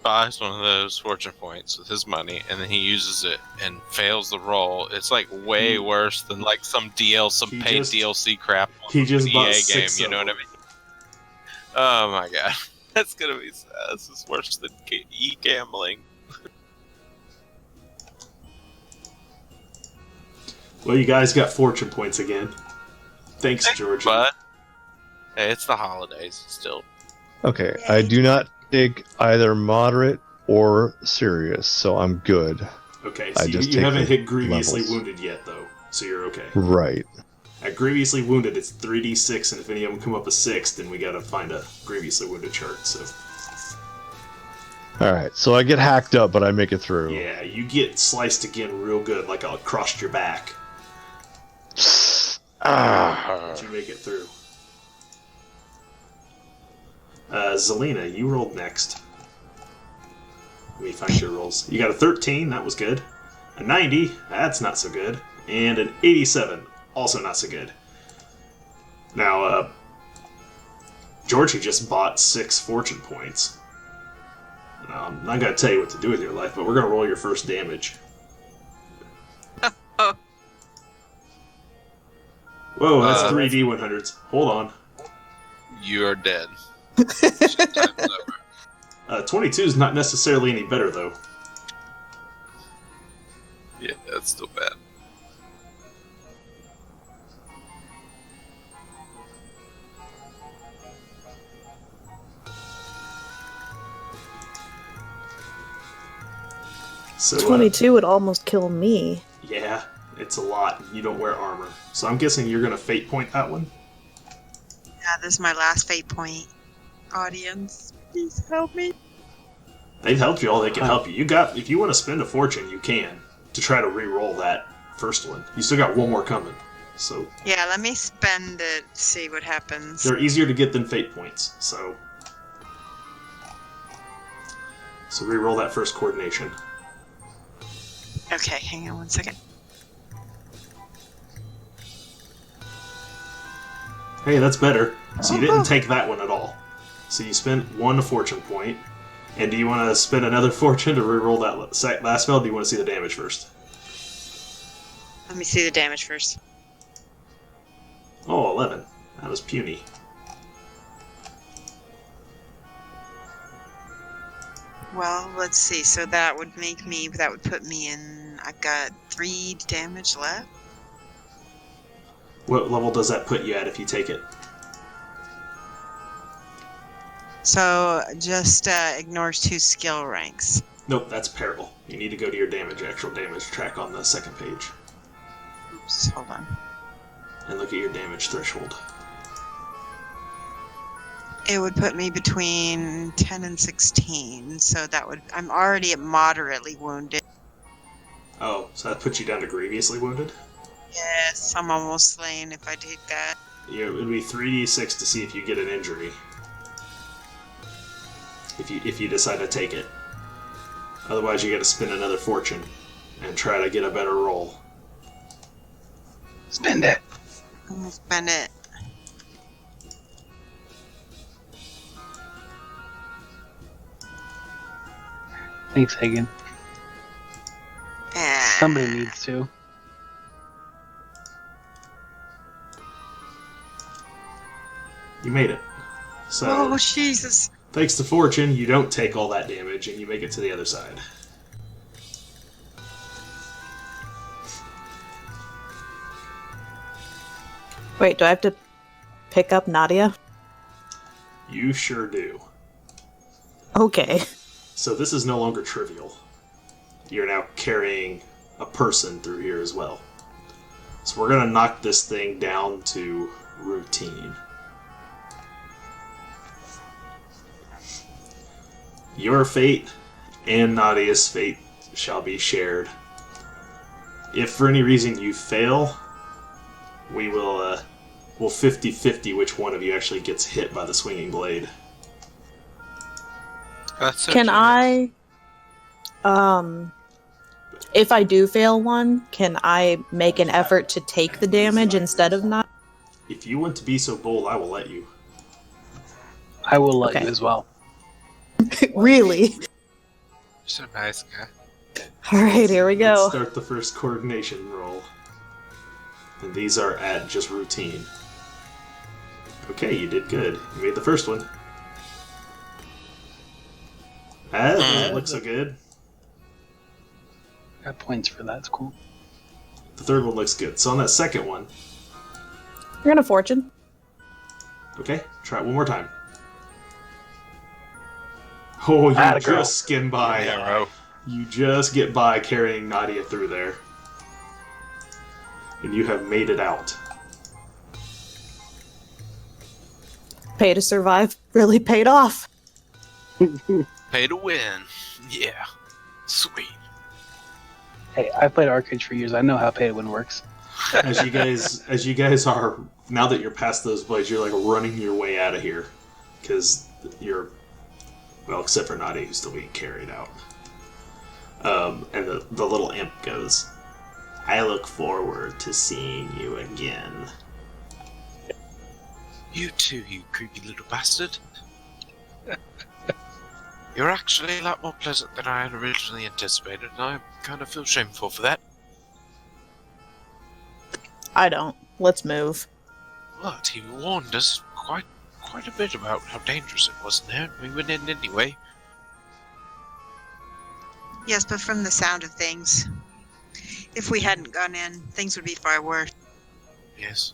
buys one of those fortune points with his money and then he uses it and fails the roll, it's like way worse than like some He paid just- DLC crap on he just an bought EA 6 game, you of know what I them. mean? Oh my god. That's gonna be sad. This is worse than e-gambling. Well, you guys got fortune points again. Thanks, George. But hey, it's the holidays still. Okay, I do not take either moderate or serious, so I'm good. Okay, I so just you take haven't the hit grievously levels. wounded yet, though, so you're okay. Right. At grievously wounded, it's 3d6, and if any of them come up a 6, then we gotta find a grievously wounded chart, so... Alright, so I get hacked up, but I make it through. Yeah, you get sliced again real good, like across your back. But you make it through. Zelina, you rolled next. Let me find your rolls. You got a 13, that was good. A 90, that's not so good. And an 87, also not so good. Now, Georgie just bought 6 fortune points. Now, I'm not going to tell you what to do with your life, but we're going to roll your first damage. Whoa, that's 3D 100s. Hold on. You are dead. Time's over. 22 is not necessarily any better, though. Yeah, that's still bad. So, 22 would almost kill me. yeah, it's a lot. You don't wear armor. So I'm guessing you're going to fate point that one? Yeah, this is my last fate point. Audience, please help me. They've helped you all they can help you. You got, if you want to spend a fortune, you can, to try to re-roll that first one. You still got one more coming. So Yeah, let me spend it, see what happens. they're easier to get than fate points, so re-roll that first coordination. Okay, hang on one second. Hey, that's better. So you didn't take that one at all. So you spent 1 fortune point. And do you want to spend another fortune to re-roll that last spell, or do you want to see the damage first? Let me see the damage first. Oh, 11. That was puny. Well, let's see. So that would put me in, I've got 3 damage left. What level does that put you at if you take it? So just ignores 2 skill ranks. Nope, that's peril. You need to go to your actual damage track on the second page. Oops, hold on. And look at your damage threshold. It would put me between 10 and 16, so I'm already at moderately wounded. Oh, so that puts you down to grievously wounded? Yes, I'm almost slain if I take that. Yeah, it would be 3d6 to see if you get an injury. If you decide to take it. Otherwise you gotta spend another fortune and try to get a better roll. Spend it. I'm gonna spend it. Thanks, Hagen. And Somebody needs to. You made it. So, oh, Jesus. thanks to fortune, you don't take all that damage and you make it to the other side. Wait, do I have to pick up Nadia? You sure do. Okay. So this is no longer trivial. You're now carrying a person through here as well. So we're gonna knock this thing down to routine. Your fate and Nadia's fate shall be shared. If for any reason you fail, we will we'll 50-50 which one of you actually gets hit by the swinging blade. That's so Can generous. I, if I do fail one, can I make an effort to take the damage instead of not? If you want to be so bold, I will let you. I will let Okay. you as well. Really? Just a nice guy. Alright, here we Let's go. start the first coordination roll. And these are at just routine. Okay, you did good. You made the first one. That doesn't look so good. Got points for that. It's cool. The third one looks good. So on that second one, You're gonna fortune. okay, try it one more time. Oh, you Atta girl. just skin by. Arrow. You just get by carrying Nadia through there. And you have made it out. Pay to survive really paid off. Pay to win. Yeah. Sweet. Hey, I've played arcades for years. I know how pay to win works. As you guys are, now that you're past those blades, you're like running your way out of here. Because you're, well, except for Nadia, who's still being carried out. And the little imp goes, I look forward to seeing you again. You too, you creepy little bastard. You're actually a lot more pleasant than I had originally anticipated, and I kind of feel shameful for that. I don't. Let's move. But he warned us quite a bit about how dangerous it was in there, and we went in anyway. Yes, but from the sound of things, if we hadn't gone in, things would be far worse. Yes.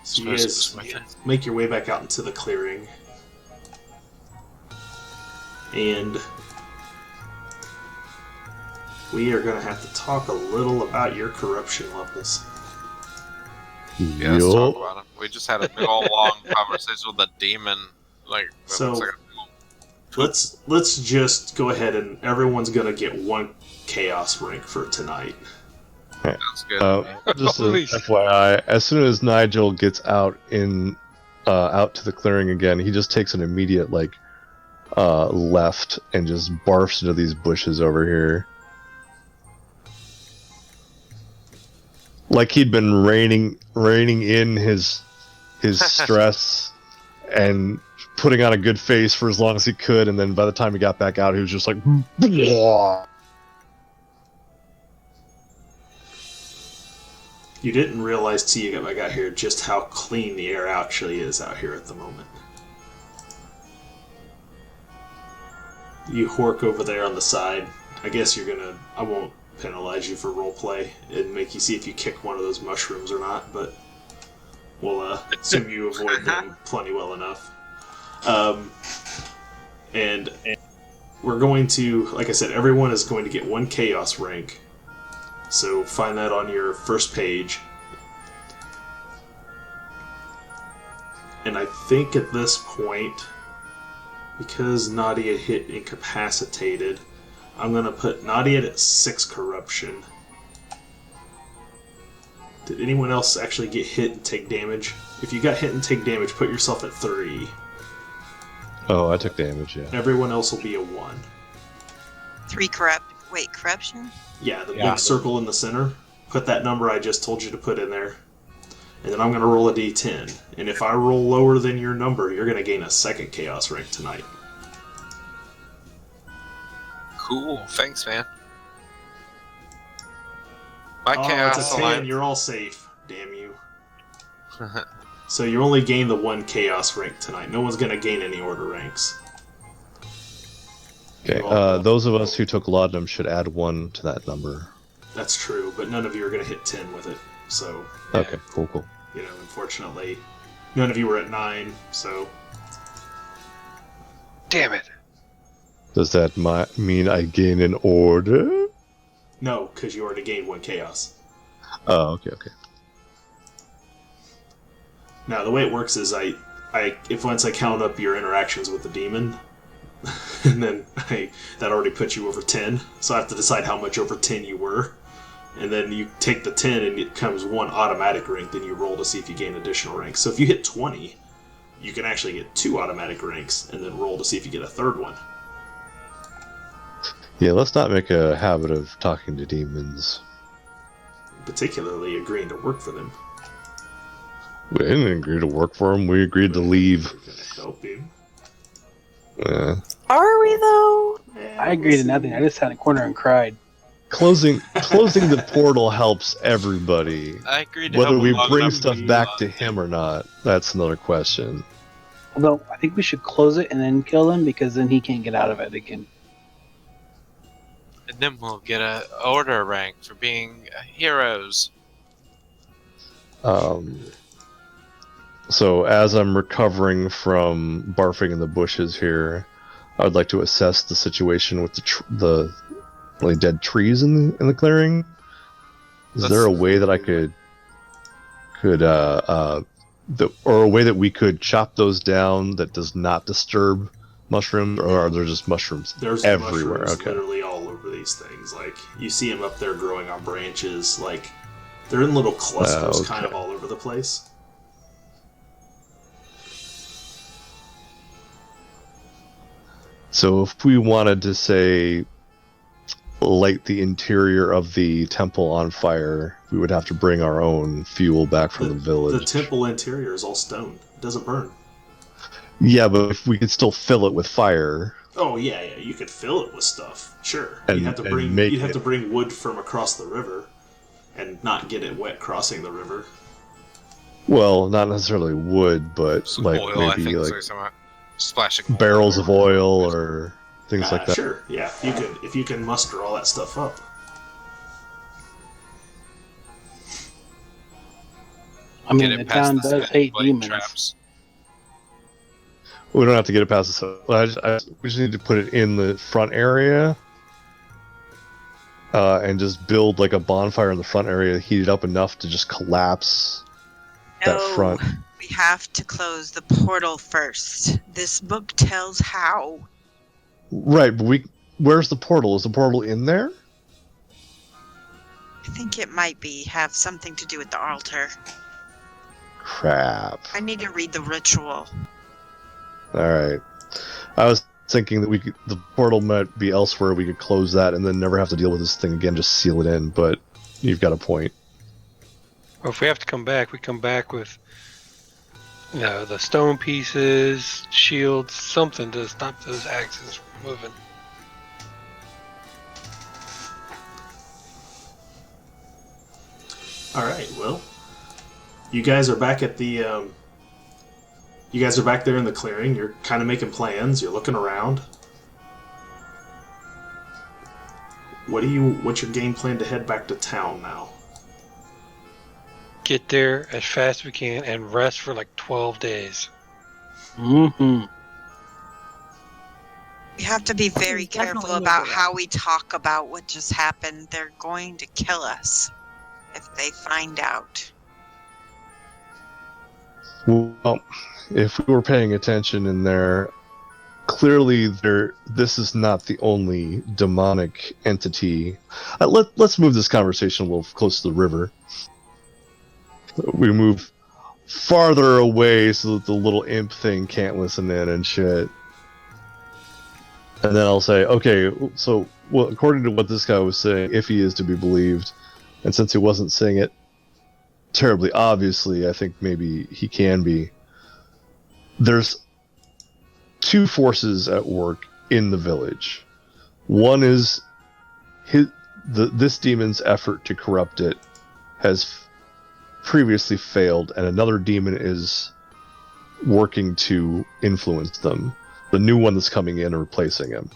So you guys make your way back out into the clearing. And we are going to have to talk a little about your corruption levels. Yeah, let's talk about it. We just had a big old long conversation with a demon. Like, So- looks like Let's just go ahead and everyone's going to get one chaos rank for tonight. sounds good. Just a Holy FYI, as soon as Nigel gets out to the clearing again, he just takes an immediate left and just barfs into these bushes over here. Like he'd been reining in his stress and putting on a good face for as long as he could, and then by the time he got back out, he was just like, "Blah." You didn't realize till you got here just how clean the air actually is out here at the moment. You hork over there on the side. I guess I won't penalize you for roleplay and make you see if you kick one of those mushrooms or not, but we'll assume you avoid them plenty well enough. And we're going to, like I said, everyone is going to get one chaos rank. So find that on your first page. And I think at this point, because Nadia hit incapacitated, I'm going to put Nadia at 6 corruption. Did anyone else actually get hit and take damage? If you got hit and take damage, put yourself at 3. Oh, I took damage, yeah. Everyone else will be a 1. 3 corruption? Yeah, the big circle in the center. Put that number I just told you to put in there. And then I'm going to roll a d10. And if I roll lower than your number, you're going to gain a 2nd chaos rank tonight. cool. Thanks, man. My Oh, chaos it's a 10. alliance. You're all safe. Damn you. So you only gain the 1 chaos rank tonight. No one's going to gain any order ranks. Okay, those of us who took laudanum should add 1 to that number. That's true, but none of you are going to hit 10 with it. So, Okay, cool. unfortunately, none of you were at 9, so... Damn it. Does that mean I gain an order? No, because you already gained 1 chaos. Oh, okay. Now, the way it works is if once I count up your interactions with the demon, and then that already puts you over 10, so I have to decide how much over 10 you were. And then you take the 10 and it comes 1 automatic rank, then you roll to see if you gain additional ranks. So if you hit 20, you can actually get 2 automatic ranks, and then roll to see if you get a 3rd one. Yeah, let's not make a habit of talking to demons. Particularly agreeing to work for them. We didn't agree to work for them, we agreed to leave. We're gonna help him. Yeah. Are we though? I agreed to nothing. I just sat in a corner and cried. Closing the portal helps everybody. I agreed to Whether help we him long bring enough stuff to back to him or not, that's another question. Although, I think we should close it and then kill him, because then he can't get out of it again. And then we'll get a order rank for being heroes. So as I'm recovering from barfing in the bushes here, I would like to assess the situation with the really dead trees in the clearing. Is there a way that I could or a way that we could chop those down that does not disturb mushrooms, or are there just mushrooms There's everywhere? mushrooms Okay. literally all over these things. Like, you see them up there growing on branches. Like, they're in little clusters kind of all over the place. So if we wanted to, say, light the interior of the temple on fire, we would have to bring our own fuel back from the village. The temple interior is all stone. It doesn't burn. Yeah, but if we could still fill it with fire... Oh yeah, you could fill it with stuff. Sure. And- you'd have to and bring make you'd have it- to bring wood from across the river and not get it wet crossing the river. Well, not necessarily wood, but Some like oil, I maybe think, like or something. Splashing barrels of oil or things like that. Sure, yeah. If you can muster all that stuff up. I mean, the town does hate demons. Traps. We don't have to get it past the. We just need to put it in the front area, and just build like a bonfire in the front area, heat it up enough to just collapse that front. We have to close the portal first. This book tells how. Right, but where's the portal? Is the portal in there? I think it might have something to do with the altar. Crap. I need to read the ritual. Alright. I was thinking that the portal might be elsewhere, we could close that and then never have to deal with this thing again, just seal it in, but you've got a point. Well, if we have to come back, we come back with, the stone pieces, shields, something to stop those axes from moving. Alright, well. You guys are back at the you guys are back there in the clearing. You're kind of making plans. You're looking around. What's your game plan to head back to town now? Get there as fast as we can and rest for like 12 days. Mm-hmm. We have to be very Definitely careful need about to how we talk about what just happened. They're going to kill us if they find out. Well, if we were paying attention in there, clearly this is not the only demonic entity. Let's move this conversation a little close to the river. We move farther away so that the little imp thing can't listen in and shit. And then I'll say, okay, so according to what this guy was saying, if he is to be believed, and since he wasn't saying it terribly obviously, I think maybe he can be. There's two forces at work in the village. One is this demon's effort to corrupt it has previously failed, and another demon is working to influence them. The new one that's coming in and replacing him.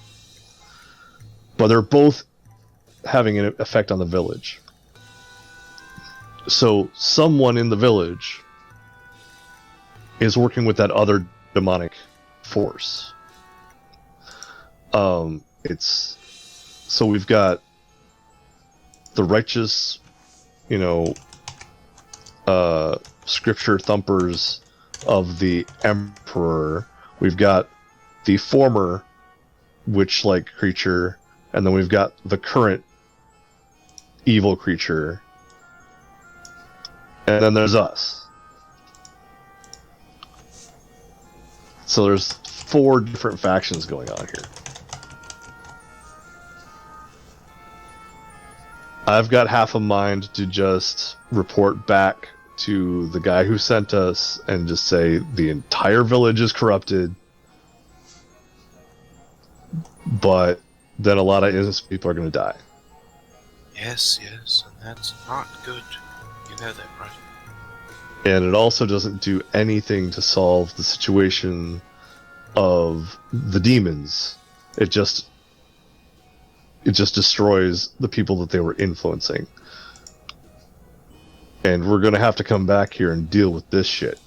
But they're both having an effect on the village. So someone in the village is working with that other demonic force. So we've got the righteous, scripture thumpers of the emperor. We've got the former witch-like creature, and then we've got the current evil creature. And then there's us. So there's 4 different factions going on here. I've got half a mind to just report back to the guy who sent us and just say the entire village is corrupted. But then a lot of innocent people are going to die. Yes, and that's not good. You know that, right? And it also doesn't do anything to solve the situation of the demons. It just it just destroys the people that they were influencing. And we're going to have to come back here and deal with this shit.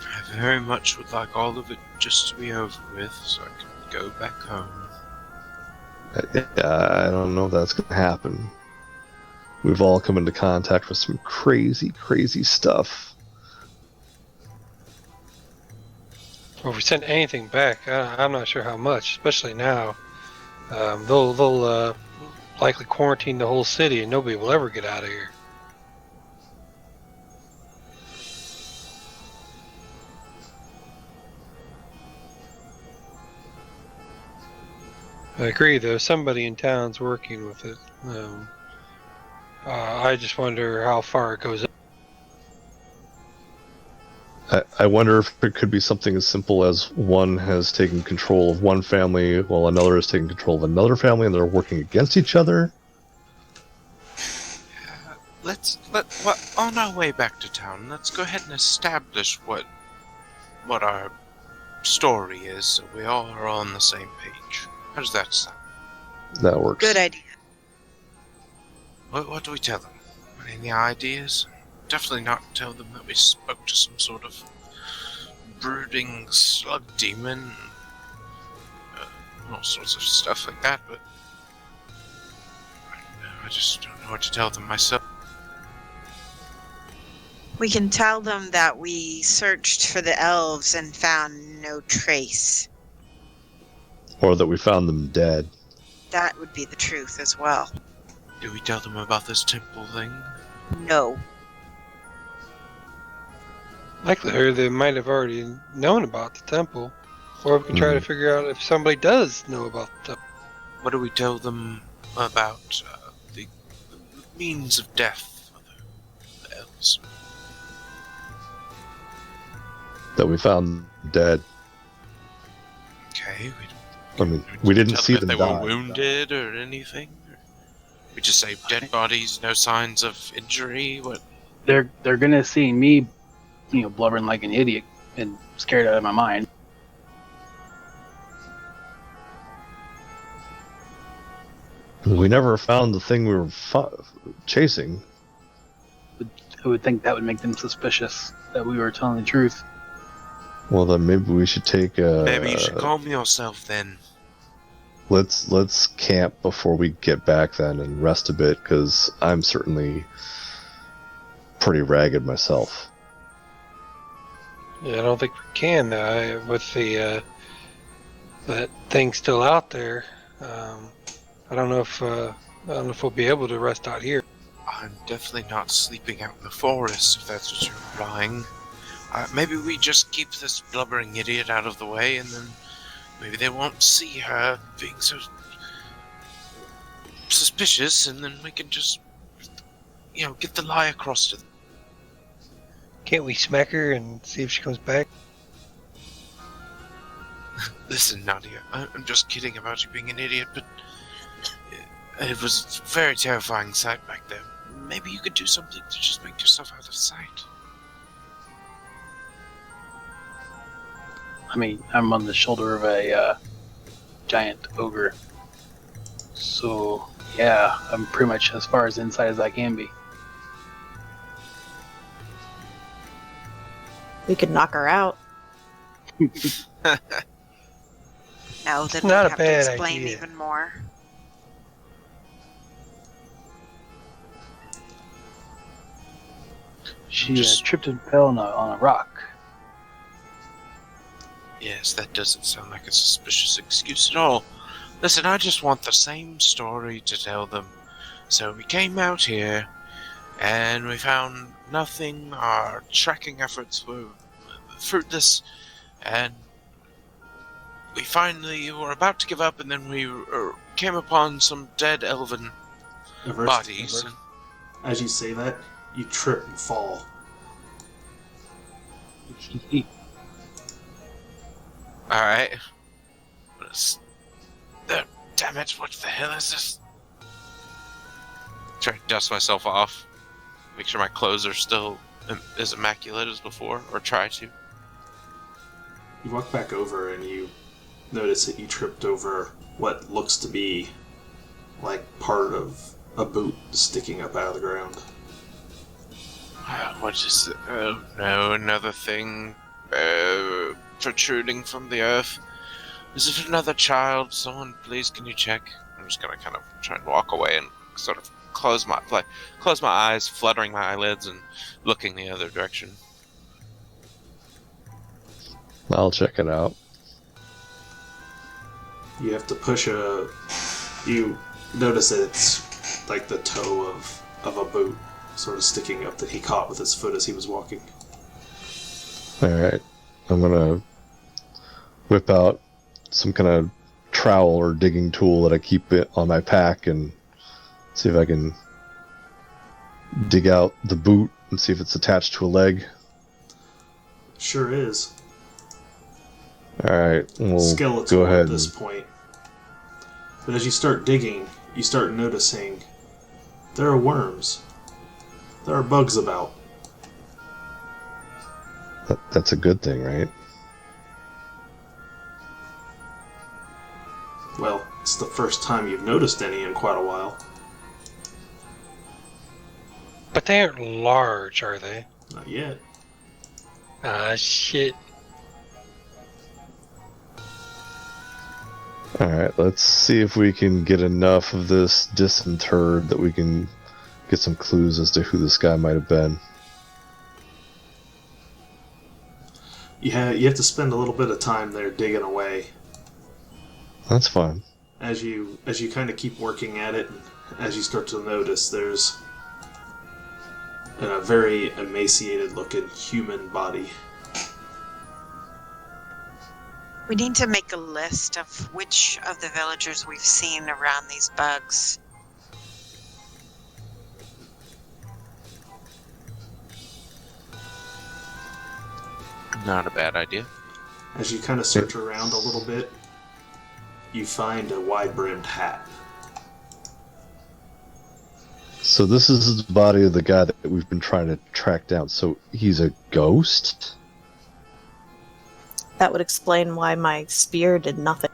I very much would like all of it just to be over with so I can go back home. I don't know if that's going to happen. We've all come into contact with some crazy, crazy stuff. Well, if we send anything back, I'm not sure how much, especially now. They'll likely quarantine the whole city and nobody will ever get out of here. I agree, though. Somebody in town's working with it. I just wonder how far it goes. I wonder if it could be something as simple as one has taken control of one family while another has taken control of another family and they're working against each other. On our way back to town, let's go ahead and establish what our story is so we all are on the same page. How does that sound? That works. Good idea. What do we tell them? Any ideas? Definitely not tell them that we spoke to some sort of brooding slug demon. All sorts of stuff like that, but I just don't know what to tell them myself. We can tell them that we searched for the elves and found no trace. Or that we found them dead. That would be the truth as well. Do we tell them about this temple thing? No. Likelihood they might have already known about the temple. Or we can try to figure out if somebody does know about the temple. What do we tell them about the means of death for the elves? That we found dead. Okay. We didn't see if them they die. were wounded or anything. We just say dead bodies, no signs of injury. What? They're gonna see me, blubbering like an idiot and scared out of my mind. We never found the thing we were chasing. I would think that would make them suspicious that we were telling the truth. Well, then maybe we should take a... Maybe you should calm yourself then. Let's camp before we get back then and rest a bit, because I'm certainly pretty ragged myself. Yeah, I don't think we can, though. With the that thing still out there, I don't know if we'll be able to rest out here. I'm definitely not sleeping out in the forest, if that's what you're implying. Maybe we just keep this blubbering idiot out of the way, and then maybe they won't see her being so suspicious, and then we can just, get the lie across to them. Can't we smack her and see if she comes back? Listen, Nadia, I'm just kidding about you being an idiot, but it was a very terrifying sight back there. Maybe you could do something to just make yourself out of sight. I mean, I'm on the shoulder of a giant ogre. So, yeah, I'm pretty much as far as inside as I can be. We could knock her out. No, then we Not a have to bad explain idea. even more. She tripped and fell on a rock. Yes, that doesn't sound like a suspicious excuse at all. Listen, I just want the same story to tell them. So we came out here, and we found nothing. Our tracking efforts were fruitless, and we finally were about to give up, and then we came upon some dead elven bodies. As you say that, you trip and fall. Alright. Damn it, what the hell is this? Try to dust myself off. Make sure my clothes are still as immaculate as before, or try to. You walk back over and you notice that you tripped over what looks to be like part of a boot sticking up out of the ground. What is it? Oh no, another thing protruding from the earth. Is it another child? Someone, please, can you check? I'm just gonna kind of try and walk away and sort of close my eyes, fluttering my eyelids, and looking the other direction. I'll check it out. You have to push you notice that it's like the toe of a boot sort of sticking up that he caught with his foot as he was walking. Alright. I'm gonna whip out some kind of trowel or digging tool that I keep it on my pack and see if I can dig out the boot and see if it's attached to a leg. Sure is. Alright, we'll Skeletal go ahead. At this point. But as you start digging, you start noticing there are worms. There are bugs about. That's a good thing, right? Well, it's the first time you've noticed any in quite a while. But they aren't large, are they? Not yet. Ah, shit. Alright, let's see if we can get enough of this disinterred that we can get some clues as to who this guy might have been. You have to spend a little bit of time there digging away. That's fine. As you kind of keep working at it, as you start to notice, there's a very emaciated-looking human body. We need to make a list of which of the villagers we've seen around these bugs. Not a bad idea. As you kind of search around a little bit, you find a wide-brimmed hat. So this is the body of the guy that we've been trying to track down. So he's a ghost? That would explain why my spear did nothing.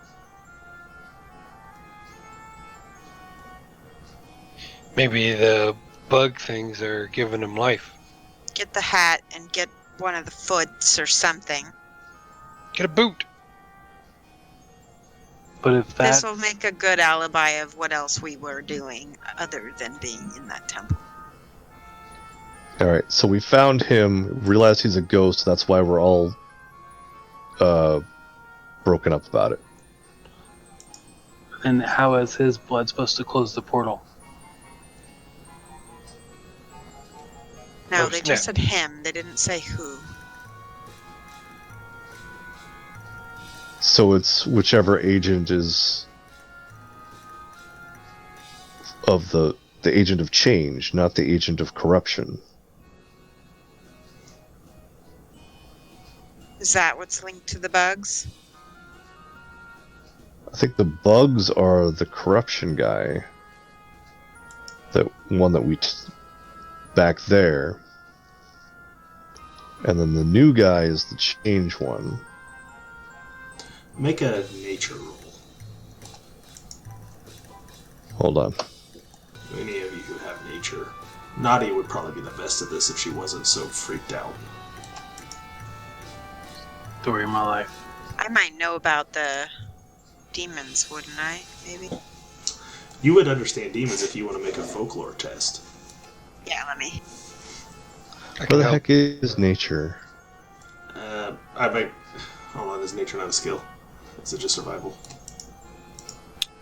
Maybe the bug things are giving him life. Get the hat and get one of the foots or something. Get a boot. But if that This will make a good alibi of what else we were doing other than being in that temple. Alright, so we found him, realized he's a ghost, that's why we're all broken up about it. and how is his blood supposed to close the portal? No, Oh, they snap. just said him. They didn't say who. So it's whichever agent is of the agent of change, not the agent of corruption. Is that what's linked to the bugs? I think the bugs are the corruption guy. That one that we back there. And then the new guy is the change one. Make a nature roll. Hold on. Any of you who have nature. Nadia would probably be the best at this if she wasn't so freaked out. Story of my life. I might know about the demons, wouldn't I? Maybe? You would understand demons if you want to make a folklore test. Yeah, let me. I What can the help. heck is nature? I might... Hold on, is nature not a skill? Is it just survival?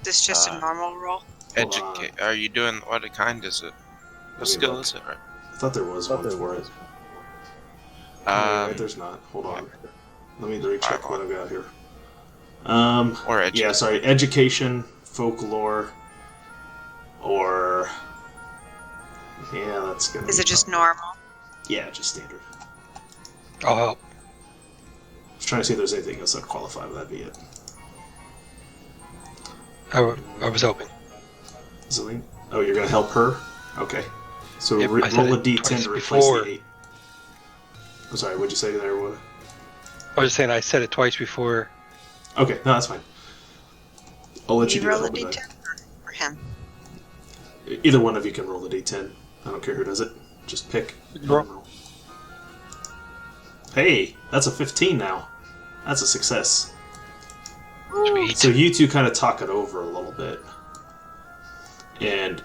Is this just a Uh, normal roll? Hold Educate. Are you doing what kind is it? Let What me skill look. is it? Right. I thought there was one for it. Um, There's not. Hold on. Let me recheck what I've got here. or educate. Yeah, sorry. Education, folklore, or... Yeah, that's gonna Is be it just tough. normal? Yeah, just standard. I'll help. I was trying to see if there's anything else that qualify, but that'd be it. I was hoping. Zelene? Oh, you're gonna help her? Okay. So Yep, I said roll a it d10 twice to replace before. the 8. I'm sorry, what'd you say there? What? I was just saying I said it twice before. Okay, no, that's fine. I'll let you do roll that a one. d10 for him. Either one of you can roll the d10. I don't care who does it. Just pick. Roll. Hey, that's a 15 now. That's a success. Sweet. So you two kind of talk it over a little bit. And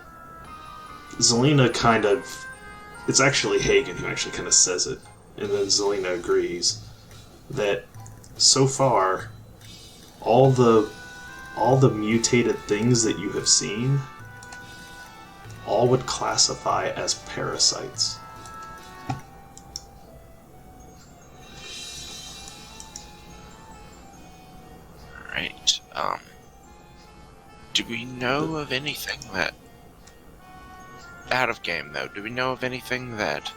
Zelina kind of... It's actually Hagen who actually kind of says it. And then Zelina agrees that so far, all the mutated things that you have seen all would classify as parasites. Right. Do we know of anything that... Out of game, though, do we know of anything that,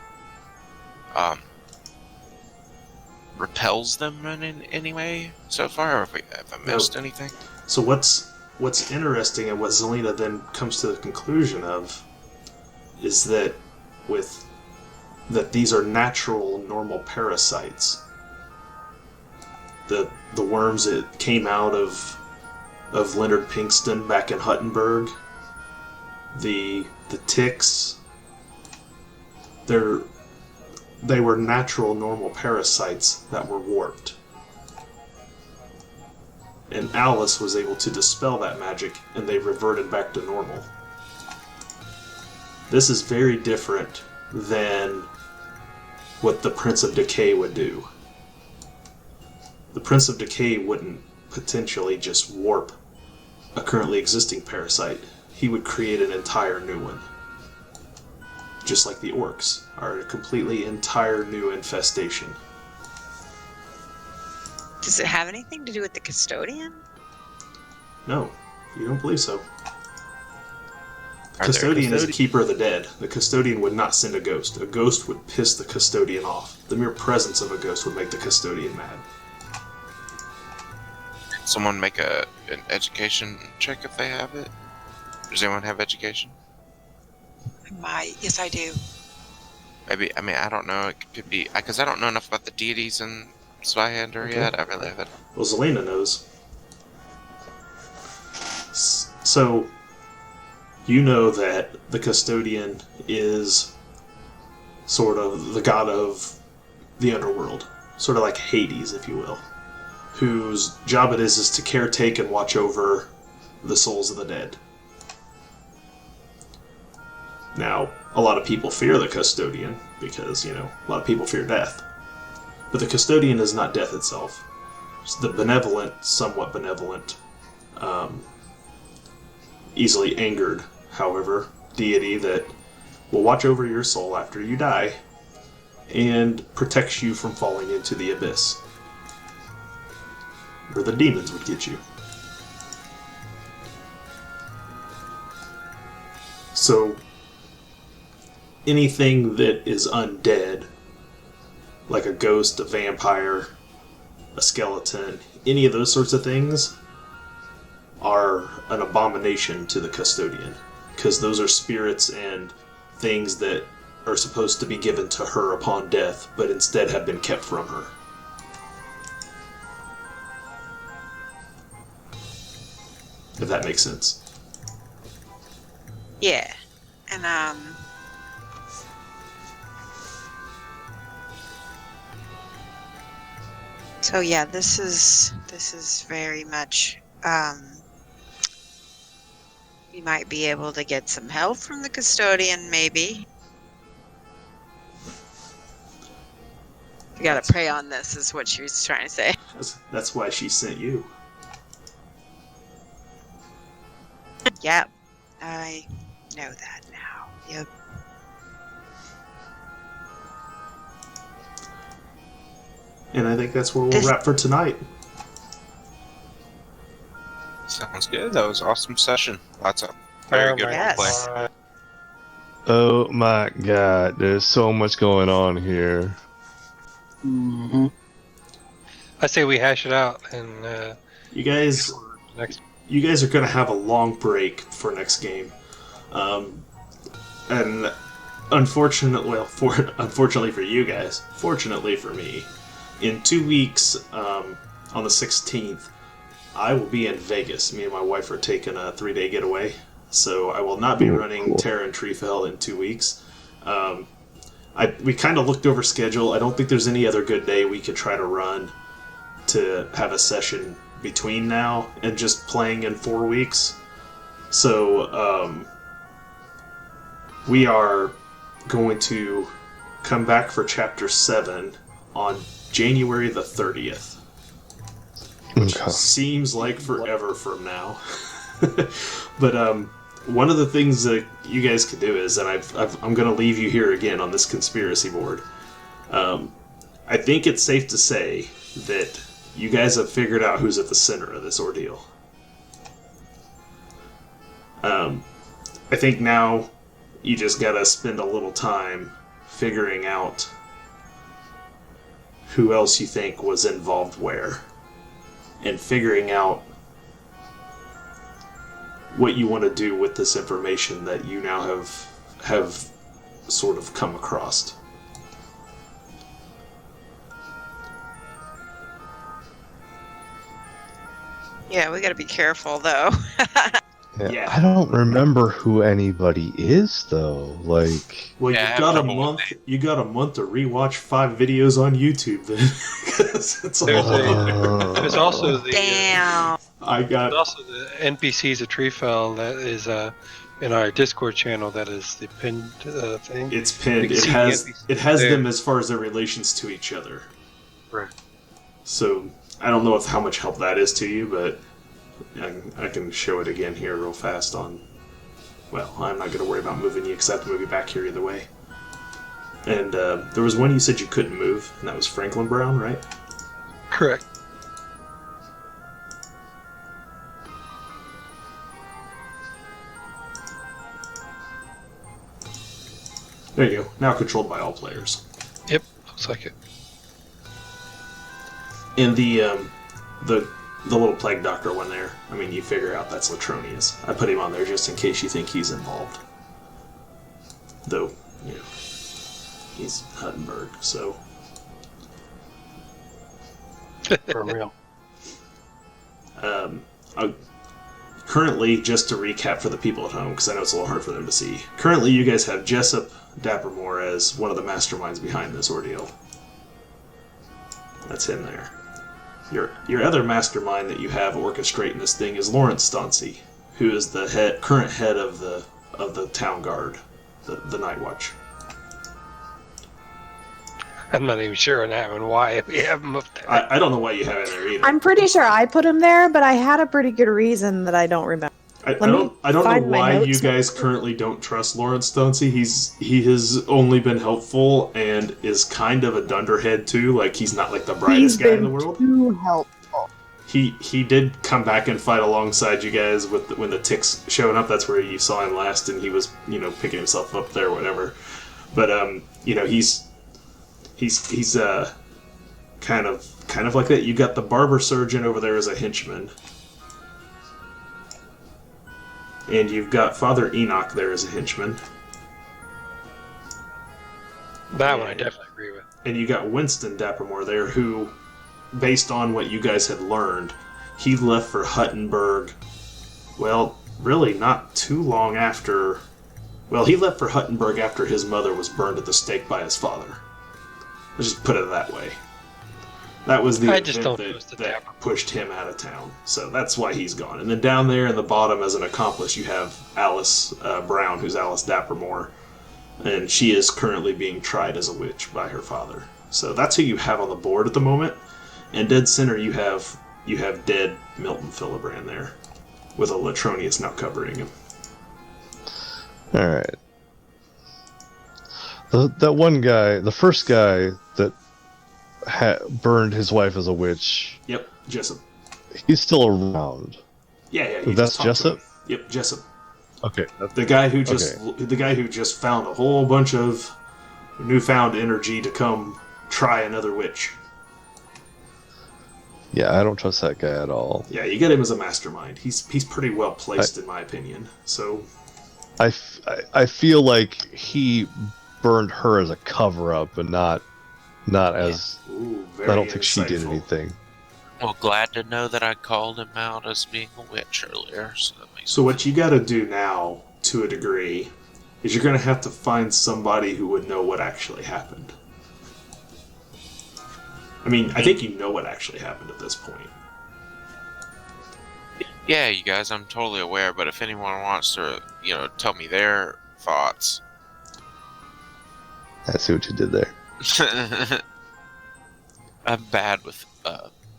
repels them in any way so far, or have I missed anything? So what's interesting and what Zelina then comes to the conclusion of is that these are natural, normal parasites. The worms that came out of Leonard Pinkston back in Huttenberg, the ticks, they were natural, normal parasites that were warped. And Alice was able to dispel that magic, and they reverted back to normal. This is very different than what the Prince of Decay would do. The Prince of Decay wouldn't potentially just warp a currently existing parasite. He would create an entire new one. Just like the orcs are a completely entire new infestation. Does it have anything to do with the custodian? No, you don't believe so. The Are there custodian is a keeper of the dead. The custodian would not send a ghost. A ghost would piss the custodian off. The mere presence of a ghost would make the custodian mad. Can someone make an education check if they have it? Does anyone have education? Yes, I do. Maybe, I mean, I don't know. It could be, because I don't know enough about the deities in Zweihander Okay. yet. I really haven't. Well, Zelena knows. So, you know that the custodian is sort of the god of the underworld. Sort of like Hades, if you will. Whose job it is to caretake and watch over the souls of the dead. Now, a lot of people fear the custodian because, a lot of people fear death. But the custodian is not death itself. It's the benevolent, somewhat benevolent, easily angered, however, deity that will watch over your soul after you die and protects you from falling into the abyss, where the demons would get you. So, anything that is undead, like a ghost, a vampire, a skeleton, any of those sorts of things, are an abomination to the custodian. Because those are spirits and things that are supposed to be given to her upon death, but instead have been kept from her. If that makes sense. Yeah. And, so yeah, this is very much, we might be able to get some help from the custodian, maybe. You gotta pray on this, is what she was trying to say. That's why she sent you. Yep, I know that now. Yep. And I think that's where we'll wrap for tonight. Sounds good. That was an awesome session. Lots of very good Yes. roleplay. Oh my god, there's so much going on here. Mm-hmm. I say we hash it out and You guys next. you guys are going to have a long break for next game. And unfortunately, unfortunately for you guys, fortunately for me, in 2 weeks, on the 16th, I will be in Vegas. Me and my wife are taking a 3-day getaway, so I will not be running Terra and Treefell in 2 weeks. We kind of looked over schedule. I don't think there's any other good day we could try to run to have a session between now and just playing in 4 weeks. So we are going to come back for Chapter 7 on January the 30th. Which seems like forever from now. But one of the things that you guys could do is, and I'm going to leave you here again on this conspiracy board. I think it's safe to say that you guys have figured out who's at the center of this ordeal. I think now you just got to spend a little time figuring out who else you think was involved where. And figuring out what you want to do with this information that you now have sort of come across. Yeah, we got to be careful though. Yeah. I don't remember who anybody is though. Like, Well, Yeah, I you have got a trouble with month. You got a month to rewatch 5 videos on YouTube. Then, 'cause it's There's all. There's also the Damn. I got. there's also the NPCs of Treefell that is in our Discord channel. That is the pinned thing. It's pinned. You can It see has. the NPCs It has there. them as far as their relations to each other. Right. So I don't know how much help that is to you, but I can show it again here real fast on. Well, I'm not going to worry about moving you because I have to move you back here either way. And there was one you said you couldn't move, and that was Franklin Brown, right? Correct. There you go. Now controlled by all players. Yep. Looks like it. And the little plague doctor one there, I mean, you figure out that's Latronius. I put him on there just in case you think he's involved. Though, you know, he's Huttenberg, so. For real. Currently, just to recap for the people at home, because I know it's a little hard for them to see. Currently, you guys have Jessup Dappermore as one of the masterminds behind this ordeal. That's him there. Your other mastermind that you have orchestrating this thing is Lawrence Stauncy, who is the current head of the town guard, the Night Watch. I'm not even sure on that one why we have him up there. I don't know why you have it there either. I'm pretty sure I put him there, but I had a pretty good reason that I don't remember. I Let me don't know find my why notes. you guys currently don't trust Lawrence Stauncy. He has only been helpful and is kind of a dunderhead too. Like, he's not like the brightest guy in the world. Too helpful. He did come back and fight alongside you guys when the ticks showing up. That's where you saw him last, and he was picking himself up there, or whatever. But he's kind of like that. You got the barber surgeon over there as a henchman. And you've got Father Enoch there as a henchman. That one I definitely agree with. And you got Winston Dappermore there, who, based on what you guys had learned, he left for Huttenberg, well, really not too long after... Well, he left for Huttenberg after his mother was burned at the stake by his father. Let's just put it that way. That was the I just event don't trust the that Dapper. pushed him out of town. So that's why he's gone. And then down there in the bottom as an accomplice, you have Alice Brown, who's Alice Dappermore. And she is currently being tried as a witch by her father. So that's who you have on the board at the moment. And dead center, you have dead Milton Philibrand there, with a Latronius now covering him. alright. That one guy, the first guy that burned his wife as a witch, Yep, Jessup. he's still around. Yeah. That's just talked to Jessup? him. Yep, Jessup. Okay. The guy who just found a whole bunch of newfound energy to come try another witch. Yeah, I don't trust that guy at all. Yeah, you get him as a mastermind. He's pretty well placed in my opinion. So I feel like he burned her as a cover-up, and not as... ooh, very I don't think she did insightful. anything. Well, glad to know that I called him out as being a witch earlier. So what you got to do now, to a degree, is you're going to have to find somebody who would know what actually happened. I mean, I think you know what actually happened at this point. Yeah, you guys, I'm totally aware, but if anyone wants to, tell me their thoughts. I see what you did there. I'm bad with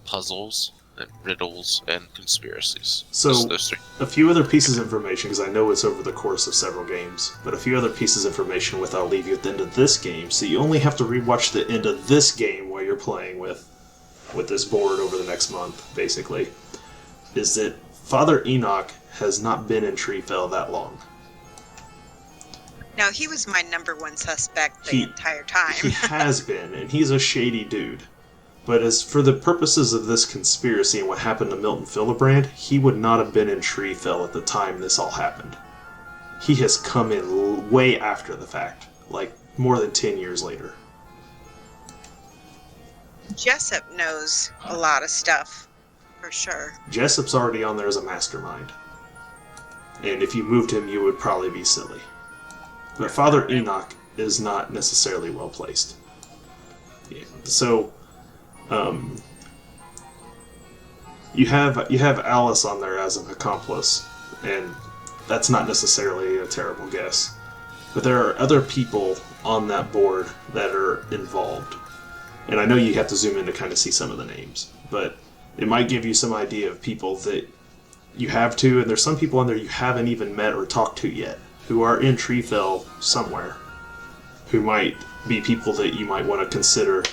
puzzles and riddles and conspiracies. So, Just those three. a few other pieces of information, because I know it's over the course of several games, but a few other pieces of information I'll leave you at the end of this game, so you only have to rewatch the end of this game while you're playing with this board over the next month, basically, is that Father Enoch has not been in Treefell that long. No, he was my number one suspect the entire time. He has been, and he's a shady dude. But as for the purposes of this conspiracy and what happened to Milton Philibrand, he would not have been in Treefell at the time this all happened. He has come in way after the fact, like more than 10 years later. Jessup knows a lot of stuff, for sure. Jessup's already on there as a mastermind. And if you moved him, you would probably be silly. But Father Enoch is not necessarily well placed. Yeah. So, you have Alice on there as an accomplice, and that's not necessarily a terrible guess. But there are other people on that board that are involved. And I know you have to zoom in to kind of see some of the names, but it might give you some idea of people that you have to, and there's some people on there you haven't even met or talked to yet, who are in Treefell somewhere, who might be people that you might want to consider.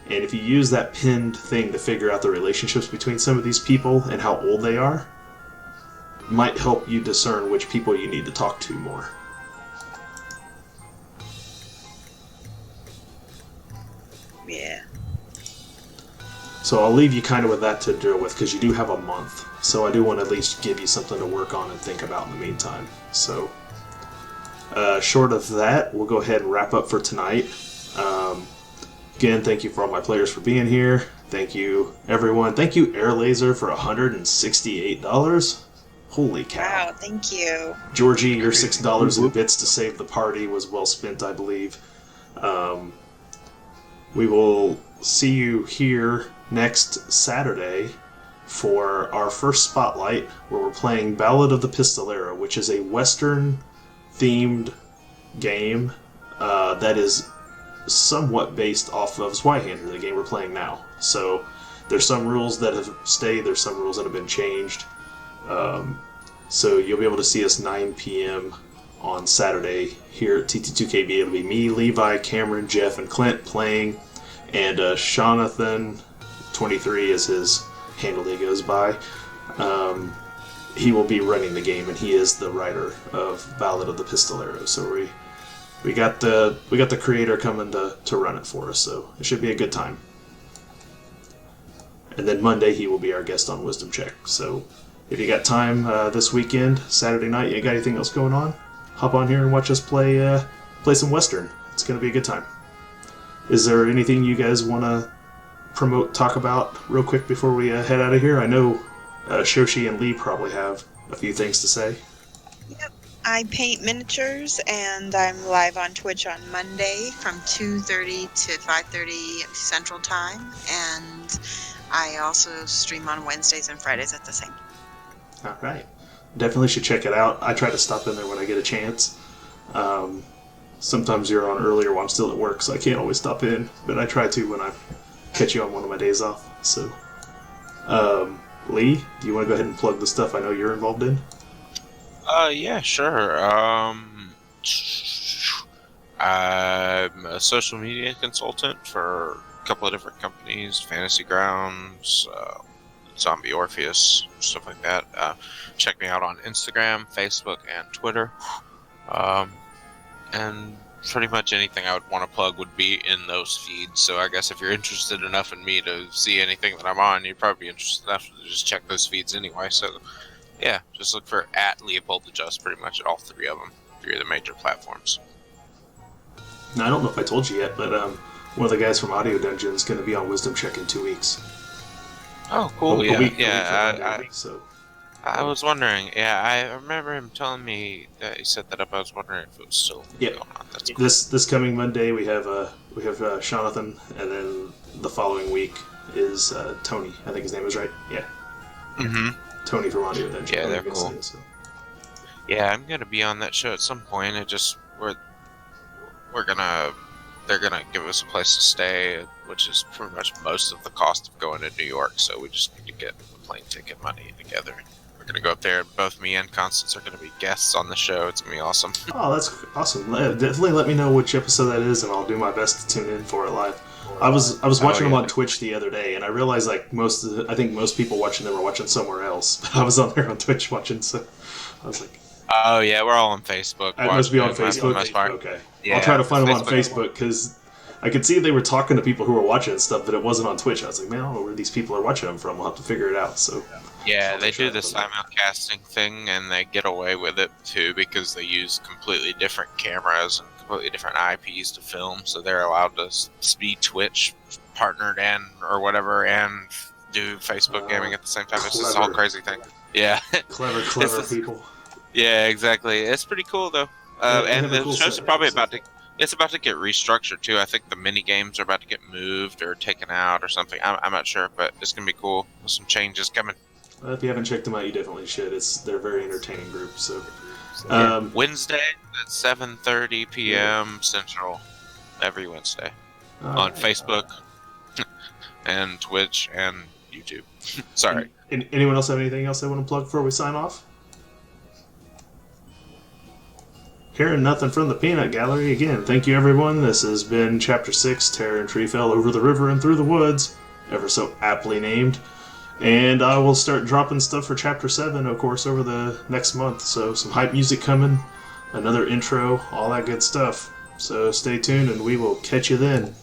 And if you use that pinned thing to figure out the relationships between some of these people and how old they are, it might help you discern which people you need to talk to more. Yeah. So I'll leave you kind of with that to deal with, because you do have a month. So I do want to at least give you something to work on and think about in the meantime. So, short of that, we'll go ahead and wrap up for tonight. Again, thank you for all my players for being here. Thank you, everyone. Thank you, Air Laser, for $168. Holy cow. Wow, thank you. Georgie, your $6 in bits to save the party was well spent, I believe. We will see you here next Saturday for our first spotlight, where we're playing Ballad of the Pistolero, which is a Western-themed game that is somewhat based off of Zweihander, the game we're playing now. So there's some rules that have stayed, there's some rules that have been changed. So you'll be able to see us 9 p.m. on Saturday here at TT2KB. It'll be me, Levi, Cameron, Jeff, and Clint playing, and Jonathan23 is his handle he goes by. He will be running the game, and he is the writer of Ballad of the Pistolero. So we got the creator coming to run it for us, so it should be a good time. And then Monday he will be our guest on Wisdom Check. So if you got time this weekend, Saturday night, you got anything else going on, hop on here and watch us play some Western. It's going to be a good time. Is there anything you guys want to promote, talk about real quick before we head out of here? I know Shoshi and Lee probably have a few things to say. Yep. I paint miniatures, and I'm live on Twitch on Monday from 2:30 to 5:30 Central Time, and I also stream on Wednesdays and Fridays at the same time. All right. Definitely should check it out. I try to stop in there when I get a chance. Sometimes you're on earlier while I'm still at work, so I can't always stop in, but I try to when I catch you on one of my days off. So, Lee, do you want to go ahead and plug the stuff I know you're involved in? Yeah, sure. I'm a social media consultant for a couple of different companies, Fantasy Grounds, Zombie Orpheus, stuff like that. Check me out on Instagram, Facebook, and Twitter. And pretty much anything I would want to plug would be in those feeds. So I guess if you're interested enough in me to see anything that I'm on, you'd probably be interested enough to just check those feeds anyway. So yeah, just look for @Leopold the Just pretty much at all three of the major platforms. Now, I don't know if I told you yet, but one of the guys from Audio Dungeon is going to be on Wisdom Check in 2 weeks. Oh, cool. A Yeah. week from Yeah. Monday, so I was wondering. Yeah, I remember him telling me that he set that up. I was wondering if it was still Yeah. going on. That's cool. this coming Monday we have Jonathan, and then the following week is Tony. I think his name is right. Yeah, Mm-hmm. Tony from Audio Adventure. Yeah, they're I'm gonna cool. say, so. Yeah, I'm gonna be on that show at some point. They're gonna give us a place to stay, which is pretty much most of the cost of going to New York. So we just need to get the plane ticket money together. We're gonna go up there. Both me and Constance are gonna be guests on the show. It's gonna be awesome. Oh, that's awesome. Definitely let me know which episode that is, and I'll do my best to tune in for it live. I was watching them on Twitch the other day, and I realized like I think most people watching them are watching somewhere else. I was on there on Twitch watching, so I was like, Oh yeah, we're all on Facebook. I must be on For the Facebook. most part. Okay, Yeah, I'll try to find them on Facebook. Facebook because I could see they were talking to people who were watching and stuff, but it wasn't on Twitch. I was like, man, I don't know where these people are watching them from. We'll have to figure it out. So Yeah, I'll they try do the to- simulcasting thing, and they get away with it too because they use completely different cameras and completely different IPs to film. So they're allowed to be Twitch partnered or whatever, and do Facebook gaming at the same time. It's this whole Clever. crazy thing. Yeah, clever is- people. yeah, exactly. It's pretty cool though. They And have a the cool show's setup, probably so. about to. It's about to get restructured too. I think the mini games are about to get moved or taken out or something. I'm not sure, but it's gonna be cool. With some changes coming. If you haven't checked them out, you definitely should. They're a very entertaining group. So Wednesday at 7:30 p.m. Central, every Wednesday on Facebook and Twitch and YouTube. Sorry. Anyone else have anything else they want to plug before we sign off? Hearing nothing from the Peanut Gallery again. Thank you, everyone. This has been Chapter 6, Terror and Treefell Over the River and Through the Woods, ever so aptly named. And I will start dropping stuff for Chapter 7, of course, over the next month. So some hype music coming, another intro, all that good stuff. So stay tuned, and we will catch you then.